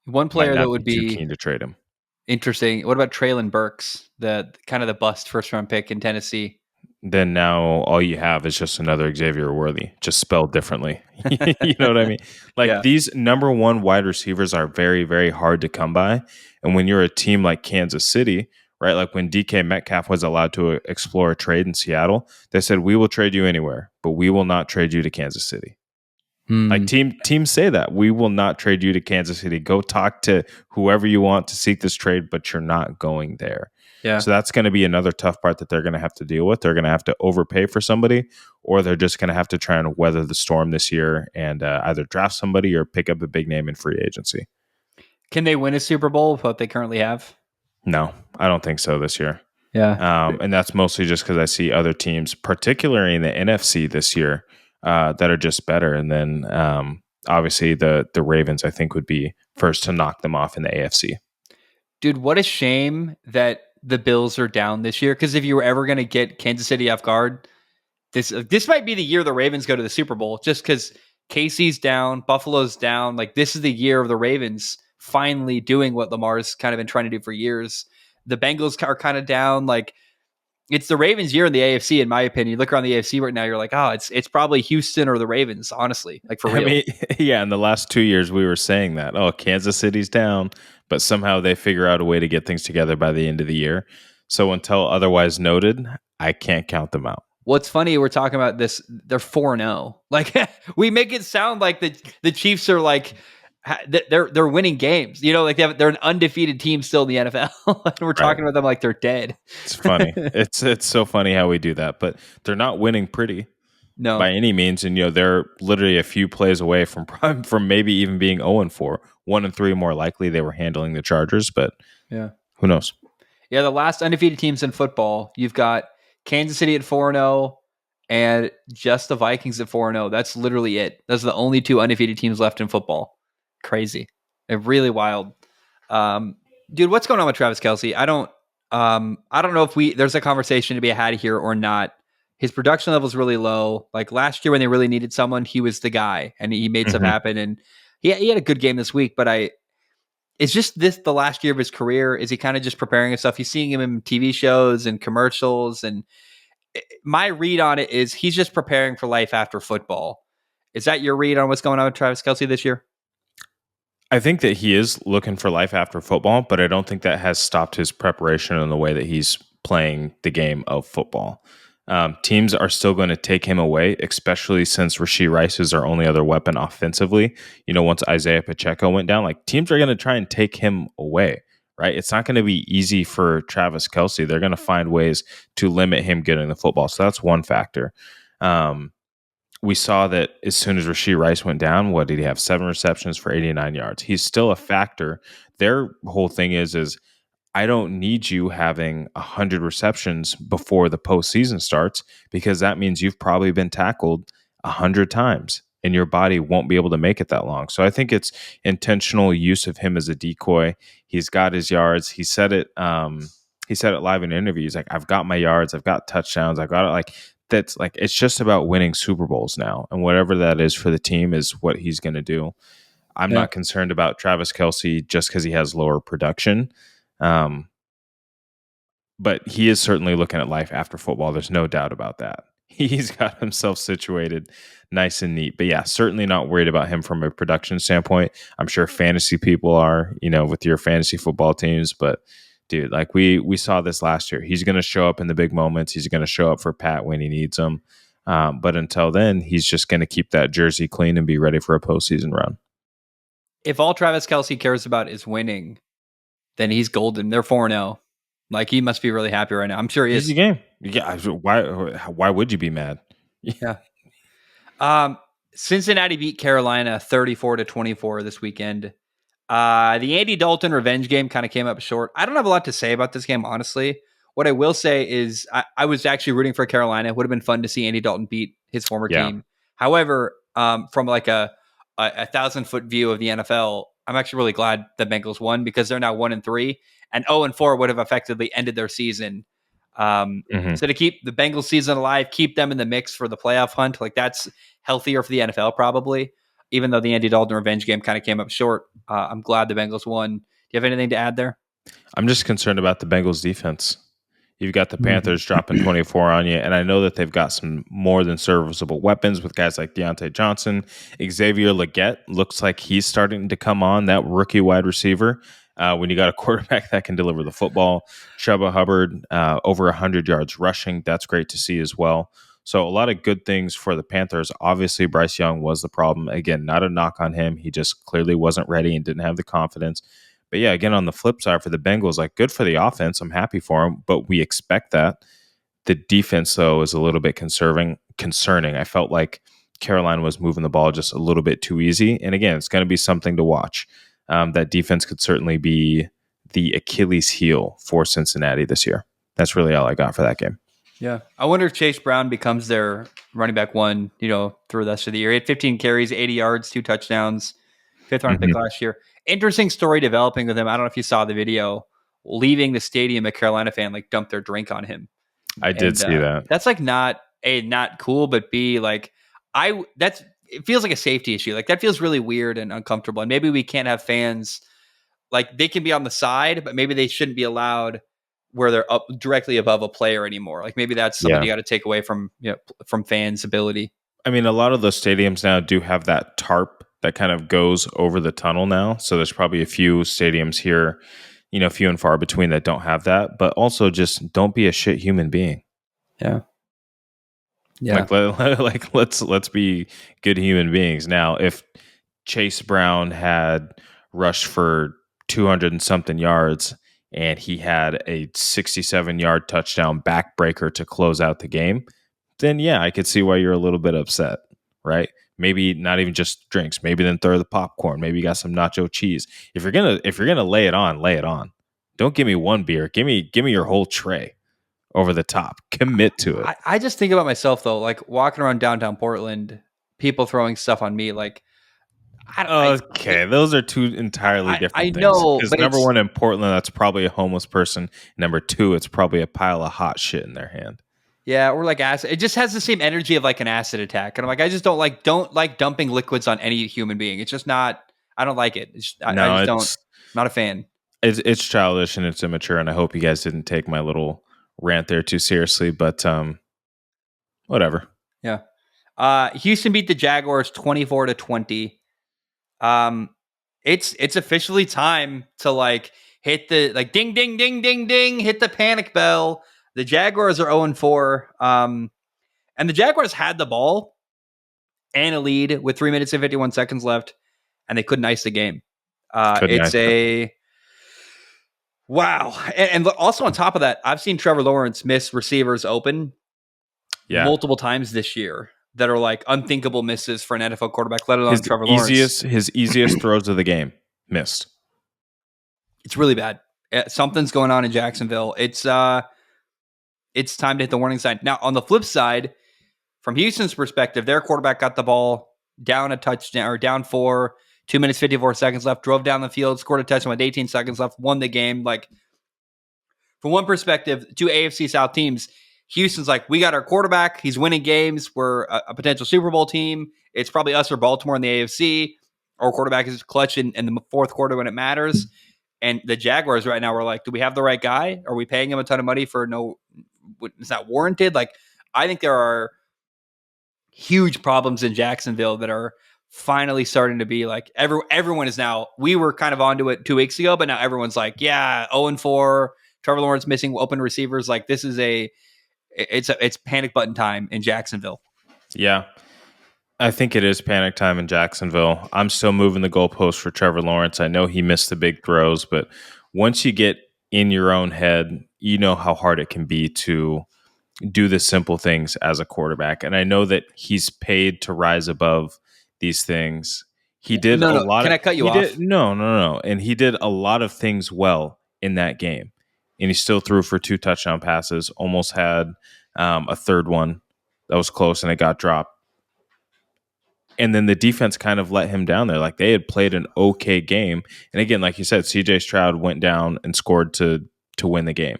One player that would be too keen to trade him. Interesting. What about Traylon Burks, the kind of the bust first round pick in Tennessee? Then now all you have is just another Xavier Worthy, just spelled differently. You know what I mean? Like Yeah. these number one wide receivers are very, very hard to come by. And when you're a team like Kansas City, right? Like when DK Metcalf was allowed to explore a trade in Seattle, they said, we will trade you anywhere, but we will not trade you to Kansas City. Like teams say that we will not trade you to Kansas City. Go talk to whoever you want to seek this trade, but you're not going there. Yeah. So that's going to be another tough part that they're going to have to deal with. They're going to have to overpay for somebody, or they're just going to have to try and weather the storm this year and either draft somebody or pick up a big name in free agency. Can they win a Super Bowl with what they currently have? No, I don't think so this year. Yeah. And that's mostly just because I see other teams, particularly in the NFC this year, that are just better. And then obviously the Ravens, I think, would be first to knock them off in the AFC. Dude, what a shame that the Bills are down this year. Because if you were ever going to get Kansas City off guard, this might be the year the Ravens go to the Super Bowl. Just because KC's down, Buffalo's down. Like, this is the year of the Ravens finally doing what Lamar's kind of been trying to do for years. The Bengals are kind of down. Like, it's the Ravens' year in the AFC, in my opinion. You look around the AFC right now, you're like, oh, it's probably Houston or the Ravens, honestly. Like, for real. I mean, yeah, in the last 2 years, we were saying that, oh, Kansas City's down, but somehow they figure out a way to get things together by the end of the year. So until otherwise noted, I can't count them out. What's funny, we're talking about this, they're 4-0. Like, we make it sound like the Chiefs are like, they're winning games. You know, like they're an undefeated team still in the NFL. And we're talking about them like they're dead. It's funny. It's so funny how we do that, but they're not winning pretty by any means. And, they're literally a few plays away from maybe even being 0-4. 1-3 more likely they were handling the Chargers, but yeah, who knows? Yeah, the last undefeated teams in football, you've got Kansas City at 4-0 and just the Vikings at 4-0. That's literally it. Those are the only two undefeated teams left in football. Crazy. Really wild. Dude, what's going on with Travis Kelce? I don't know if there's a conversation to be had here or not. His production level is really low. Like last year when they really needed someone, he was the guy and he made stuff happen. And he had a good game this week, but it's just the last year of his career. Is he kind of just preparing himself? You're seeing him in TV shows and commercials. And my read on it is he's just preparing for life after football. Is that your read on what's going on with Travis Kelce this year? I think that he is looking for life after football, but I don't think that has stopped his preparation in the way that he's playing the game of football. Teams are still going to take him away, especially since Rashee Rice is our only other weapon offensively. Once Isaiah Pacheco went down, like teams are going to try and take him away, right? It's not going to be easy for Travis Kelce. They're going to find ways to limit him getting the football. So that's one factor. We saw that as soon as Rashee Rice went down, what did he have? 7 receptions for 89 yards. He's still a factor. Their whole thing is I don't need you having 100 receptions before the postseason starts because that means you've probably been tackled 100 times and your body won't be able to make it that long. So I think it's intentional use of him as a decoy. He's got his yards. He said it live in interviews. Like, I've got my yards. I've got touchdowns. I've got it. Like, that's like, it's just about winning Super Bowls now. And whatever that is for the team is what he's going to do. I'm not concerned about Travis Kelce just because he has lower production. But he is certainly looking at life after football. There's no doubt about that. He's got himself situated nice and neat. But yeah, certainly not worried about him from a production standpoint. I'm sure fantasy people are, with your fantasy football teams. But dude, like we saw this last year. He's going to show up in the big moments. He's going to show up for Pat when he needs him. But until then, he's just going to keep that jersey clean and be ready for a postseason run. If all Travis Kelce cares about is winning, then he's golden. They're 4-0. Like, he must be really happy right now. I'm sure he is. Easy game. Yeah. Why would you be mad? Yeah. Cincinnati beat Carolina 34-24 this weekend. The Andy Dalton revenge game kind of came up short. I don't have a lot to say about this game, honestly. What I will say is I was actually rooting for Carolina. It would have been fun to see Andy Dalton beat his former team. However, from like a 1,000-foot view of the NFL, I'm actually really glad the Bengals won because they're now 1-3, and 0-4 would have effectively ended their season. So to keep the Bengals season alive, keep them in the mix for the playoff hunt, like that's healthier for the NFL probably, even though the Andy Dalton revenge game kind of came up short. I'm glad the Bengals won. Do you have anything to add there? I'm just concerned about the Bengals defense. You've got the Panthers dropping 24 on you, and I know that they've got some more than serviceable weapons with guys like Deontay Johnson. Xavier Legette looks like he's starting to come on, that rookie wide receiver. When you got a quarterback that can deliver the football, Chuba Hubbard over 100 yards rushing, that's great to see as well. So a lot of good things for the Panthers. Obviously, Bryce Young was the problem. Again, not a knock on him. He just clearly wasn't ready and didn't have the confidence. But yeah, again, on the flip side for the Bengals, like good for the offense. I'm happy for them, but we expect that. The defense, though, is a little bit concerning. I felt like Carolina was moving the ball just a little bit too easy. And again, it's going to be something to watch. That defense could certainly be the Achilles heel for Cincinnati this year. That's really all I got for that game. Yeah. I wonder if Chase Brown becomes their running back one, through the rest of the year. He had 15 carries, 80 yards, 2 touchdowns, 5th-round pick last year. Interesting story developing with him. I don't know if you saw the video. Leaving the stadium, a Carolina fan dumped their drink on him. I did see that. That's not cool, but B, it feels like a safety issue. That feels really weird and uncomfortable. And maybe we can't have fans they can be on the side, but maybe they shouldn't be allowed where they're up directly above a player anymore. Maybe that's something you got to take away from fans' ability. I mean, a lot of those stadiums now do have that tarp that kind of goes over the tunnel now. So there's probably a few stadiums here, few and far between that don't have that. But also just don't be a shit human being. Yeah. Yeah. Let's be good human beings. Now, if Chase Brown had rushed for 200 and something yards and he had a 67-yard touchdown backbreaker to close out the game, then yeah, I could see why you're a little bit upset, right? Maybe not even just drinks. Maybe then throw the popcorn. Maybe you got some nacho cheese. If you're gonna lay it on, lay it on. Don't give me one beer. Give me your whole tray over the top. Commit to it. I just think about myself though, walking around downtown Portland, people throwing stuff on me, those are two entirely different things. I know, because number one, in Portland, that's probably a homeless person. Number two, it's probably a pile of hot shit in their hand. Yeah, or acid. It just has the same energy of an acid attack. And I'm I just don't like dumping liquids on any human being. It's just not. I don't like it. Not a fan. It's childish and it's immature. And I hope you guys didn't take my little rant there too seriously. But whatever. Yeah. Houston beat the Jaguars 24-20. It's officially time to hit the ding ding ding ding ding, hit the panic bell. The Jaguars are 0-4. And the Jaguars had the ball and a lead with 3 minutes and 51 seconds left, and they couldn't ice the game. Wow. And also on top of that, I've seen Trevor Lawrence miss receivers open multiple times this year that are unthinkable misses for an NFL quarterback, let alone Trevor Lawrence. His easiest throws of the game missed. It's really bad. Something's going on in Jacksonville. It's time to hit the warning sign. Now, on the flip side, from Houston's perspective, their quarterback got the ball down a touchdown or down 4, 2 minutes, 54 seconds left, drove down the field, scored a touchdown with 18 seconds left, won the game. From one perspective, two AFC South teams, Houston's we got our quarterback. He's winning games. We're a potential Super Bowl team. It's probably us or Baltimore in the AFC. Our quarterback is clutch in the fourth quarter when it matters. And the Jaguars right now are do we have the right guy? Are we paying him a ton of money for it's not warranted? I think there are huge problems in Jacksonville that are finally starting to be everyone is now, we were kind of onto it 2 weeks ago, but now everyone's 0-4, Trevor Lawrence missing open receivers. This is it's panic button time in Jacksonville. Yeah. I think it is panic time in Jacksonville. I'm still moving the goalpost for Trevor Lawrence. I know he missed the big throws, but once you get in your own head, you know how hard it can be to do the simple things as a quarterback. And I know that he's paid to rise above these things. He did a lot. Can I cut you off? No. And he did a lot of things well in that game. And he still threw for 2 touchdown passes, almost had a third one that was close and it got dropped. And then the defense kind of let him down there. They had played an okay game. And again, like you said, CJ Stroud went down and scored to win the game.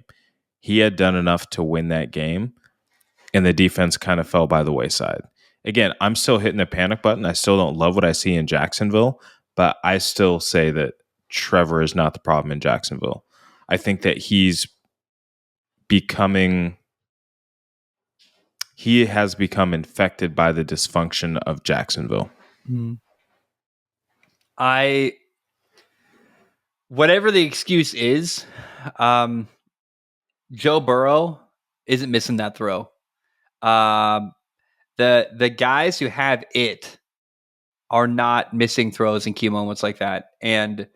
He had done enough to win that game, and the defense kind of fell by the wayside. Again, I'm still hitting the panic button. I still don't love what I see in Jacksonville, but I still say that Trevor is not the problem in Jacksonville. I think that he has become infected by the dysfunction of Jacksonville. Whatever the excuse is, Joe Burrow isn't missing that throw. The guys who have it are not missing throws in key moments like that. And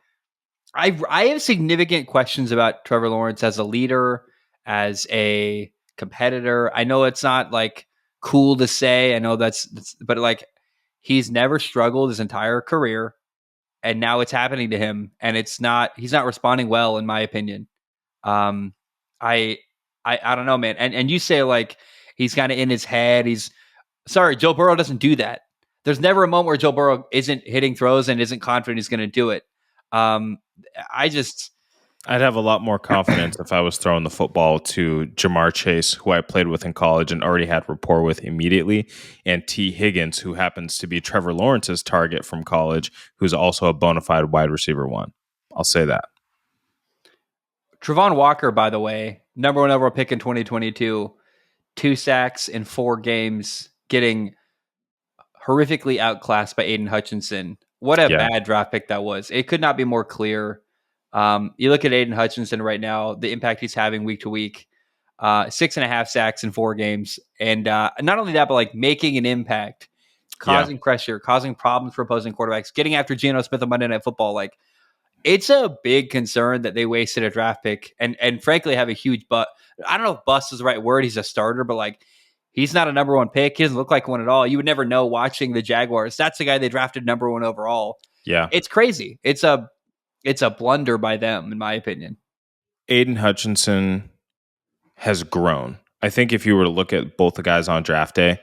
I have significant questions about Trevor Lawrence as a leader, as a competitor. I know it's not like cool to say. I know but like he's never struggled his entire career, and now it's happening to him, and he's not responding well, in my opinion. I don't know, man. And you say like he's kind of in his head. Joe Burrow doesn't do that. There's never a moment where Joe Burrow isn't hitting throws and isn't confident he's going to do it. I'd have a lot more confidence if I was throwing the football to Jamar Chase, who I played with in college and already had rapport with immediately, and T. Higgins, who happens to be Trevor Lawrence's target from college, who's also a bona fide wide receiver one. I'll say that. Travon Walker, by the way, number 1 overall pick in 2022, 2 sacks in 4 games, getting horrifically outclassed by Aiden Hutchinson. What a bad draft pick that was. It could not be more clear. You look at Aiden Hutchinson right now, the impact he's having week to week, 6.5 sacks in 4 games. And not only that, but like making an impact, causing pressure, causing problems for opposing quarterbacks, getting after Geno Smith on Monday Night Football. Like, it's a big concern that they wasted a draft pick and frankly have a huge I don't know if bust is the right word. He's a starter, but like, he's not a number 1 pick. He doesn't look like one at all. You would never know watching the Jaguars. That's the guy they drafted number 1 overall. Yeah. It's crazy. It's a blunder by them, in my opinion. Aiden Hutchinson has grown. I think if you were to look at both the guys on draft day,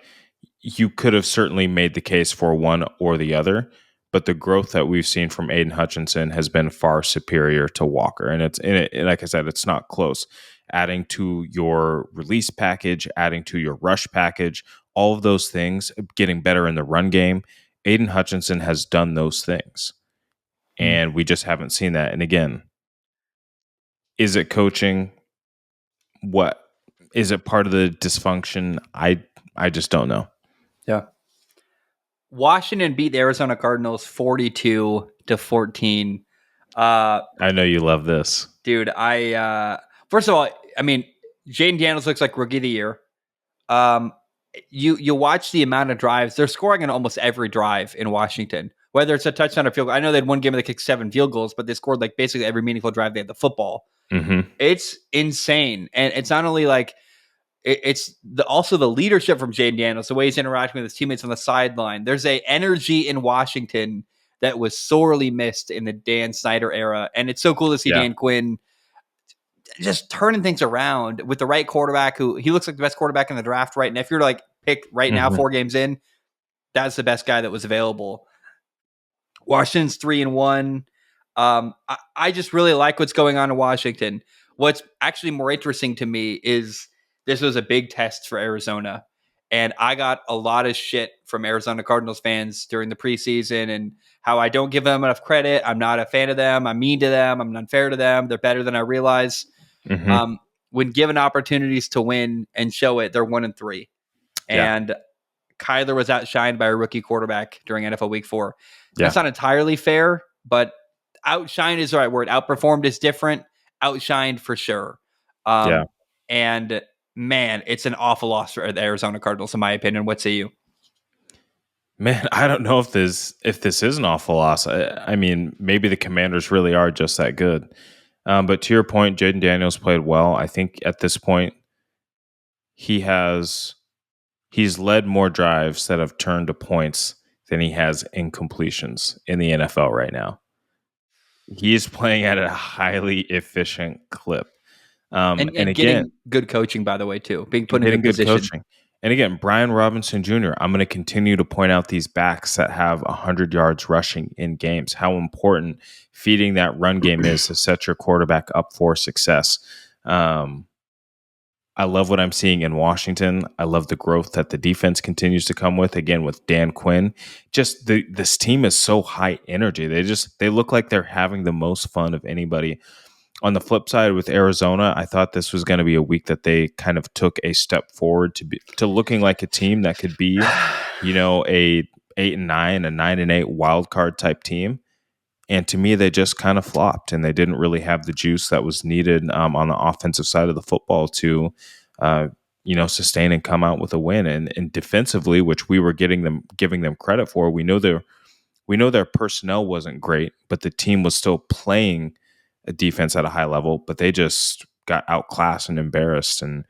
you could have certainly made the case for one or the other. But the growth that we've seen from Aiden Hutchinson has been far superior to Walker. And like I said, it's not close. Adding to your release package, adding to your rush package, all of those things, getting better in the run game. Aiden Hutchinson has done those things. And we just haven't seen that. And again, is it coaching? What? Is it part of the dysfunction? I just don't know. Yeah. Washington beat the Arizona Cardinals 42-14. I know you love this. Dude, first of all, I mean, Jaden Daniels looks like rookie of the year. You watch the amount of drives. They're scoring on almost every drive in Washington, whether it's a touchdown or field goal. I know they had one game where they kicked 7 field goals, but they scored like basically every meaningful drive they had the football. Mm-hmm. It's insane. And it's not only like, it's also the leadership from Jaden Daniels, the way he's interacting with his teammates on the sideline. There's a energy in Washington that was sorely missed in the Dan Snyder era. And it's so cool to see Dan Quinn just turning things around with the right quarterback, who he looks like the best quarterback in the draft right now. If you're to like pick right now, 4 games in, that's the best guy that was available. Washington's 3-1. I just really like what's going on in Washington. What's actually more interesting to me is this was a big test for Arizona. And I got a lot of shit from Arizona Cardinals fans during the preseason and how I don't give them enough credit. I'm not a fan of them. I'm mean to them. I'm unfair to them. They're better than I realize. Mm-hmm. When given opportunities to win and show it, they're 1-3. And Kyler was outshined by a rookie quarterback during NFL Week 4. That's not entirely fair, but outshine is the right word. Outperformed is different. Outshined for sure. And man, it's an awful loss for the Arizona Cardinals, in my opinion. What say you? Man, I don't know if this is an awful loss. I mean, maybe the Commanders really are just that good. But to your point, Jaden Daniels played well. I think at this point, he's led more drives that have turned to points than he has incompletions in the NFL right now. He's playing at a highly efficient clip. And again, getting good coaching, by the way, too. Being put in a good position. Coaching. And again, Brian Robinson Jr., I'm going to continue to point out these backs that have 100 yards rushing in games, how important feeding that run game is to set your quarterback up for success. I love what I'm seeing in Washington. I love the growth that the defense continues to come with, again, with Dan Quinn. Just this team is so high energy. They look like they're having the most fun of anybody On the flip side with Arizona, I thought this was going to be a week that they kind of took a step forward to looking like a team that could be, a 8-9, a 9-8 wild card type team. And to me, they just kind of flopped, and they didn't really have the juice that was needed on the offensive side of the football to, sustain and come out with a win. And defensively, which we were giving them credit for, we know their personnel wasn't great, but the team was still playing a defense at a high level. But they just got outclassed and embarrassed. And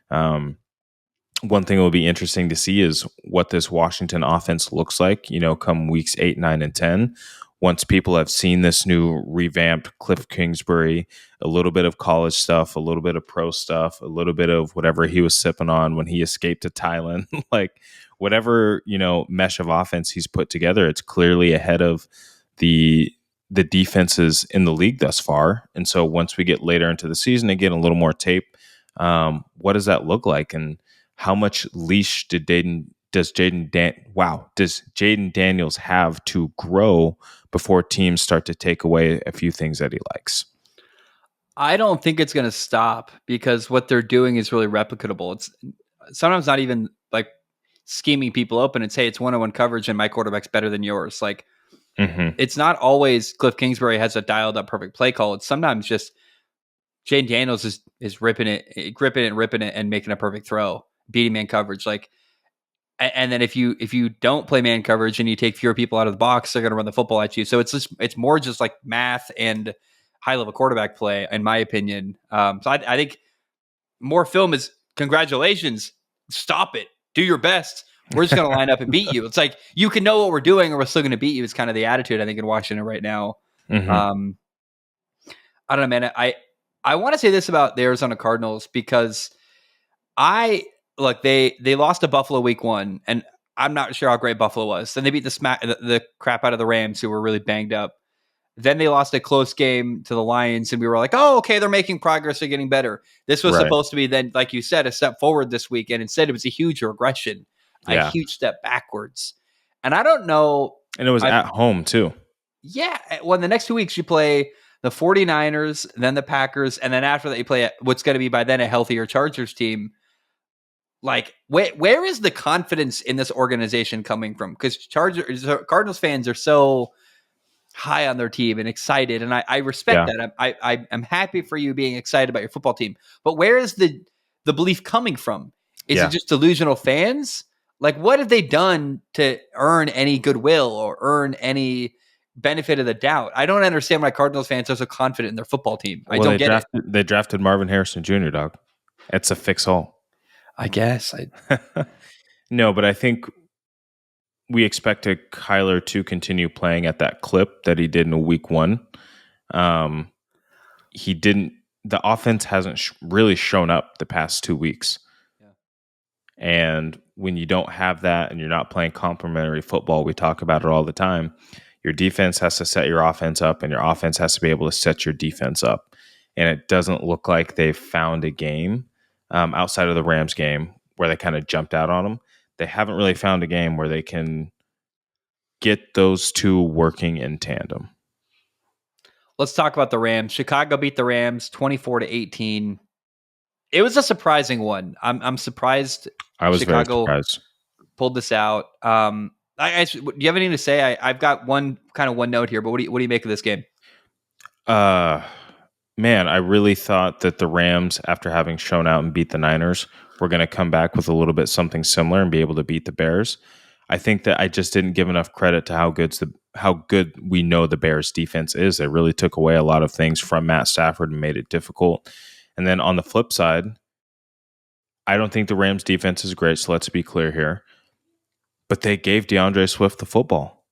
one thing that will be interesting to see is what this Washington offense looks like, come weeks 8, 9, and 10. Once people have seen this new revamped Cliff Kingsbury, a little bit of college stuff, a little bit of pro stuff, a little bit of whatever he was sipping on when he escaped to Thailand, like whatever, mesh of offense he's put together, it's clearly ahead of the defenses in the league thus far. And so once we get later into the season and get a little more tape, what does that look like? And how much leash does Jaden Daniels have to grow before teams start to take away a few things that he likes? I don't think it's going to stop because what they're doing is really replicable. It's sometimes not even like scheming people open and say it's one-on-one coverage and my quarterback's better than yours. Like it's not always Cliff Kingsbury has a dialed up perfect play call. It's sometimes just Jaden Daniels is ripping it, gripping it, and ripping it, and making a perfect throw, beating man coverage. Like, and then if you don't play man coverage and you take fewer people out of the box, they're going to run the football at you. So it's more just like math and high level quarterback play, in my opinion. So I think more film is congratulations. Stop it. Do your best. We're just going to line up and beat you. It's like you can know what we're doing, or we're still going to beat you. It's kind of the attitude I think in Washington right now. Mm-hmm. I don't know, man. I want to say this about the Arizona Cardinals because they lost to Buffalo week 1, and I'm not sure how great Buffalo was. Then they beat the crap out of the Rams, who were really banged up. Then they lost a close game to the Lions, and we were like, oh, okay, they're making progress. They're getting better. This was supposed to be then, like you said, a step forward this week, and instead it was a huge regression, a huge step backwards. And I don't know. And it was at home, too. Yeah. Well, in the next 2 weeks, you play the 49ers, then the Packers, and then after that, you play what's going to be by then a healthier Chargers team. Like, where is the confidence in this organization coming from? Because Cardinals fans are so high on their team and excited, and I respect that. I'm happy for you being excited about your football team, but where is the belief coming from? Is it just delusional fans? Like, what have they done to earn any goodwill or earn any benefit of the doubt? I don't understand why Cardinals fans are so confident in their football team. I don't get it. They drafted Marvin Harrison Jr., dog. It's a fix-all. I guess. No, but I think we expected Kyler to continue playing at that clip that he did in week 1. He didn't. The offense hasn't really shown up the past 2 weeks. Yeah. And when you don't have that and you're not playing complementary football, we talk about it all the time. Your defense has to set your offense up, and your offense has to be able to set your defense up. And it doesn't look like they've found a game outside of the Rams game where they kind of jumped out on them. They haven't really found a game where they can get those two working in tandem. Let's talk about the Rams. Chicago beat the Rams 24-18. It was a surprising one. I'm surprised. I was Chicago very surprised. Pulled this out. Do you have anything to say? I've got one note here, but what do you make of this game? Man, I really thought that the Rams, after having shown out and beat the Niners, were going to come back with a little bit something similar and be able to beat the Bears. I think that I just didn't give enough credit to how good we know the Bears defense is. They really took away a lot of things from Matt Stafford and made it difficult. And then on the flip side, I don't think the Rams defense is great, so let's be clear here. But they gave DeAndre Swift the football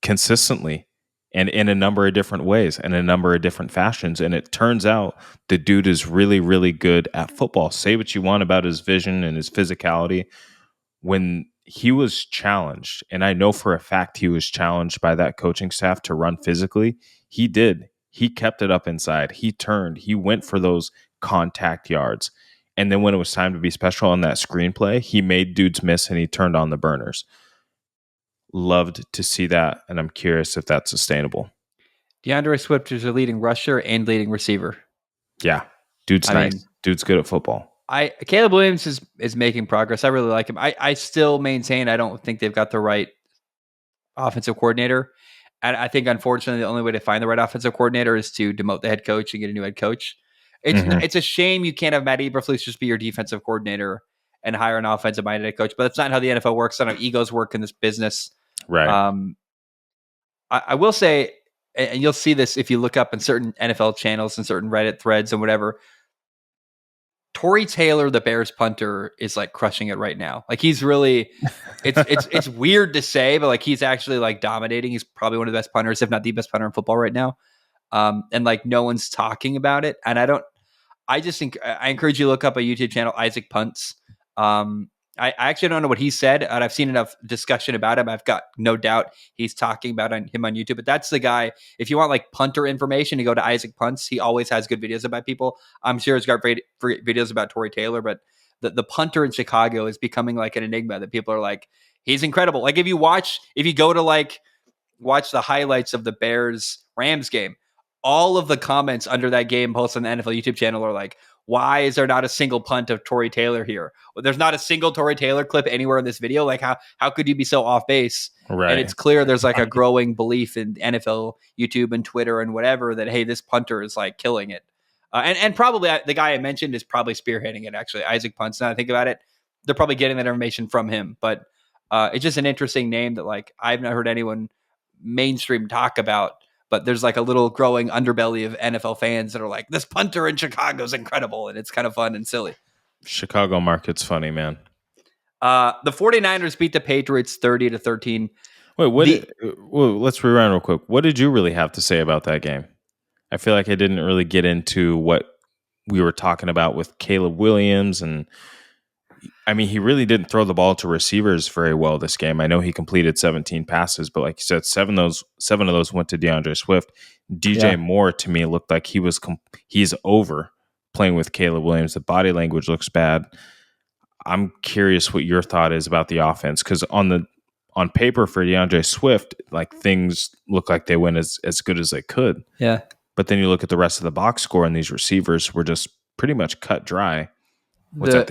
consistently and in a number of different ways and a number of different fashions. And it turns out the dude is really, really good at football. Say what you want about his vision and his physicality. When he was challenged, and I know for a fact he was challenged by that coaching staff to run physically, he did. He kept it up inside. He turned. He went for those contact yards. And then when it was time to be special on that screenplay, he made dudes miss and he turned on the burners. Loved to see that, and I'm curious if that's sustainable. DeAndre Swift is a leading rusher and leading receiver. Yeah. Dude's nice. Dude's good at football. Caleb Williams is making progress. I really like him. I still maintain I don't think they've got the right offensive coordinator. And I think, unfortunately, the only way to find the right offensive coordinator is to demote the head coach and get a new head coach. It's a shame you can't have Matt Eberflus just be your defensive coordinator and hire an offensive-minded head coach. But that's not how the NFL works. That's not how egos work in this business. Right. I will say, and you'll see this if you look up in certain NFL channels and certain Reddit threads and whatever, Torrey Taylor, the Bears punter, is like crushing it right now. Like he's really, it's weird to say, but like he's actually like dominating. He's probably one of the best punters, if not the best punter in football right now. And like no one's talking about it. And I just think I encourage you to look up a YouTube channel, Isaac Punts. I actually don't know what he said, and I've seen enough discussion about him. I've got no doubt he's talking about him on YouTube. But that's the guy. If you want like punter information, you go to Isaac Punts. He always has good videos about people. I'm sure he's got great videos about Torrey Taylor, but the punter in Chicago is becoming like an enigma that people are like, he's incredible. Like if you go to like watch the highlights of the Bears Rams game, all of the comments under that game posted on the NFL YouTube channel are like, why is there not a single punt of Torrey Taylor here? Well, there's not a single Torrey Taylor clip anywhere in this video. Like how could you be so off base? Right. And it's clear there's like a growing belief in NFL, YouTube, and Twitter and whatever that, hey, this punter is like killing it. And probably the guy I mentioned is probably spearheading it, actually. Isaac Punts, now that I think about it, they're probably getting that information from him. But it's just an interesting name that like I've not heard anyone mainstream talk about. But there's like a little growing underbelly of NFL fans that are like, this punter in Chicago is incredible. And it's kind of fun and silly. Chicago market's funny, man. The 49ers beat the Patriots 30-13. Wait, let's rewind real quick. What did you really have to say about that game? I feel like I didn't really get into what we were talking about with Caleb Williams. And I mean, he really didn't throw the ball to receivers very well this game. I know he completed 17 passes, but like you said, seven of those went to DeAndre Swift. DJ Moore, to me, looked like he's over playing with Caleb Williams. The body language looks bad. I'm curious what your thought is about the offense, because on paper for DeAndre Swift, like things look like they went as good as they could. Yeah. But then you look at the rest of the box score, and these receivers were just pretty much cut dry. Was that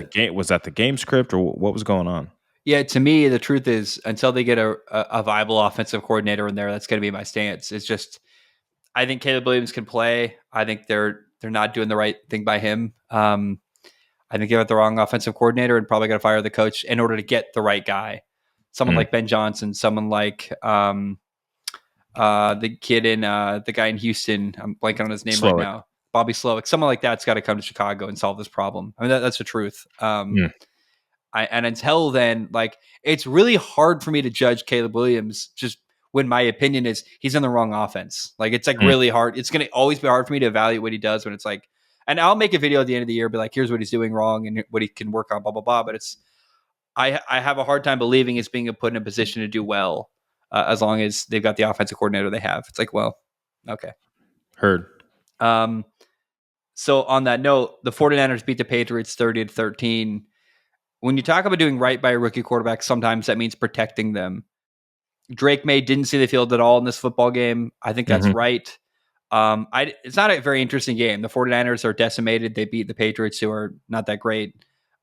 the game script, or what was going on? Yeah, to me, the truth is, until they get a viable offensive coordinator in there, that's going to be my stance. It's just, I think Caleb Williams can play. I think they're not doing the right thing by him. I think they got the wrong offensive coordinator and probably got to fire the coach in order to get the right guy. Someone like Ben Johnson, someone like the kid in the guy in Houston. I'm blanking on his name right now. Bobby Slowick. Someone like that's got to come to Chicago and solve this problem. I mean, that's the truth. And until then, like, it's really hard for me to judge Caleb Williams just when my opinion is he's in the wrong offense. Like, it's like really hard. It's going to always be hard for me to evaluate what he does when it's like, and I'll make a video at the end of the year, be like, here's what he's doing wrong and what he can work on, blah, blah, blah. But I have a hard time believing it's being put in a position to do well as long as they've got the offensive coordinator they have. It's like, well, okay. Heard. So on that note, the 49ers beat the Patriots 30-13. When you talk about doing right by a rookie quarterback, sometimes that means protecting them. Drake May didn't see the field at all in this football game. I think that's right. It's not a very interesting game. The 49ers are decimated. They beat the Patriots, who are not that great.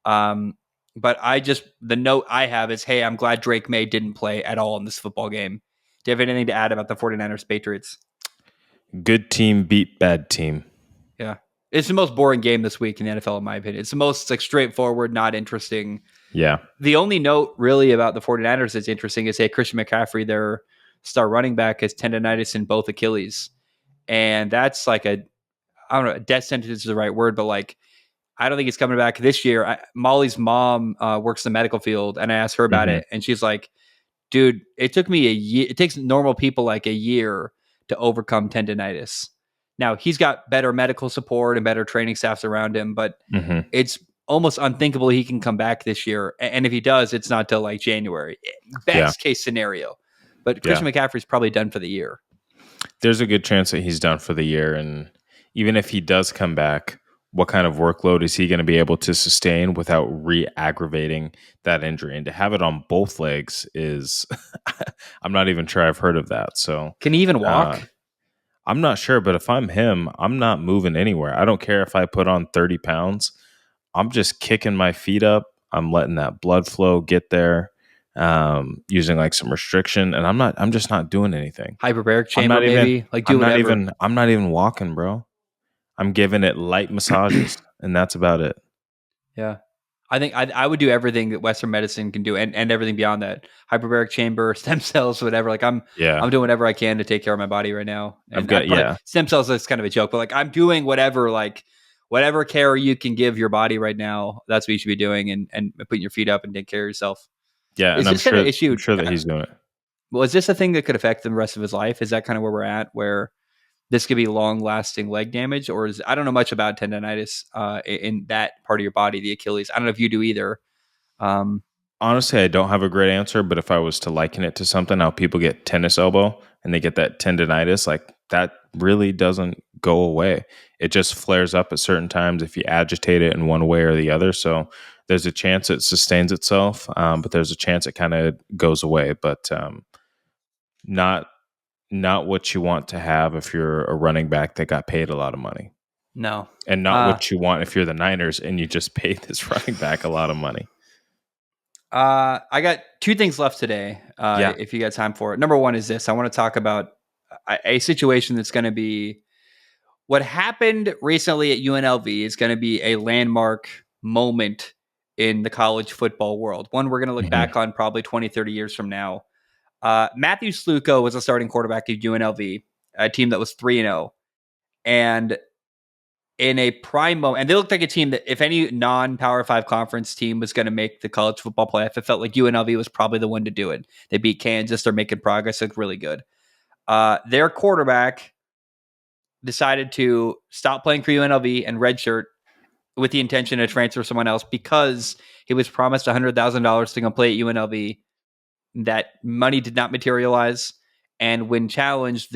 But the note I have is, hey, I'm glad Drake May didn't play at all in this football game. Do you have anything to add about the 49ers Patriots? Good team beat bad team. Yeah. It's the most boring game this week in the NFL, in my opinion. It's the most like straightforward, not interesting. Yeah. The only note really about the 49ers that's interesting is, hey, Christian McCaffrey, their star running back, has tendonitis in both Achilles. And that's like I don't know, death sentence is the right word, but like, I don't think he's coming back this year. Molly's mom works in the medical field, and I asked her about it, and she's like, dude, it took me a year. It takes normal people like a year to overcome tendonitis. Now, he's got better medical support and better training staffs around him, but it's almost unthinkable he can come back this year. And if he does, it's not till like January. Best case scenario. But Christian McCaffrey's probably done for the year. There's a good chance that he's done for the year. And even if he does come back, what kind of workload is he going to be able to sustain without re-aggravating that injury? And to have it on both legs is, I'm not even sure I've heard of that. So can he even walk? I'm not sure, but if I'm him, I'm not moving anywhere. I don't care if I put on 30 pounds. I'm just kicking my feet up. I'm letting that blood flow get there, using like some restriction, and I'm just not doing anything. Hyperbaric I'm chamber, not even, maybe. Like do whatever. I'm not even walking, bro. I'm giving it light massages, and that's about it. Yeah. I think I would do everything that Western medicine can do and everything beyond that. Hyperbaric chamber, stem cells, whatever. Like I'm Yeah. doing whatever I can to take care of my body right now. I've And got, stem cells is kind of a joke, but like I'm doing whatever care you can give your body right now. That's what you should be doing and putting your feet up and take care of yourself. yeah. Is And I'm this kind of sure, issue? I'm sure that he's doing it. Well, is this a thing that could affect the rest of his life? Is that kind of where we're at, where this could be long-lasting leg damage, or is I don't know much about tendonitis in that part of your body, the Achilles. I don't know if you do either. Honestly, I don't have a great answer, but if I was to liken it to something, how people get tennis elbow and they get that tendonitis, like that really doesn't go away. It just flares up at certain times if you agitate it in one way or the other. So there's a chance it sustains itself, but there's a chance it kind of goes away. But not what you want to have if you're a running back that got paid a lot of money, No, and not what you want if you're the Niners and you just paid this running back a lot of money. I got two things left today. Yeah. If you got time for it. Number one is this: I want to talk about a situation that's going to be what happened recently at UNLV is going to be a landmark moment in the college football world. One we're going to look back on probably 20, 30 years from now. Matthew Sluka was a starting quarterback at UNLV, a team that was 3-0. And in a prime moment, and they looked like a team that if any non-Power 5 conference team was going to make the college football playoff, it felt like UNLV was probably the one to do it. They beat Kansas. They're making progress. Looked really good. Their quarterback decided to stop playing for UNLV and redshirt with the intention to transfer someone else because he was promised $100,000 to come play at UNLV. That money did not materialize. And when challenged,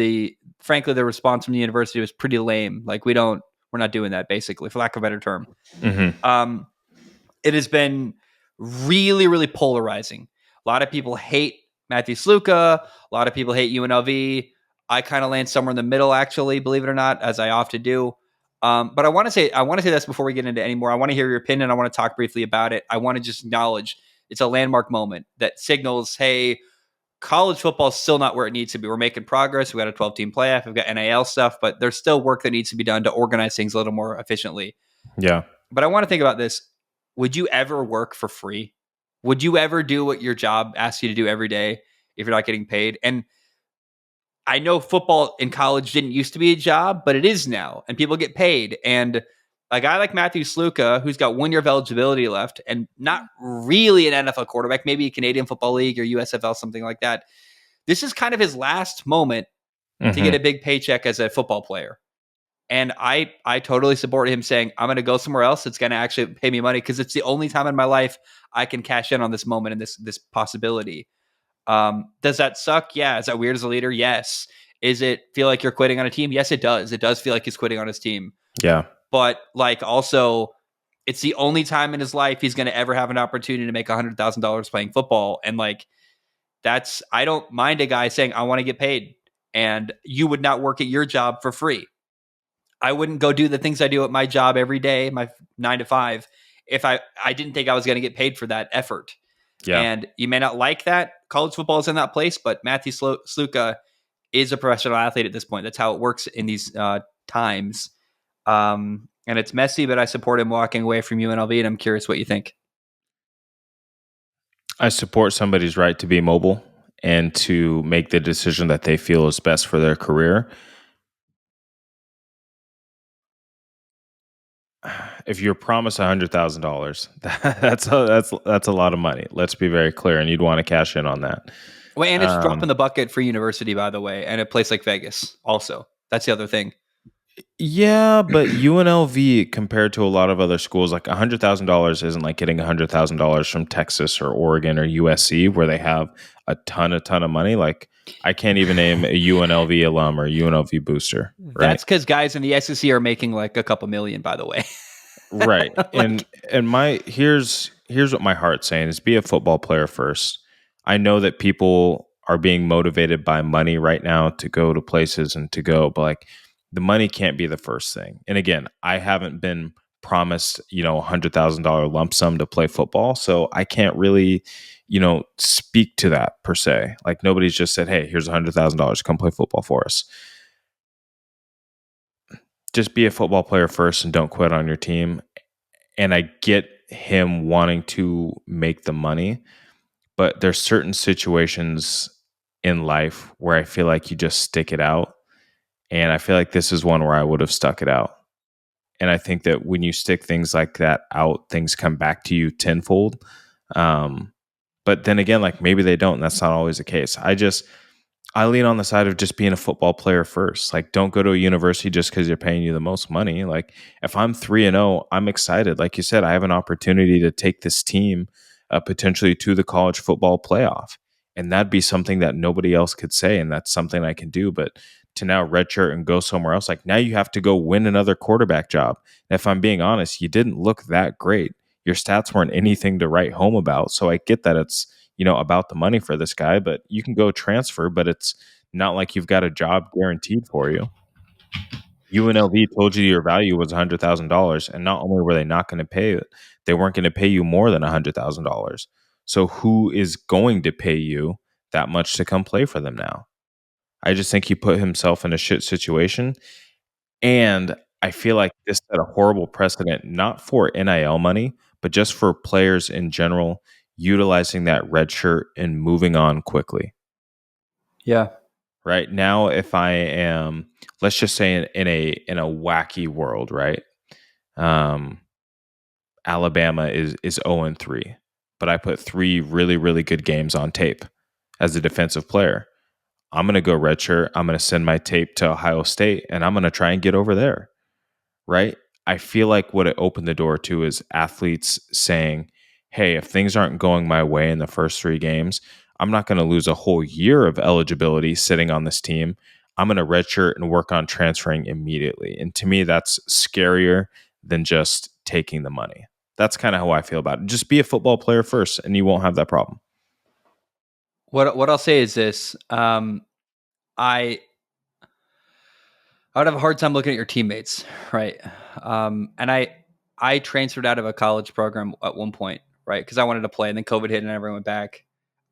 frankly, the response from the university was pretty lame. Like, we're not doing that, basically, for lack of a better term. It has been really, really polarizing. A lot of people hate Matthew Sluka. A lot of people hate UNLV. I kind of land somewhere in the middle, actually, believe it or not, as I often do. But I want to say this before we get into any more. I want to hear your opinion. I want to talk briefly about it. I want to just acknowledge it's a landmark moment that signals, hey, college football is still not where it needs to be. We're making progress. We've got a 12-team playoff. We've got NIL stuff, but there's still work that needs to be done to organize things a little more efficiently. Yeah. But I want to think about this. Would you ever work for free? Would you ever do what your job asks you to do every day if you're not getting paid? And I know football in college didn't used to be a job, but it is now, and people get paid. And a guy like Matthew Sluka, who's got 1 year of eligibility left and not really an NFL quarterback, maybe a Canadian Football League or USFL, something like that. This is kind of his last moment to get a big paycheck as a football player. And I totally support him saying, I'm going to go somewhere else that's going to actually pay me money because it's the only time in my life I can cash in on this moment and this possibility. Does that suck? Yeah. Is that weird as a leader? Yes. Is it feel like you're quitting on a team? Yes, it does. It does feel like he's quitting on his team. Yeah. But like also, it's the only time in his life he's going to ever have an opportunity to make $100,000 playing football. And like, I don't mind a guy saying, I want to get paid. And you would not work at your job for free. I wouldn't go do the things I do at my job every day, my 9 to 5, if I didn't think I was going to get paid for that effort. Yeah. And you may not like that. College football is in that place, but Matthew Sluka is a professional athlete at this point. That's how it works in these times. And it's messy, but I support him walking away from UNLV, and I'm curious what you think. I support somebody's right to be mobile and to make the decision that they feel is best for their career. If you're promised $100,000, that's a lot of money. Let's be very clear, and you'd want to cash in on that. Well, and it's dropping the bucket for university, by the way, and a place like Vegas also. That's the other thing. Yeah, but UNLV compared to a lot of other schools, like $100,000 isn't like getting $100,000 from Texas or Oregon or USC, where they have a ton of money. Like I can't even name a UNLV alum or UNLV booster. Right? That's because guys in the SEC are making like a couple million, by the way. Right. And here's what my heart's saying is be a football player first. I know that people are being motivated by money right now to go to places and to go, but like the money can't be the first thing. And again, I haven't been promised, $100,000 lump sum to play football, so I can't really, speak to that per se. Like nobody's just said, "Hey, here's $100,000, come play football for us." Just be a football player first and don't quit on your team. And I get him wanting to make the money, but there's certain situations in life where I feel like you just stick it out. And I feel like this is one where I would have stuck it out. And I think that when you stick things like that out, things come back to you tenfold. But then again, like maybe they don't. And that's not always the case. I lean on the side of just being a football player first. Like, don't go to a university just because they're paying you the most money. Like, if I'm 3-0, I'm excited. Like you said, I have an opportunity to take this team potentially to the college football playoff. And that'd be something that nobody else could say. And that's something I can do. But to now redshirt and go somewhere else, like now you have to go win another quarterback job. And if I'm being honest, you didn't look that great. Your stats weren't anything to write home about. So I get that it's about the money for this guy, but you can go transfer, but it's not like you've got a job guaranteed for you. UNLV told you your value was $100,000, and not only were they not going to pay it, they weren't going to pay you more than $100,000. So who is going to pay you that much to come play for them now? I just think he put himself in a shit situation, and I feel like this set a horrible precedent, not for NIL money, but just for players in general utilizing that red shirt and moving on quickly. Yeah. Right now, if I am, let's just say in a wacky world, right? Alabama is 0-3, but I put 3 really, really good games on tape as a defensive player. I'm going to go redshirt. I'm going to send my tape to Ohio State, and I'm going to try and get over there, right? I feel like what it opened the door to is athletes saying, hey, if things aren't going my way in the first 3 games, I'm not going to lose a whole year of eligibility sitting on this team. I'm going to redshirt and work on transferring immediately. And to me, that's scarier than just taking the money. That's kind of how I feel about it. Just be a football player first, and you won't have that problem. What I'll say is this: I would have a hard time looking at your teammates, right? And I transferred out of a college program at one point, right? Because I wanted to play, and then COVID hit, and everyone went back.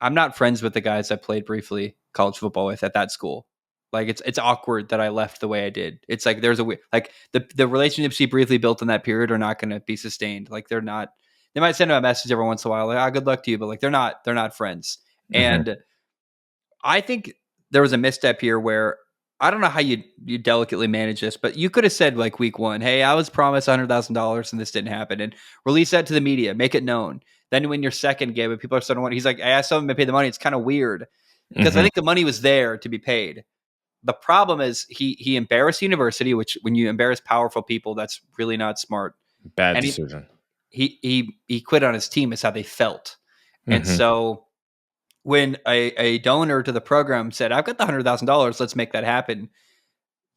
I'm not friends with the guys I played briefly college football with at that school. Like it's awkward that I left the way I did. It's like there's the relationships he briefly built in that period are not going to be sustained. Like they're not. They might send him a message every once in a while, like good luck to you, but like they're not friends. Mm-hmm. And I think there was a misstep here where I don't know how you delicately manage this, but you could have said like week 1, hey, I was promised $100,000 and this didn't happen, and release that to the media, make it known. Then when your second game and people are starting to want, he's like, I asked someone to pay the money. It's kind of weird because I think the money was there to be paid. The problem is he embarrassed the university, which when you embarrass powerful people, that's really not smart. Bad decision. He quit on his team is how they felt. And so when a donor to the program said, I've got the $100,000, let's make that happen,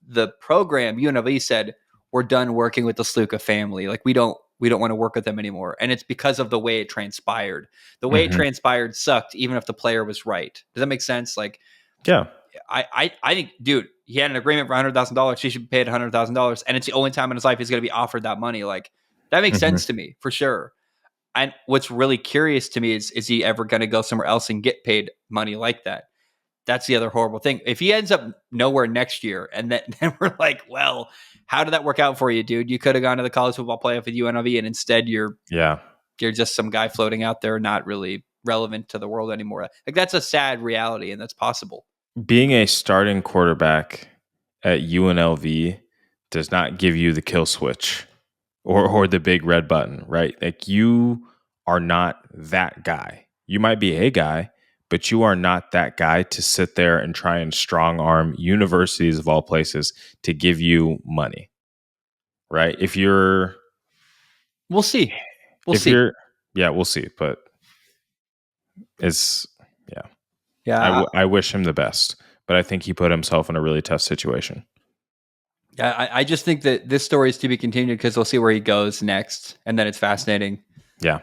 the program, UNLV, said, we're done working with the Sluka family. Like we don't want to work with them anymore. And it's because of the way it transpired. The way it transpired sucked, even if the player was right. Does that make sense? Like, yeah. I think, dude, he had an agreement for $100,000. He should be paid $100,000. And it's the only time in his life he's going to be offered that money. Like that makes sense to me for sure. And what's really curious to me is he ever going to go somewhere else and get paid money like that? That's the other horrible thing. If he ends up nowhere next year, and then we're like, well, how did that work out for you, dude? You could have gone to the college football playoff with UNLV, and instead you're just some guy floating out there, not really relevant to the world anymore. Like that's a sad reality, and that's possible. Being a starting quarterback at UNLV does not give you the kill switch or the big red button, right? Like you are not that guy. You might be a guy, but you are not that guy to sit there and try and strong arm universities of all places to give you money, right? If you're, we'll see. We'll see. But it's I wish him the best, but I think he put himself in a really tough situation. Yeah, I just think that this story is to be continued because we'll see where he goes next, and then it's fascinating. Yeah.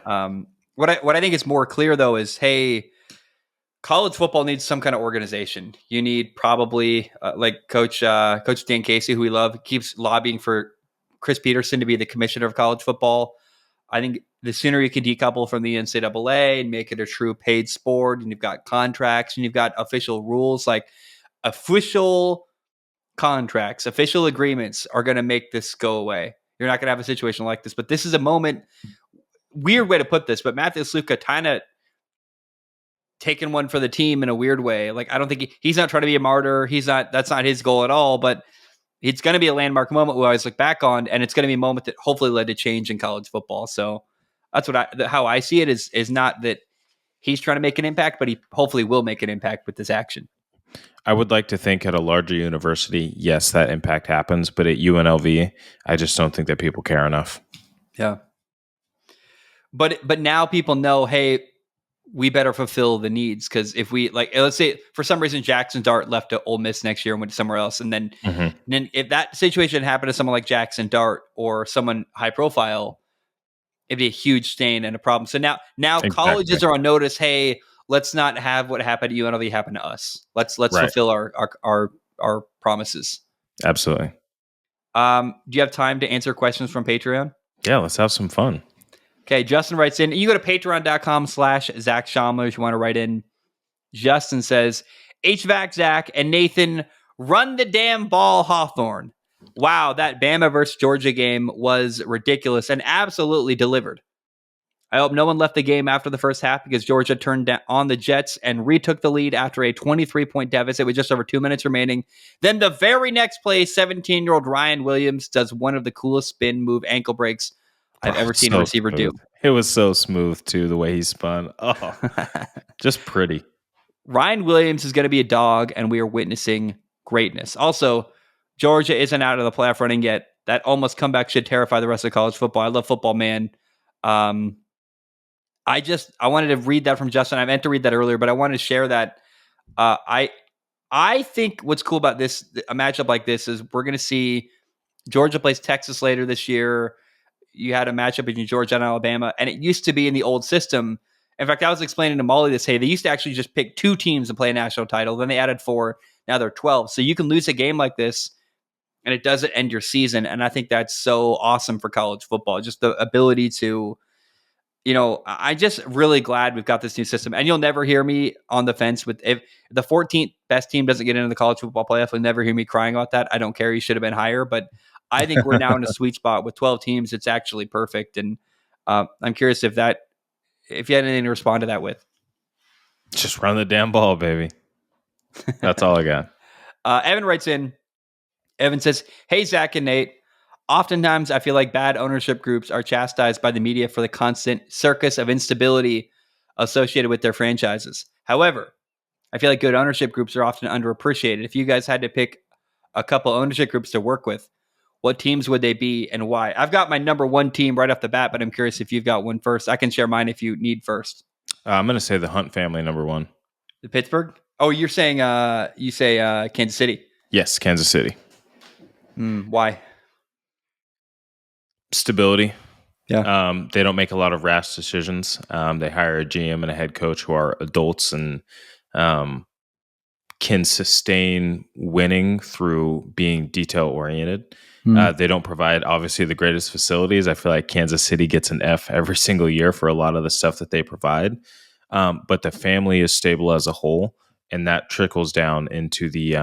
What I think is more clear though is, hey, college football needs some kind of organization. You need probably like Coach Dan Casey, who we love, keeps lobbying for Chris Peterson to be the commissioner of college football. I think the sooner you can decouple from the NCAA and make it a true paid sport, and you've got contracts and you've got official rules, like official contracts, official agreements are going to make this go away. You're not going to have a situation like this, but this is a moment, weird way to put this, but Matthew Sluka kind of taking one for the team in a weird way. Like, I don't think he's not trying to be a martyr. That's not his goal at all, but it's going to be a landmark moment we always look back on, and it's going to be a moment that hopefully led to change in college football. So that's how I see it is not that he's trying to make an impact, but he hopefully will make an impact with this action. I would like to think at a larger university, yes, that impact happens, but at UNLV, I just don't think that people care enough. Yeah. But now people know, hey, we better fulfill the needs, because if we, like, let's say for some reason Jackson Dart left to Ole Miss next year and went to somewhere else, and then if that situation happened to someone like Jackson Dart or someone high profile, it'd be a huge stain and a problem. So now exactly. Colleges are on notice. Hey, let's not have what happened to UNLV happen to us. Let's fulfill our promises. Absolutely. Do you have time to answer questions from Patreon? Yeah, let's have some fun. Okay, Justin writes in. You go to patreon.com/Zach Schaumler if you want to write in. Justin says, HVAC Zach and Nathan, run the damn ball, Hawthorne. Wow, that Bama versus Georgia game was ridiculous and absolutely delivered. I hope no one left the game after the first half, because Georgia turned on the Jets and retook the lead after a 23-point deficit with just over 2 minutes remaining. Then the very next play, 17-year-old Ryan Williams does one of the coolest spin move ankle breaks I've ever seen a receiver do. It was so smooth, too, the way he spun. Oh, just pretty. Ryan Williams is going to be a dog, and we are witnessing greatness. Also, Georgia isn't out of the playoff running yet. That almost comeback should terrify the rest of college football. I love football, man. I wanted to read that from Justin. I meant to read that earlier, but I wanted to share that. I think what's cool about this, a matchup like this, is we're going to see Georgia plays Texas later this year. You had a matchup between Georgia and Alabama, and it used to be in the old system. In fact, I was explaining to Molly this. Hey, they used to actually just pick 2 teams and play a national title. Then they added 4. Now they're 12. So you can lose a game like this, and it doesn't end your season. And I think that's so awesome for college football. Just the ability to, I'm just really glad we've got this new system. And you'll never hear me on the fence with, if the 14th best team doesn't get into the college football playoff, you'll never hear me crying about that. I don't care. You should have been higher. But I think we're now in a sweet spot with 12 teams. It's actually perfect. And I'm curious if you had anything to respond to that with. Just run the damn ball, baby. That's all I got. Evan writes in. Evan says, hey, Zach and Nate. Oftentimes, I feel like bad ownership groups are chastised by the media for the constant circus of instability associated with their franchises. However, I feel like good ownership groups are often underappreciated. If you guys had to pick a couple ownership groups to work with, what teams would they be and why? I've got my number one team right off the bat, but I'm curious if you've got one first. I can share mine if you need first. I'm going to say the Hunt family, number one. The Pittsburgh? Oh, you're saying you say Kansas City? Yes, Kansas City. Why? Stability. Yeah. They don't make a lot of rash decisions. They hire a GM and a head coach who are adults and can sustain winning through being detail oriented. They don't provide, obviously, the greatest facilities. I feel like Kansas City gets an F every single year for a lot of the stuff that they provide. But the family is stable as a whole, and that trickles down into the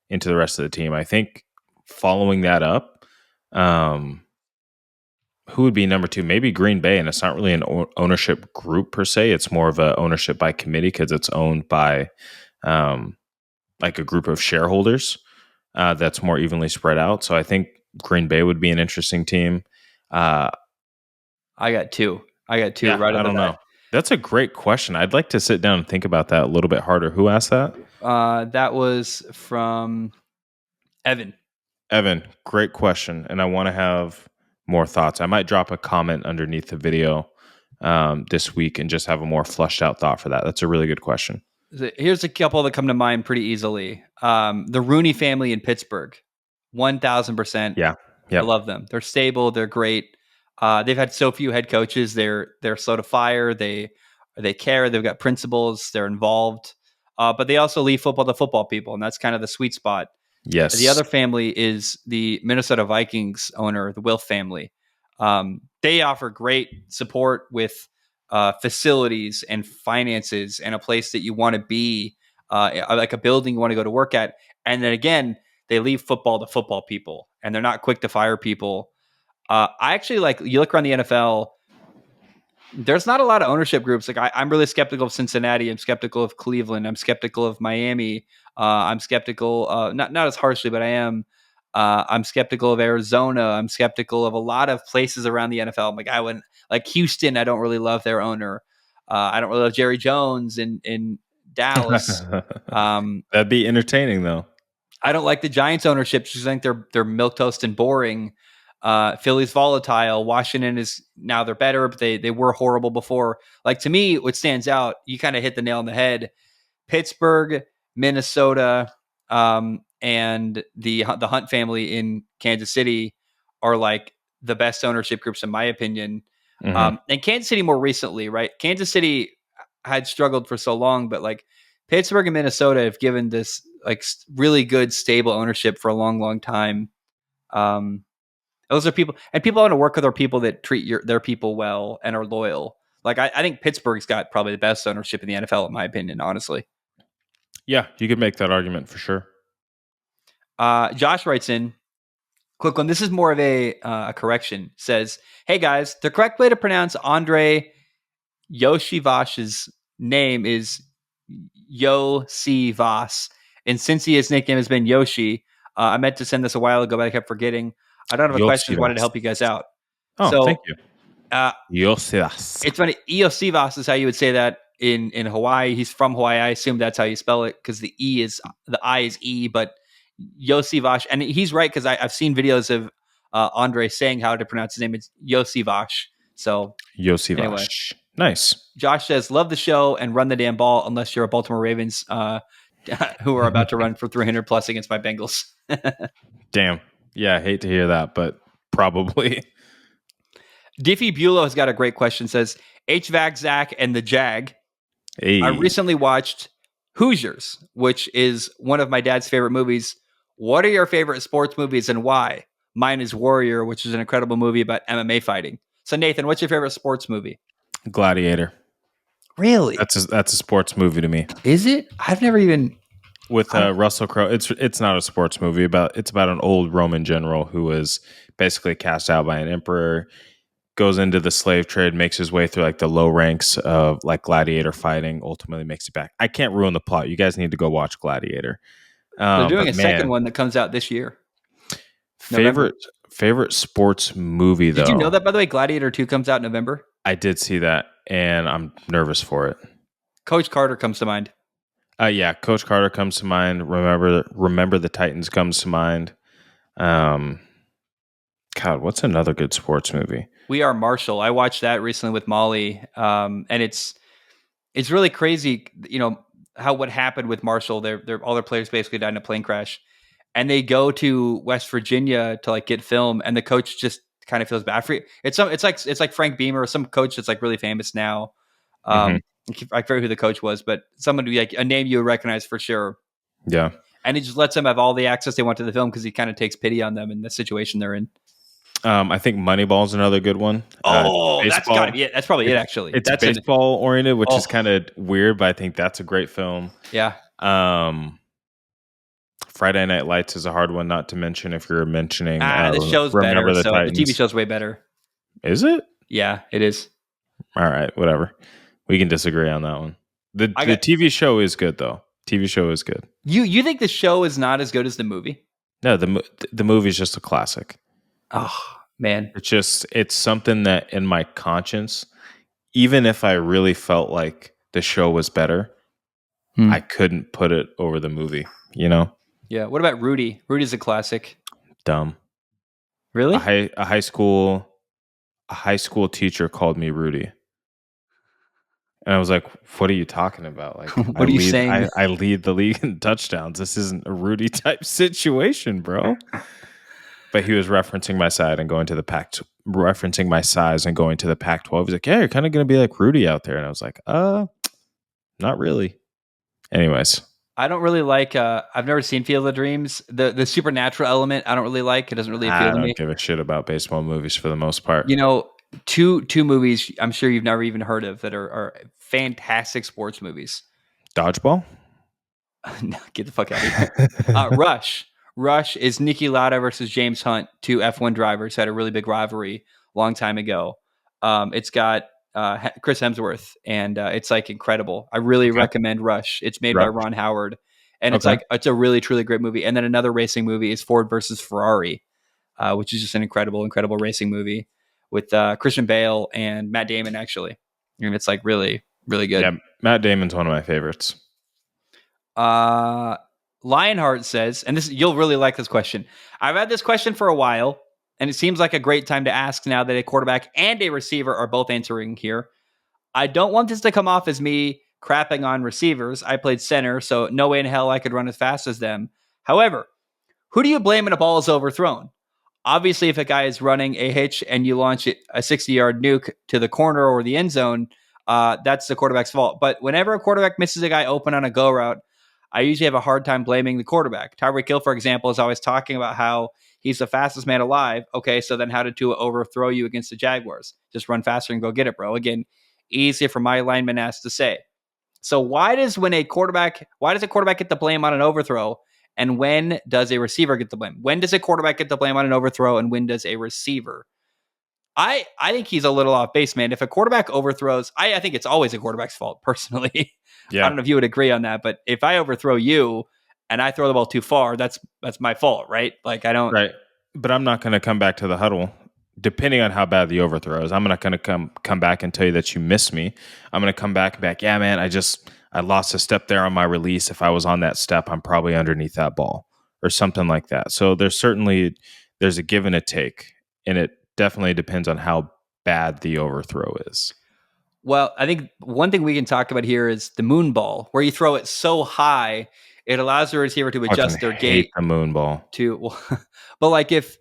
rest of the team. I think following that up, who would be number 2? Maybe Green Bay, and it's not really an ownership group per se. It's more of a ownership by committee because it's owned by like a group of shareholders that's more evenly spread out. So I think Green Bay would be an interesting team. I got two. Yeah, right. I don't know. That's a great question. I'd like to sit down and think about that a little bit harder. Who asked that? That was from Evan. Evan, great question. And I want to have more thoughts. I might drop a comment underneath the video this week and just have a more fleshed out thought for that. That's a really good question. Here's a couple that come to mind pretty easily. The Rooney family in Pittsburgh, 1,000%. Yeah. I love them. They're stable. They're great. They've had so few head coaches. They're slow to fire. They They care. They've got principles. They're involved. But they also leave football to football people, and that's kind of the sweet spot. Yes. The other family is the Minnesota Vikings owner, the Wilf family. They offer great support with facilities and finances and a place that you want to be, like a building you want to go to work at. And then again, they leave football to football people, and they're not quick to fire people. I actually you look around the NFL, there's not a lot of ownership groups. Like I'm really skeptical of Cincinnati. I'm skeptical of Cleveland. I'm skeptical of Miami. I'm skeptical, not as harshly, but I am. I'm skeptical of Arizona. I'm skeptical of a lot of places around the NFL. I'm like, I wouldn't like Houston. I don't really love their owner. I don't really love Jerry Jones in Dallas. That'd be entertaining, though. I don't like the Giants ownership. Just think they're milquetoast and boring. Philly's volatile. Washington is now they're better, but they were horrible before. Like to me, what stands out, you kind of hit the nail on the head. Pittsburgh, Minnesota, and the Hunt family in Kansas City are like the best ownership groups in my opinion. And Kansas City more recently, right? Kansas City had struggled for so long, but like Pittsburgh and Minnesota have given this like really good stable ownership for a long, long time. Those are people, and people want to work with are people that treat their people well and are loyal. Like I think Pittsburgh's got probably the best ownership in the NFL, in my opinion, honestly. Yeah, you could make that argument for sure. Josh writes in, quick one. This is more of a correction. Says, hey guys, the correct way to pronounce Andre Yoshivash's name is Yosivas. And since his nickname has been Yoshi, I meant to send this a while ago, but I kept forgetting. I don't have a question. I wanted to help you guys out. Oh, thank you. Yosivas. It's funny. Yosivas is how you would say that in Hawaii. He's from Hawaii. I assume that's how you spell it because the I is E, but Yosivash. And he's right because I've seen videos of Andre saying how to pronounce his name. It's Yosivash. So Yosivash. Anyway. Nice. Josh says, love the show and run the damn ball unless you're a Baltimore Ravens who are about to run for 300 plus against my Bengals. Damn. Yeah, I hate to hear that, but probably. Diffie Bulow has got a great question. Says, HVAC Zach and the Jag. Hey. I recently watched Hoosiers, which is one of my dad's favorite movies. What are your favorite sports movies and why? Mine is Warrior, which is an incredible movie about MMA fighting. So Nathan, what's your favorite sports movie? Gladiator. Really? That's a sports movie to me. Is it? I've never even with Russell Crowe. It's not a sports movie. It's about an old Roman general who was basically cast out by an emperor, goes into the slave trade, makes his way through like the low ranks of like gladiator fighting, ultimately makes it back. I can't ruin the plot. You guys need to go watch Gladiator. They're doing a second one that comes out this year. Favorite sports movie though. Did you know that, by the way? Gladiator 2 comes out in November. I did see that, and I'm nervous for it. Coach Carter comes to mind. Yeah, Coach Carter comes to mind. Remember the Titans comes to mind. God, what's another good sports movie? We Are Marshall. I watched that recently with Molly, and it's really crazy. You know how what happened with Marshall. All their players basically died in a plane crash, and they go to West Virginia to like get film, and the coach just kind of feels bad for you. It's like Frank Beamer or some coach that's like really famous now. I forget who the coach was, but someone who like a name you would recognize for sure. Yeah. And he just lets them have all the access they want to the film because he kind of takes pity on them in the situation they're in. I think Moneyball's another good one. That's gotta be it. That's probably it actually. It's baseball oriented, which is kind of weird, but I think that's a great film. Yeah. Friday Night Lights is a hard one not to mention if you're mentioning. The show's better. The TV show's way better. Is it? Yeah, it is. All right, whatever. We can disagree on that one. The TV show is good though. TV show is good. You think the show is not as good as the movie? No, the movie is just a classic. Oh man, it's something that in my conscience, even if I really felt like the show was better, I couldn't put it over the movie. You know. Yeah. What about Rudy? Rudy's a classic. Dumb. Really? A high school teacher called me Rudy. And I was like, what are you talking about? Like, what are you saying? I lead the league in touchdowns. This isn't a Rudy type situation, bro. But he was referencing my side and going to the referencing my size and going to the Pac-12. He's like, yeah, you're kind of going to be like Rudy out there. And I was like, not really. Anyways. I don't really like, I've never seen Field of Dreams. The supernatural element, I don't really like. It doesn't really appeal to me. I don't give a shit about baseball movies for the most part. You know, two movies I'm sure you've never even heard of that are fantastic sports movies. Dodgeball? No, get the fuck out of here. Rush is Niki Lauda versus James Hunt, two F1 drivers who had a really big rivalry a long time ago. It's got Chris Hemsworth, and it's like incredible. I really recommend Rush. It's made by Ron Howard, and it's a really, truly great movie. And then another racing movie is Ford versus Ferrari, which is just an incredible racing movie with Christian Bale and Matt Damon, actually. And it's like really, really good. Yeah, Matt Damon's one of my favorites. Lionheart says, and this you'll really like this question. I've had this question for a while, and it seems like a great time to ask now that a quarterback and a receiver are both answering here. I don't want this to come off as me crapping on receivers. I played center, so no way in hell I could run as fast as them. However, who do you blame when a ball is overthrown? Obviously, if a guy is running a hitch and you launch it a 60-yard nuke to the corner or the end zone, that's the quarterback's fault. But whenever a quarterback misses a guy open on a go route, I usually have a hard time blaming the quarterback. Tyreek Hill, for example, is always talking about how he's the fastest man alive. Okay, so then how did Tua overthrow you against the Jaguars? Just run faster and go get it, bro. Again, easy for my lineman ass to say. So why does a quarterback get the blame on an overthrow? And when does a receiver get the blame? When does a quarterback get the blame on an overthrow? And when does a receiver? I think he's a little off base, man. If a quarterback overthrows, I think it's always a quarterback's fault, personally. Yeah. I don't know if you would agree on that, but if I overthrow you and I throw the ball too far, that's my fault, right? Like I don't. Right. But I'm not going to come back to the huddle. Depending on how bad the overthrow is, I'm not going to come back and tell you that you missed me. I'm going to come back. Yeah, man, I lost a step there on my release. If I was on that step, I'm probably underneath that ball or something like that. So there's a give and a take, and it definitely depends on how bad the overthrow is. Well, I think one thing we can talk about here is the moon ball, where you throw it so high, it allows the receiver to adjust their gait. The moon ball. But like if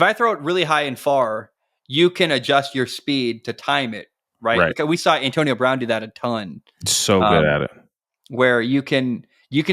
I throw it really high and far, you can adjust your speed to time it, right? Like we saw Antonio Brown do that a ton. So good at it. Where you can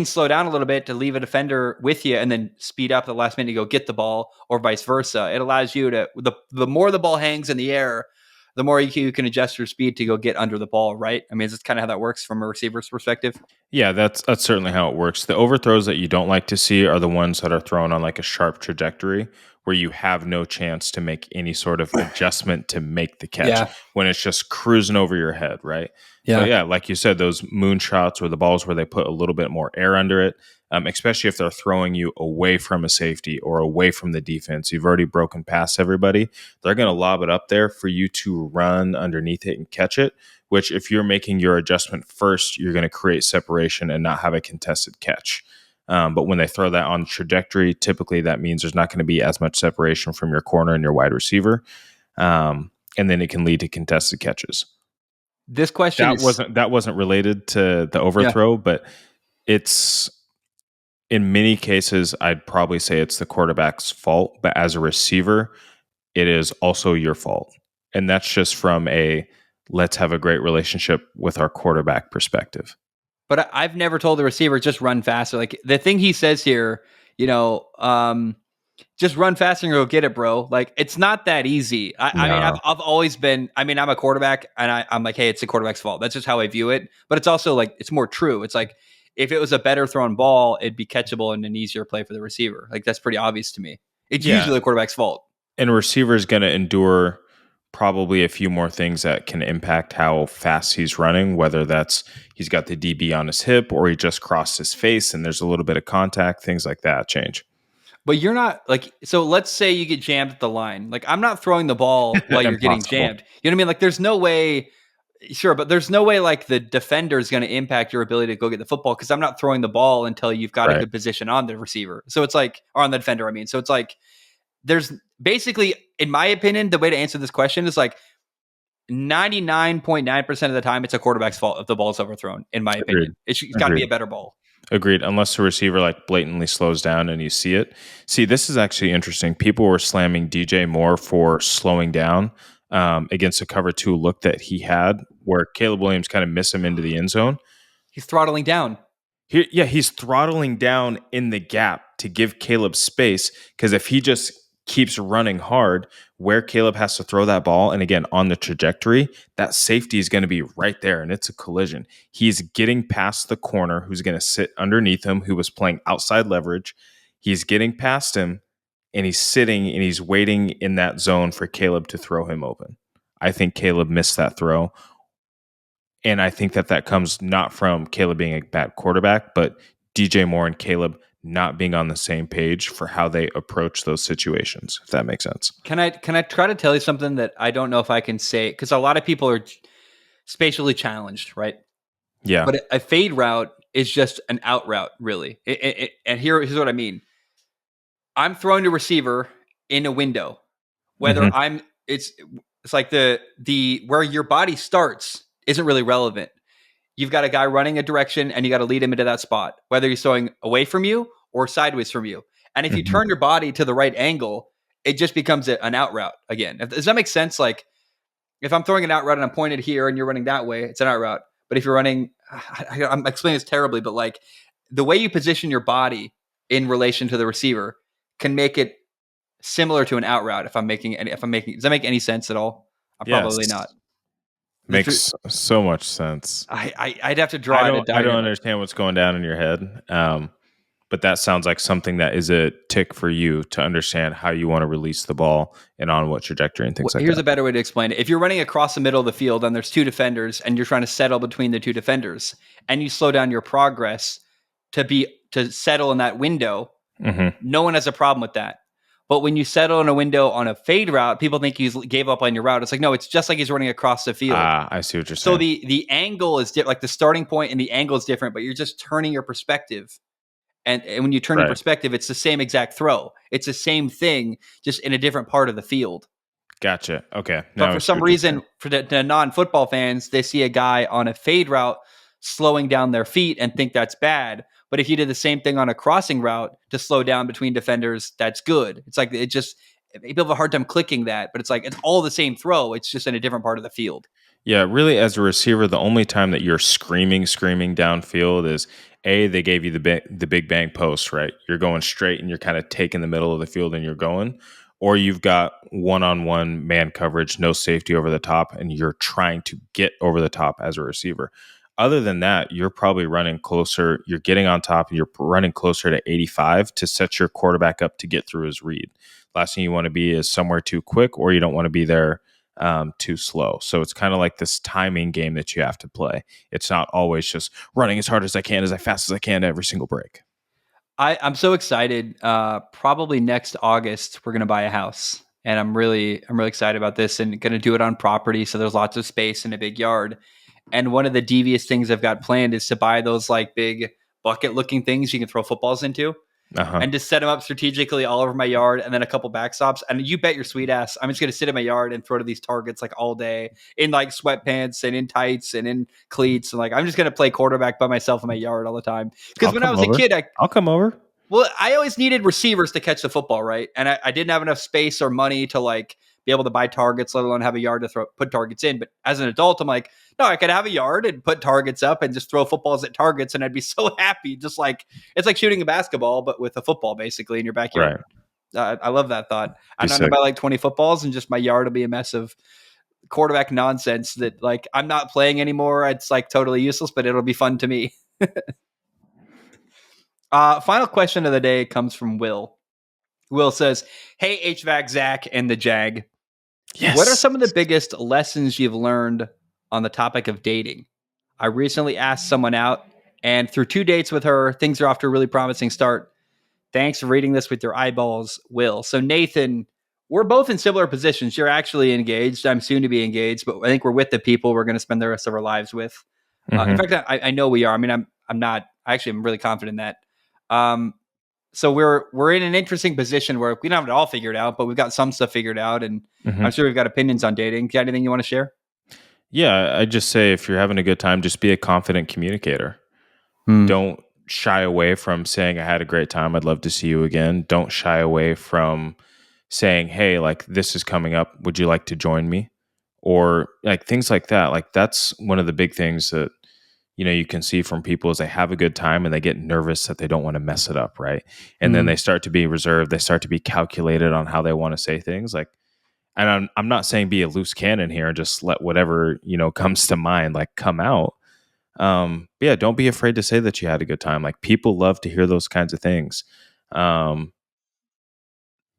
slow down a little bit to leave a defender with you and then speed up the last minute to go get the ball, or vice versa. It allows you to, the more the ball hangs in the air, the more you can adjust your speed to go get under the ball, right? I mean, is this kind of how that works from a receiver's perspective? Yeah, that's certainly how it works. The overthrows that you don't like to see are the ones that are thrown on like a sharp trajectory where you have no chance to make any sort of adjustment to make the catch when it's just cruising over your head, right? Yeah. So yeah, like you said, those moonshots or the balls where they put a little bit more air under it, especially if they're throwing you away from a safety or away from the defense. You've already broken past everybody. They're going to lob it up there for you to run underneath it and catch it, which if you're making your adjustment first, you're going to create separation and not have a contested catch. But when they throw that on trajectory, typically that means there's not going to be as much separation from your corner and your wide receiver. And then it can lead to contested catches. This question that wasn't related to the overthrow, but it's in many cases, I'd probably say it's the quarterback's fault. But as a receiver, it is also your fault. And that's just from let's have a great relationship with our quarterback perspective. But I've never told the receiver, just run faster. Like the thing he says here, just run faster and go get it, bro. Like it's not that easy. I mean, I've always been, I'm a quarterback and I'm like, hey, it's the quarterback's fault. That's just how I view it. But it's also like, it's more true. It's like, if it was a better thrown ball, it'd be catchable and an easier play for the receiver. Like that's pretty obvious to me. It's usually the quarterback's fault. And a receiver is going to endure probably a few more things that can impact how fast he's running, whether that's he's got the DB on his hip or he just crossed his face and there's a little bit of contact, things like that change. But you're not like, so let's say you get jammed at the line. Like I'm not throwing the ball while you're getting jammed. You know what I mean? Like there's no way, sure, but there's no way like the defender is going to impact your ability to go get the football because I'm not throwing the ball until you've got a good position on the receiver. So it's like, or on the defender, I mean. So it's like, there's basically, in my opinion, the way to answer this question is like 99.9% of the time, it's a quarterback's fault if the ball's overthrown, in my opinion. It's got to be a better ball. Agreed. Unless the receiver like blatantly slows down and you see it. See, this is actually interesting. People were slamming DJ Moore for slowing down against a cover 2 look that he had where Caleb Williams kind of missed him into the end zone. He's throttling down. He's throttling down in the gap to give Caleb space, because if he just keeps running hard where Caleb has to throw that ball, and again, on the trajectory, that safety is going to be right there, and it's a collision. He's getting past the corner who's going to sit underneath him, who was playing outside leverage. He's getting past him, and he's sitting, and he's waiting in that zone for Caleb to throw him open. I think Caleb missed that throw. And I think that comes not from Caleb being a bad quarterback, but DJ Moore and Caleb not being on the same page for how they approach those situations, if that makes sense. Can I try to tell you something that I don't know if I can say? Because a lot of people are spatially challenged, right? Yeah. But a fade route is just an out route, really. And here's what I mean. I'm throwing a receiver in a window. Whether it's like the where your body starts isn't really relevant. You've got a guy running a direction and you got to lead him into that spot, whether he's throwing away from you or sideways from you. And if you turn your body to the right angle, it just becomes an out route again. Does that make sense? Like if I'm throwing an out route and I'm pointed here and you're running that way, it's an out route. But if you're running, I'm explaining this terribly, but like the way you position your body in relation to the receiver can make it similar to an out route. Does that make any sense at all? Probably not. Makes so much sense. I'd have to draw I don't understand what's going down in your head. But that sounds like something that is a tick for you to understand how you want to release the ball and on what trajectory and things like that. Here's a better way to explain it. If you're running across the middle of the field and there's 2 defenders and you're trying to settle between the 2 defenders and you slow down your progress to settle in that window, no one has a problem with that. But when you settle in a window on a fade route, people think you gave up on your route. It's like, no, it's just like he's running across the field. I see what you're saying. So the angle is different, like the starting point and the angle is different, but you're just turning your perspective. And when you turn your perspective, it's the same exact throw. It's the same thing, just in a different part of the field. Gotcha. Okay. But for some reason, for the non-football fans, they see a guy on a fade route slowing down their feet and think that's bad. But if you did the same thing on a crossing route to slow down between defenders, that's good. It's like people have a hard time clicking that, but it's like it's all the same throw. It's just in a different part of the field. Yeah, really, as a receiver, the only time that you're screaming downfield is they gave you the big bang post, right? You're going straight and you're kind of taking the middle of the field and you're going, or you've got one-on-one man coverage, no safety over the top, and you're trying to get over the top as a receiver. Other than that, you're probably running closer. You're getting on top and you're running closer to 85 to set your quarterback up to get through his read. Last thing you want to be is somewhere too quick, or you don't want to be there too slow. So it's kind of like this timing game that you have to play. It's not always just running as hard as I can, as fast as I can every single break. I'm so excited. Probably next August, we're going to buy a house. And I'm really excited about this and going to do it on property. So there's lots of space in a big yard. And one of the devious things I've got planned is to buy those like big bucket looking things you can throw footballs into. And just set them up strategically all over my yard, and then a couple backstops. And you bet your sweet ass, I'm just going to sit in my yard and throw to these targets like all day in like sweatpants and in tights and in cleats. And like, I'm just going to play quarterback by myself in my yard all the time. Because when I was a kid, I'll come over. Well, I always needed receivers to catch the football, right? And I didn't have enough space or money to like be able to buy targets, let alone have a yard to put targets in. But as an adult, I'm like, no, I could have a yard and put targets up and just throw footballs at targets, and I'd be so happy. Just like it's like shooting a basketball, but with a football basically in your backyard. Right. I love that thought. I'm going to buy like 20 footballs, and just my yard will be a mess of quarterback nonsense that like I'm not playing anymore. It's like totally useless, but it'll be fun to me. Final question of the day comes from Will. Will says, "Hey, HVAC Zach and the Jag. Yes. What are some of the biggest lessons you've learned on the topic of dating? I recently asked someone out, and through 2 dates with her, things are off to a really promising start. Thanks for reading this with your eyeballs, Will." So Nathan, we're both in similar positions. You're actually engaged. I'm soon to be engaged, but I think we're with the people we're going to spend the rest of our lives with. In fact, I know we are. I mean, I'm not. Actually, I'm really confident in that. So we're in an interesting position where we don't have it all figured out, but we've got some stuff figured out, and I'm sure we've got opinions on dating. Got anything you want to share? Yeah, I just say if you're having a good time, just be a confident communicator. Don't shy away from saying I had a great time. I'd love to see you again. Don't shy away from saying, hey, like this is coming up. Would you like to join me? Or like things like that. Like that's one of the big things that, you can see from people is they have a good time and they get nervous that they don't want to mess it up. Right. And then they start to be reserved. They start to be calculated on how they want to say things. Like, and I'm not saying be a loose cannon here and just let whatever, comes to mind, like come out. But yeah, don't be afraid to say that you had a good time. Like people love to hear those kinds of things.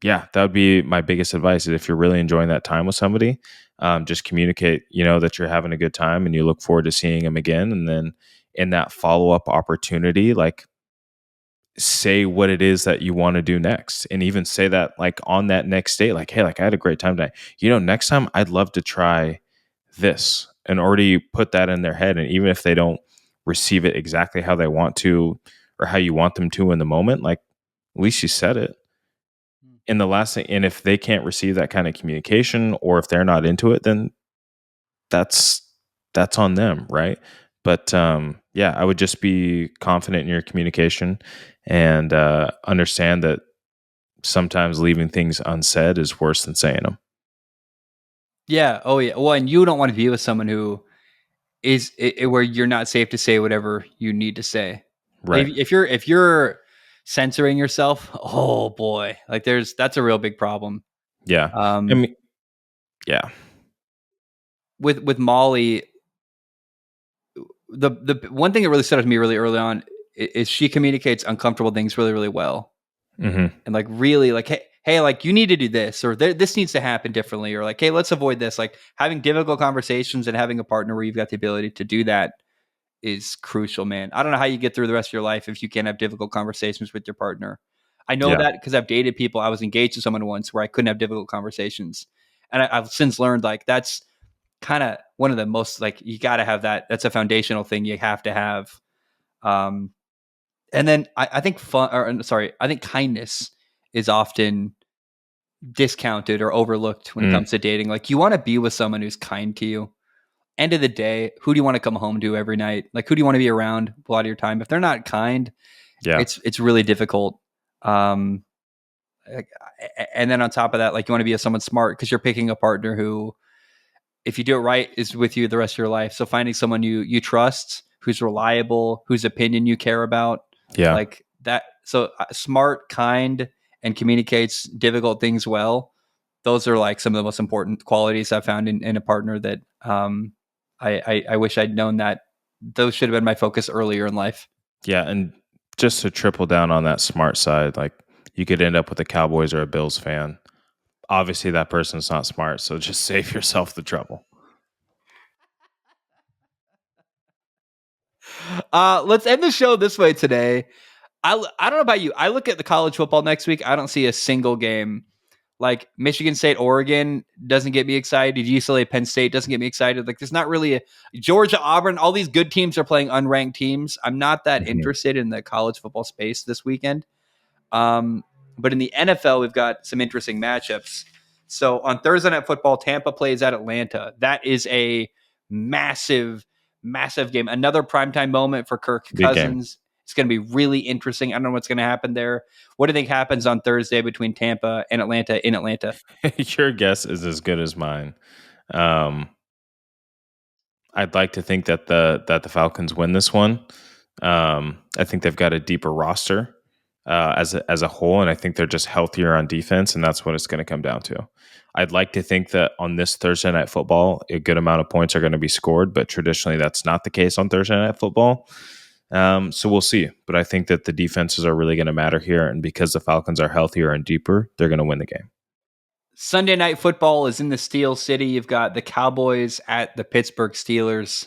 Yeah, that would be my biggest advice is if you're really enjoying that time with somebody, just communicate, that you're having a good time and you look forward to seeing them again. And then in that follow-up opportunity, like say what it is that you want to do next. And even say that like on that next date, like, hey, like I had a great time tonight. Next time I'd love to try this and already put that in their head. And even if they don't receive it exactly how they want to or how you want them to in the moment, like at least you said it. And the last thing, and if they can't receive that kind of communication or if they're not into it, then that's on them, right? But yeah, I would just be confident in your communication and understand that sometimes leaving things unsaid is worse than saying them. Yeah. Oh, yeah. Well, and you don't want to be with someone who is where you're not safe to say whatever you need to say. Right. Like, if you're censoring yourself, oh boy, like that's a real big problem. Yeah. I mean, yeah. With Molly, the one thing that really stood out to me really early on is she communicates uncomfortable things really, really well. Mm-hmm. And like really like, hey, like you need to do this or this needs to happen differently, or like, hey, let's avoid this. Like having difficult conversations and having a partner where you've got the ability to do that is crucial, man. I don't know how you get through the rest of your life if you can't have difficult conversations with your partner. I know that because I've dated people. I was engaged to someone once where I couldn't have difficult conversations. And I've since learned like that's kind of one of the most like you got to have that. That's a foundational thing you have to have. And then I think I think kindness is often discounted or overlooked when it comes to dating. Like you want to be with someone who's kind to you. End of the day, who do you want to come home to every night? Like who do you want to be around a lot of your time? If they're not kind, it's really difficult. And then on top of that, like you want to be with someone smart because you're picking a partner who, if you do it right, is with you the rest of your life. So finding someone you trust, who's reliable, whose opinion you care about, like that. So smart, kind, and communicates difficult things well. Those are like some of the most important qualities I've found in a partner that I wish I'd known that those should have been my focus earlier in life. Yeah, and just to triple down on that smart side, like you could end up with a Cowboys or a Bills fan. Obviously, that person's not smart, so just save yourself the trouble. Let's end the show this way today. I don't know about you. I look at the college football next week. I don't see a single game. Like Michigan State, Oregon doesn't get me excited. UCLA, Penn State doesn't get me excited. Like there's not really a Georgia, Auburn. All these good teams are playing unranked teams. I'm not that interested in the college football space this weekend. But in the NFL, we've got some interesting matchups. So on Thursday Night Football, Tampa plays at Atlanta. That is a massive, massive game. Another primetime moment for Kirk Cousins. It's going to be really interesting. I don't know what's going to happen there. What do you think happens on Thursday between Tampa and Atlanta in Atlanta? Your guess is as good as mine. I'd like to think that the Falcons win this one. I think they've got a deeper roster as a whole, and I think they're just healthier on defense, and that's what it's going to come down to. I'd like to think that on this Thursday Night Football, a good amount of points are going to be scored, but traditionally that's not the case on Thursday Night Football. So we'll see. But I think that the defenses are really going to matter here, and because the Falcons are healthier and deeper, they're going to win the game. Sunday Night Football is in the Steel City. You've got the Cowboys at the Pittsburgh Steelers.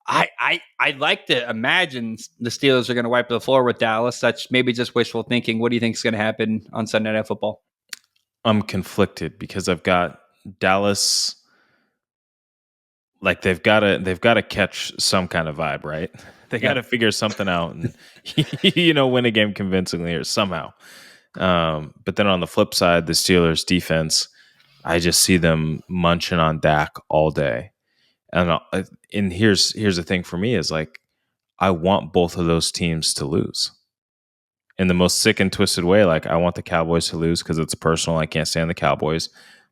I'd like to imagine the Steelers are going to wipe the floor with Dallas. That's maybe just wishful thinking. What do you think is going to happen on Sunday Night Football? I'm conflicted because I've got Dallas. Like they've got to catch some kind of vibe, right? They got to figure something out and win a game convincingly or somehow. But then on the flip side, the Steelers defense, I just see them munching on Dak all day. And here's the thing for me is like I want both of those teams to lose. In the most sick and twisted way, like I want the Cowboys to lose because it's personal. I can't stand the Cowboys.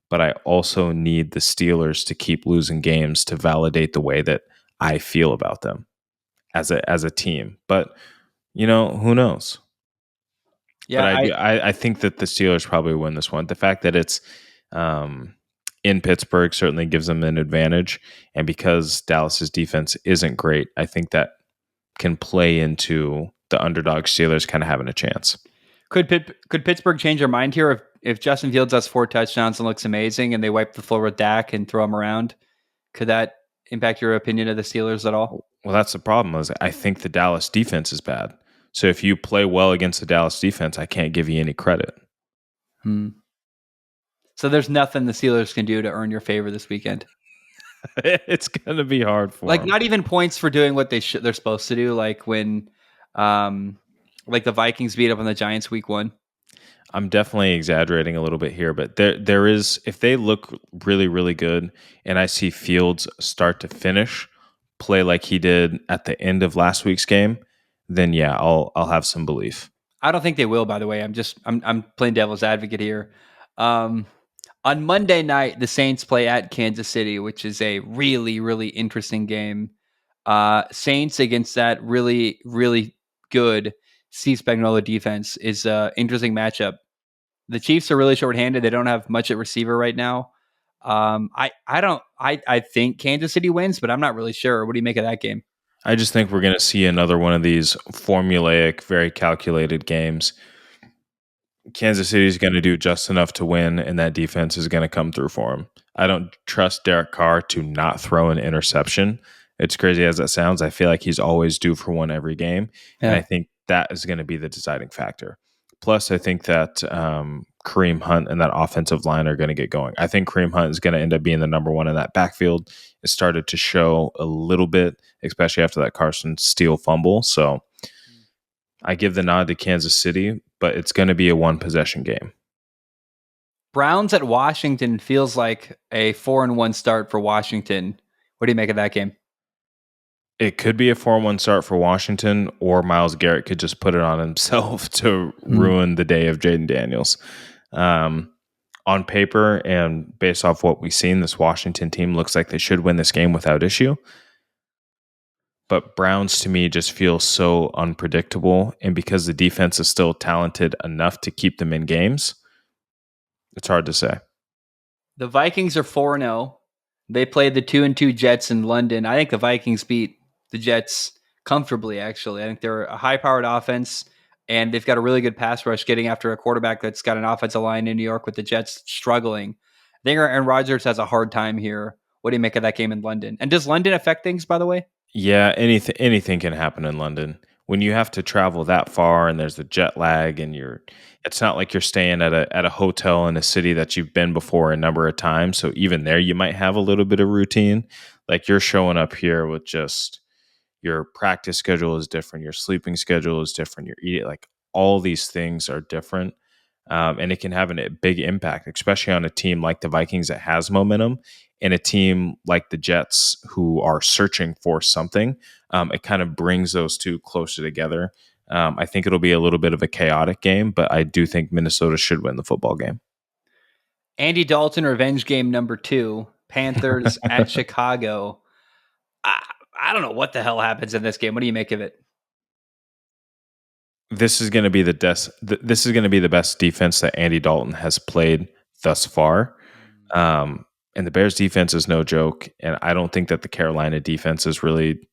But I also need the Steelers to keep losing games to validate the way that I feel about them as a team. But, who knows? Yeah, But I think that the Steelers probably win this one. The fact that it's in Pittsburgh certainly gives them an advantage. And because Dallas's defense isn't great, I think that can play into the underdog Steelers kind of having a chance. Could Pittsburgh change their mind here if Justin Fields has 4 touchdowns and looks amazing and they wipe the floor with Dak and throw him around? Could that impact your opinion of the Steelers at all? Well, that's the problem. Is I think the Dallas defense is bad. So if you play well against the Dallas defense, I can't give you any credit. So there's nothing the Steelers can do to earn your favor this weekend. It's going to be hard for them. Not even points for doing what they're supposed to do. Like when, the Vikings beat up on the Giants week 1. I'm definitely exaggerating a little bit here, but there is, if they look really, really good, and I see Fields start to finish play like he did at the end of last week's game, then yeah, I'll have some belief. I don't think they will. By the way, I'm playing devil's advocate here. On Monday night, the Saints play at Kansas City, which is a really, really interesting game. Saints against that really, really good Steve Spagnuolo defense is an interesting matchup. The Chiefs are really shorthanded. They don't have much at receiver right now. I think Kansas City wins, but I'm not really sure. What do you make of that game? I just think we're going to see another one of these formulaic, very calculated games. Kansas City is going to do just enough to win, and that defense is going to come through for them. I don't trust Derek Carr to not throw an interception. It's crazy as that sounds. I feel like he's always due for one every game, and I think that is going to be the deciding factor. Plus, I think that Kareem Hunt and that offensive line are going to get going. I think Kareem Hunt is going to end up being the number one in that backfield. It started to show a little bit, especially after that Carson Steele fumble. So I give the nod to Kansas City, but it's going to be a one-possession game. Browns at Washington feels like a 4-1 start for Washington. What do you make of that game? It could be a 4-1 start for Washington, or Myles Garrett could just put it on himself to ruin the day of Jaden Daniels. On paper and based off what we've seen, this Washington team looks like they should win this game without issue. But Browns, to me, just feel so unpredictable. And because the defense is still talented enough to keep them in games, it's hard to say. The Vikings are 4-0. They played the 2-2 Jets in London. I think the Vikings beat the Jets comfortably, actually. I think they're a high-powered offense, and they've got a really good pass rush getting after a quarterback that's got an offensive line in New York with the Jets struggling. I think Aaron Rodgers has a hard time here. What do you make of that game in London? And does London affect things, by the way? Yeah, anything can happen in London. When you have to travel that far and there's the jet lag and it's not like you're staying at a hotel in a city that you've been before a number of times. So even there you might have a little bit of routine. Like you're showing up here with just your practice schedule is different, your sleeping schedule is different, your eating, like all these things are different. And it can have a big impact, especially on a team like the Vikings that has momentum and a team like the Jets who are searching for something. It kind of brings those two closer together. I think it'll be a little bit of a chaotic game, but I do think Minnesota should win the football game. Andy Dalton revenge game number 2, Panthers at Chicago. I don't know what the hell happens in this game. What do you make of it? This is going to be the best defense that Andy Dalton has played thus far. And the Bears defense is no joke. And I don't think that the Carolina defense is really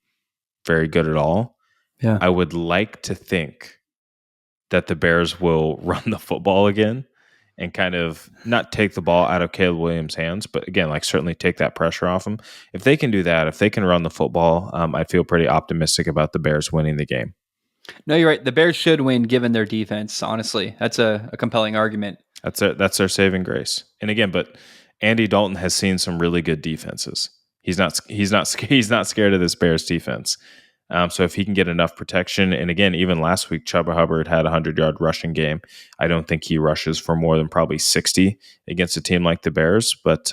very good at all. Yeah. I would like to think that the Bears will run the football again and kind of not take the ball out of Caleb Williams' hands, but again, like certainly take that pressure off him. If they can do that, if they can run the football, I feel pretty optimistic about the Bears winning the game. No, you're right. The Bears should win given their defense, honestly. That's a compelling argument. That's their saving grace. And again, but Andy Dalton has seen some really good defenses. He's not scared of this Bears defense. So if he can get enough protection, and again, even last week, Chuba Hubbard had a 100-yard rushing game. I don't think he rushes for more than probably 60 against a team like the Bears, but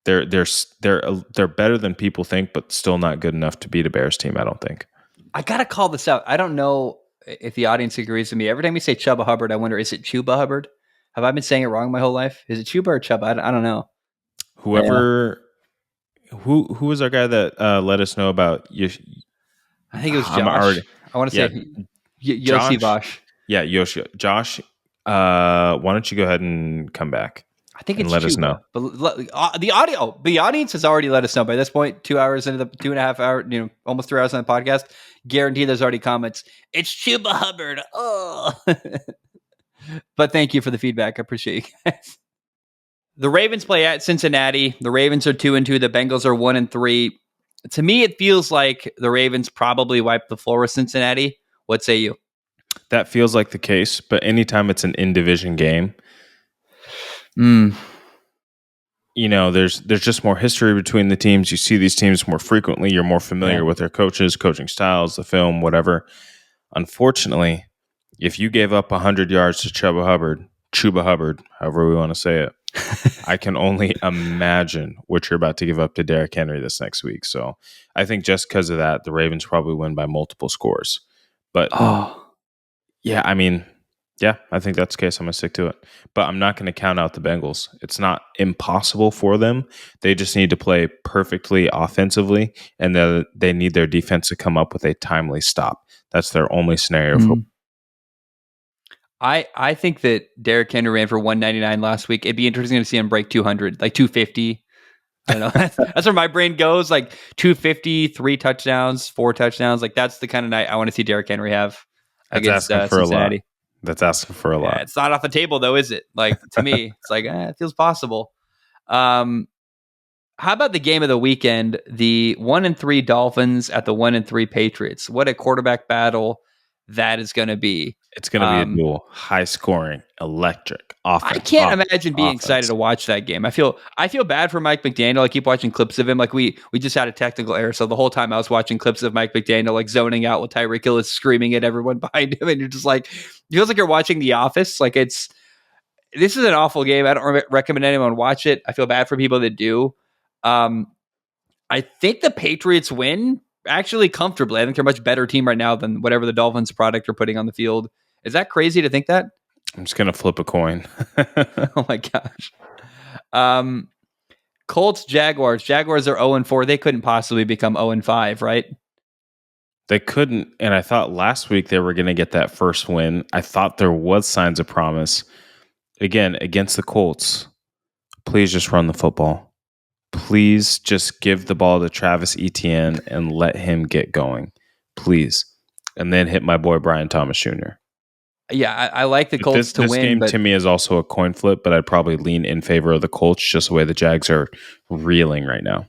they're better than people think, but still not good enough to beat a Bears team. I don't think. I gotta call this out. I don't know if the audience agrees with me. Every time we say Chuba Hubbard, I wonder, is it Chuba Hubbard? Have I been saying it wrong my whole life? Is it Chuba or Chuba? I don't know. Whoever, who was our guy that let us know about you? I think it was Josh. I want to say Yossi Vosh. Yeah, Yoshi. Josh, why don't you go ahead and come back? I think it's let Chuba. us know. But the audience has already let us know by this point. 2 hours into the 2.5 hour, almost 3 hours on the podcast. Guarantee there's already comments. It's Chuba Hubbard. Oh, but thank you for the feedback. I appreciate you guys. The Ravens play at Cincinnati. The Ravens are 2-2. The Bengals are 1-3. To me, it feels like the Ravens probably wiped the floor with Cincinnati. What say you? That feels like the case, but anytime it's an in-division game, there's just more history between the teams. You see these teams more frequently. You're more familiar with their coaches, coaching styles, the film, whatever. Unfortunately, if you gave up 100 yards to Chuba Hubbard, however we want to say it, I can only imagine what you're about to give up to Derrick Henry this next week. So I think just because of that, the Ravens probably win by multiple scores. But I think that's the case. I'm going to stick to it. But I'm not going to count out the Bengals. It's not impossible for them. They just need to play perfectly offensively, and they need their defense to come up with a timely stop. That's their only scenario for. I think that Derrick Henry ran for 199 last week. It'd be interesting to see him break 200, like 250. I don't know. That's where my brain goes, like 250, 3 touchdowns, 4 touchdowns. Like that's the kind of night I want to see Derrick Henry have against Cincinnati. That's asking for a lot. It's not off the table though, is it? Like to me, it's like it feels possible. How about the game of the weekend? The 1-3 Dolphins at the 1-3 Patriots. What a quarterback battle that is going to be. It's going to be a duel, high scoring, electric offense. I can't imagine being excited to watch that game. I feel bad for Mike McDaniel. I keep watching clips of him. Like we just had a technical error, so the whole time I was watching clips of Mike McDaniel like zoning out with Tyreek Hill is screaming at everyone behind him, and you're just like, it feels like you're watching The Office. Like this is an awful game. I don't recommend anyone watch it. I feel bad for people that do. I think the Patriots win actually comfortably. I think they're a much better team right now than whatever the Dolphins product are putting on the field. Is that crazy to think that? I'm just going to flip a coin. Oh my gosh. Colts, Jaguars. Jaguars are 0-4. They couldn't possibly become 0-5, right? They couldn't. And I thought last week they were going to get that first win. I thought there was signs of promise. Again, against the Colts, please just run the football. Please just give the ball to Travis Etienne and let him get going. Please. And then hit my boy Brian Thomas Jr. Yeah, I like the Colts to win. This game to me is also a coin flip, but I'd probably lean in favor of the Colts just the way the Jags are reeling right now.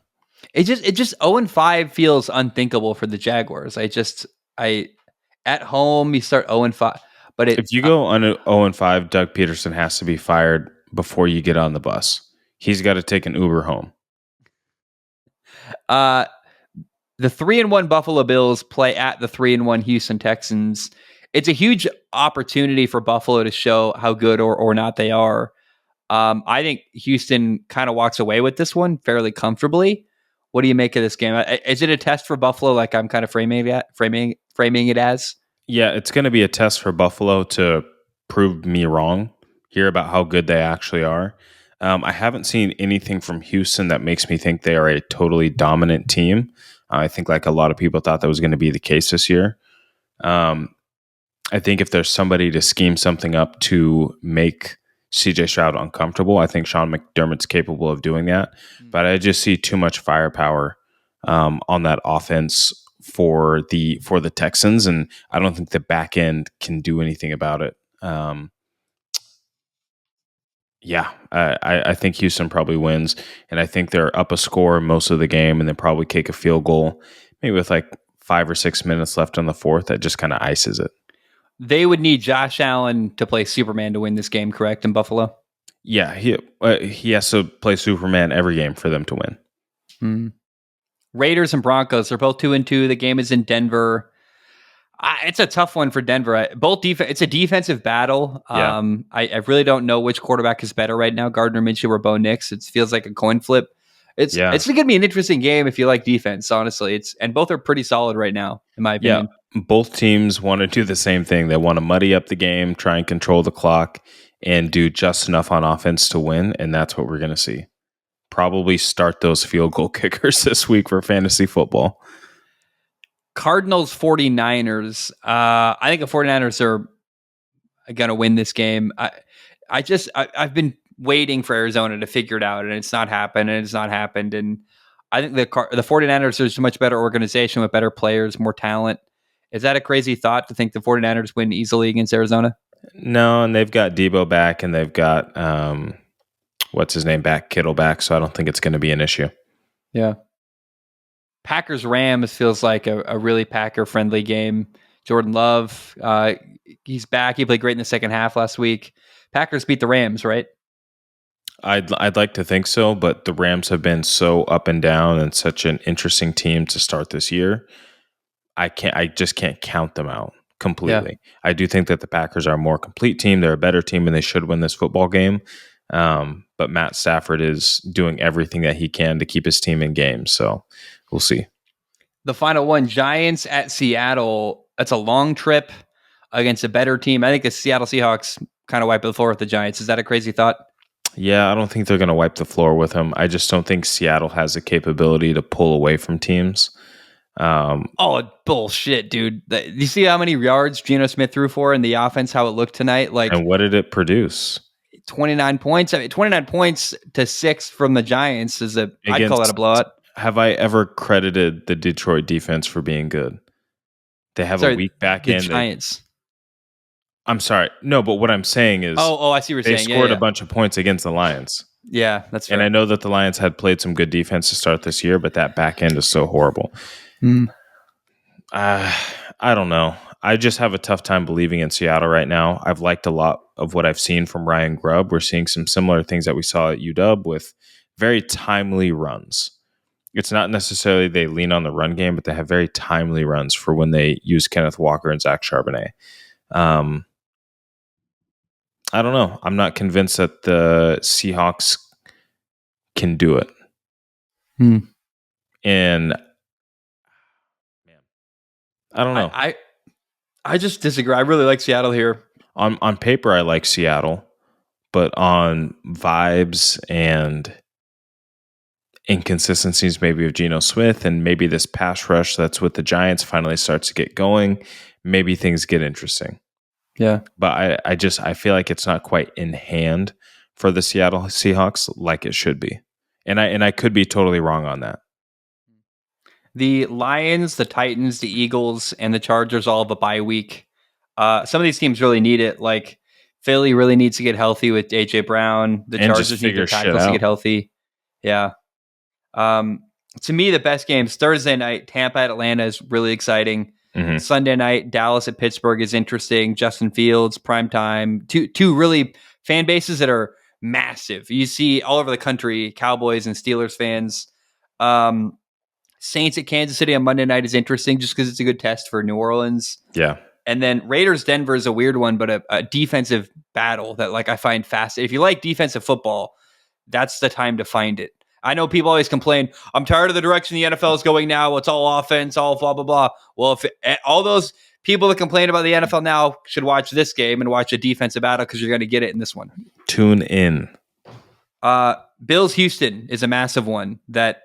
It just 0-5 feels unthinkable for the Jaguars. At home you start 0-5, but if you go on 0-5, Doug Peterson has to be fired before you get on the bus. He's got to take an Uber home. The 3-1 Buffalo Bills play at the 3-1 Houston Texans. It's a huge opportunity for Buffalo to show how good or not they are. I think Houston kind of walks away with this one fairly comfortably. What do you make of this game? Is it a test for Buffalo like I'm kind of framing it as? Yeah, it's going to be a test for Buffalo to prove me wrong, hear about how good they actually are. I haven't seen anything from Houston that makes me think they are a totally dominant team. I think like a lot of people thought that was going to be the case this year. I think if there's somebody to scheme something up to make CJ Stroud uncomfortable, I think Sean McDermott's capable of doing that. But I just see too much firepower on that offense for the Texans, and I don't think the back end can do anything about it. I think Houston probably wins, and I think they're up a score most of the game, and they probably kick a field goal, maybe with like 5 or 6 minutes left on the fourth. That just kind of ices it. They would need Josh Allen to play Superman to win this game, correct, in Buffalo? Yeah, he has to play Superman every game for them to win. Mm. Raiders and Broncos are both 2-2. The game is in Denver. It's a tough one for Denver. It's a defensive battle. Yeah. I really don't know which quarterback is better right now, Gardner Minshew or Bo Nix. It feels like a coin flip. It's Yeah. going to be an interesting game if you like defense, honestly. And both are pretty solid right now, in my Yeah. opinion. Both teams want to do the same thing. They want to muddy up the game, try and control the clock, and do just enough on offense to win. And that's what we're going to see. Probably start those field goal kickers this week for fantasy football. Cardinals 49ers. I think the 49ers are going to win this game. I've been waiting for Arizona to figure it out, and it's not happened, and it's not happened. And I think the 49ers are a much better organization with better players, more talent. Is that a crazy thought to think the 49ers win easily against Arizona? No, and they've got Debo back, and they've got what's his name back, Kittle back. So I don't think it's going to be an issue. Yeah. Packers Rams feels like a really Packer friendly game. Jordan Love, he's back. He played great in the second half last week. Packers beat the Rams, right? I'd like to think so, but the Rams have been so up and down and such an interesting team to start this year. I just can't count them out completely. Yeah. I do think that the Packers are a more complete team. They're a better team, and they should win this football game. But Matt Stafford is doing everything that he can to keep his team in games. So we'll see. The final one, Giants at Seattle. That's a long trip against a better team. I think the Seattle Seahawks kind of wipe the floor with the Giants. Is that a crazy thought? Yeah, I don't think they're going to wipe the floor with them. I just don't think Seattle has the capability to pull away from teams. Bullshit, dude. You see how many yards Geno Smith threw for in the offense, how it looked tonight? And what did it produce? 29 points. I mean, 29 points to 6 from the Giants I'd call that a blowout. Have I ever credited the Detroit defense for being good? They have a weak back end. Giants. I'm sorry. No, but what I'm saying is I see what you're saying. They scored a bunch of points against the Lions. Yeah, that's fair. And I know that the Lions had played some good defense to start this year, but that back end is so horrible. I don't know. I just have a tough time believing in Seattle right now. I've liked a lot of what I've seen from Ryan Grubb. We're seeing some similar things that we saw at UW with very timely runs. It's not necessarily they lean on the run game, but they have very timely runs for when they use Kenneth Walker and Zach Charbonnet. I don't know. I'm not convinced that the Seahawks can do it. And man, I don't know. I just disagree. I really like Seattle here. On paper, I like Seattle, but on vibes and inconsistencies maybe of Geno Smith and maybe this pass rush that's with the Giants finally starts to get going, maybe things get interesting. Yeah. But I feel like it's not quite in hand for the Seattle Seahawks like it should be. And I could be totally wrong on that. The Lions, the Titans, the Eagles, and the Chargers all have a bye week. Some of these teams really need it. Like Philly really needs to get healthy with A.J. Brown. The Chargers need their tackles to get healthy. Yeah. To me, the best games Thursday night, Tampa at Atlanta is really exciting. Mm-hmm. Sunday night, Dallas at Pittsburgh is interesting. Justin Fields, primetime. Two really fan bases that are massive. You see all over the country, Cowboys and Steelers fans. Saints at Kansas City on Monday night is interesting just because it's a good test for New Orleans. Yeah. And then Raiders Denver is a weird one, but a defensive battle that I find fascinating. If you like defensive football, that's the time to find it. I know people always complain, I'm tired of the direction the NFL is going now. It's all offense, all blah, blah, blah. Well, all those people that complain about the NFL now should watch this game and watch a defensive battle because you're going to get it in this one. Tune in. Bills Houston is a massive one that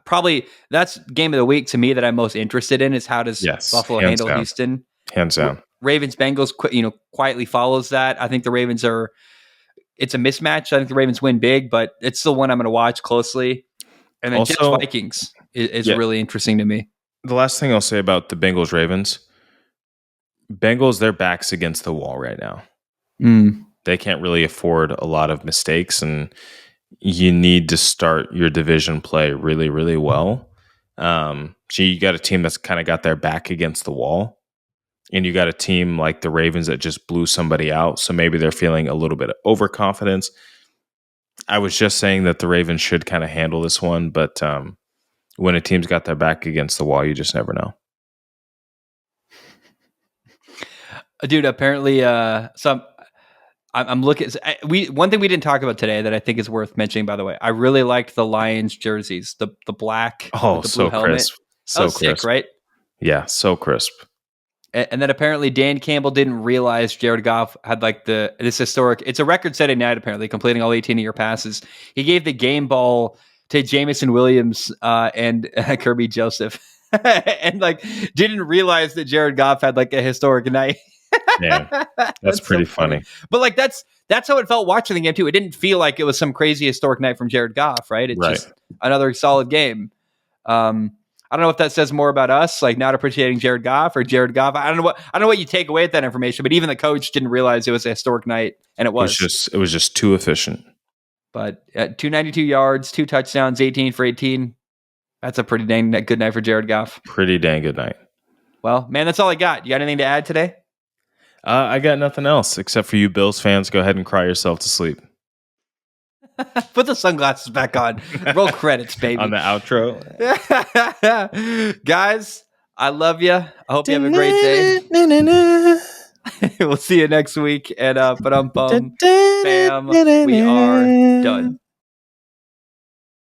probably that's game of the week to me that I'm most interested in is how does Buffalo handle Houston? Hands down. Ravens Bengals quietly follows that. I think the Ravens it's a mismatch. I think the Ravens win big, but it's still one I'm going to watch closely. And then also, Jets Vikings is really interesting to me. The last thing I'll say about the Bengals Ravens, their back's against the wall right now. They can't really afford a lot of mistakes, and you need to start your division play really, really well. So you got a team that's kind of got their back against the wall, and you got a team like the Ravens that just blew somebody out. So maybe they're feeling a little bit of overconfidence. I was just saying that the Ravens should kind of handle this one, but when a team's got their back against the wall, you just never know. Dude, apparently I'm looking. One thing we didn't talk about today that I think is worth mentioning. By the way, I really liked the Lions jerseys, the black with the blue so helmet. crisp. So That was crisp. sick, right? Yeah, so crisp. And then apparently Dan Campbell didn't realize Jared Goff had like this historic. It's a record-setting night apparently, completing all 18-year passes. He gave the game ball to Jamison Williams and Kirby Joseph, and like didn't realize that Jared Goff had like a historic night. Yeah, that's pretty so funny. But like that's how it felt watching the game too. It didn't feel like it was some crazy historic night from Jared Goff, right? It's just another solid game. I don't know if that says more about us, like not appreciating Jared Goff or Jared Goff. I don't know what you take away with that information, but even the coach didn't realize it was a historic night, and it was. It was just too efficient. But at 292 yards, 2 touchdowns, 18 for 18. That's a pretty dang good night for Jared Goff. Pretty dang good night. Well, man, that's all I got. You got anything to add today? I got nothing else except for you Bills fans. Go ahead and cry yourself to sleep. Put the sunglasses back on. Roll credits, baby. On the outro. Guys, I love you. I hope you have a great day. We'll see you next week. And bam, we are done.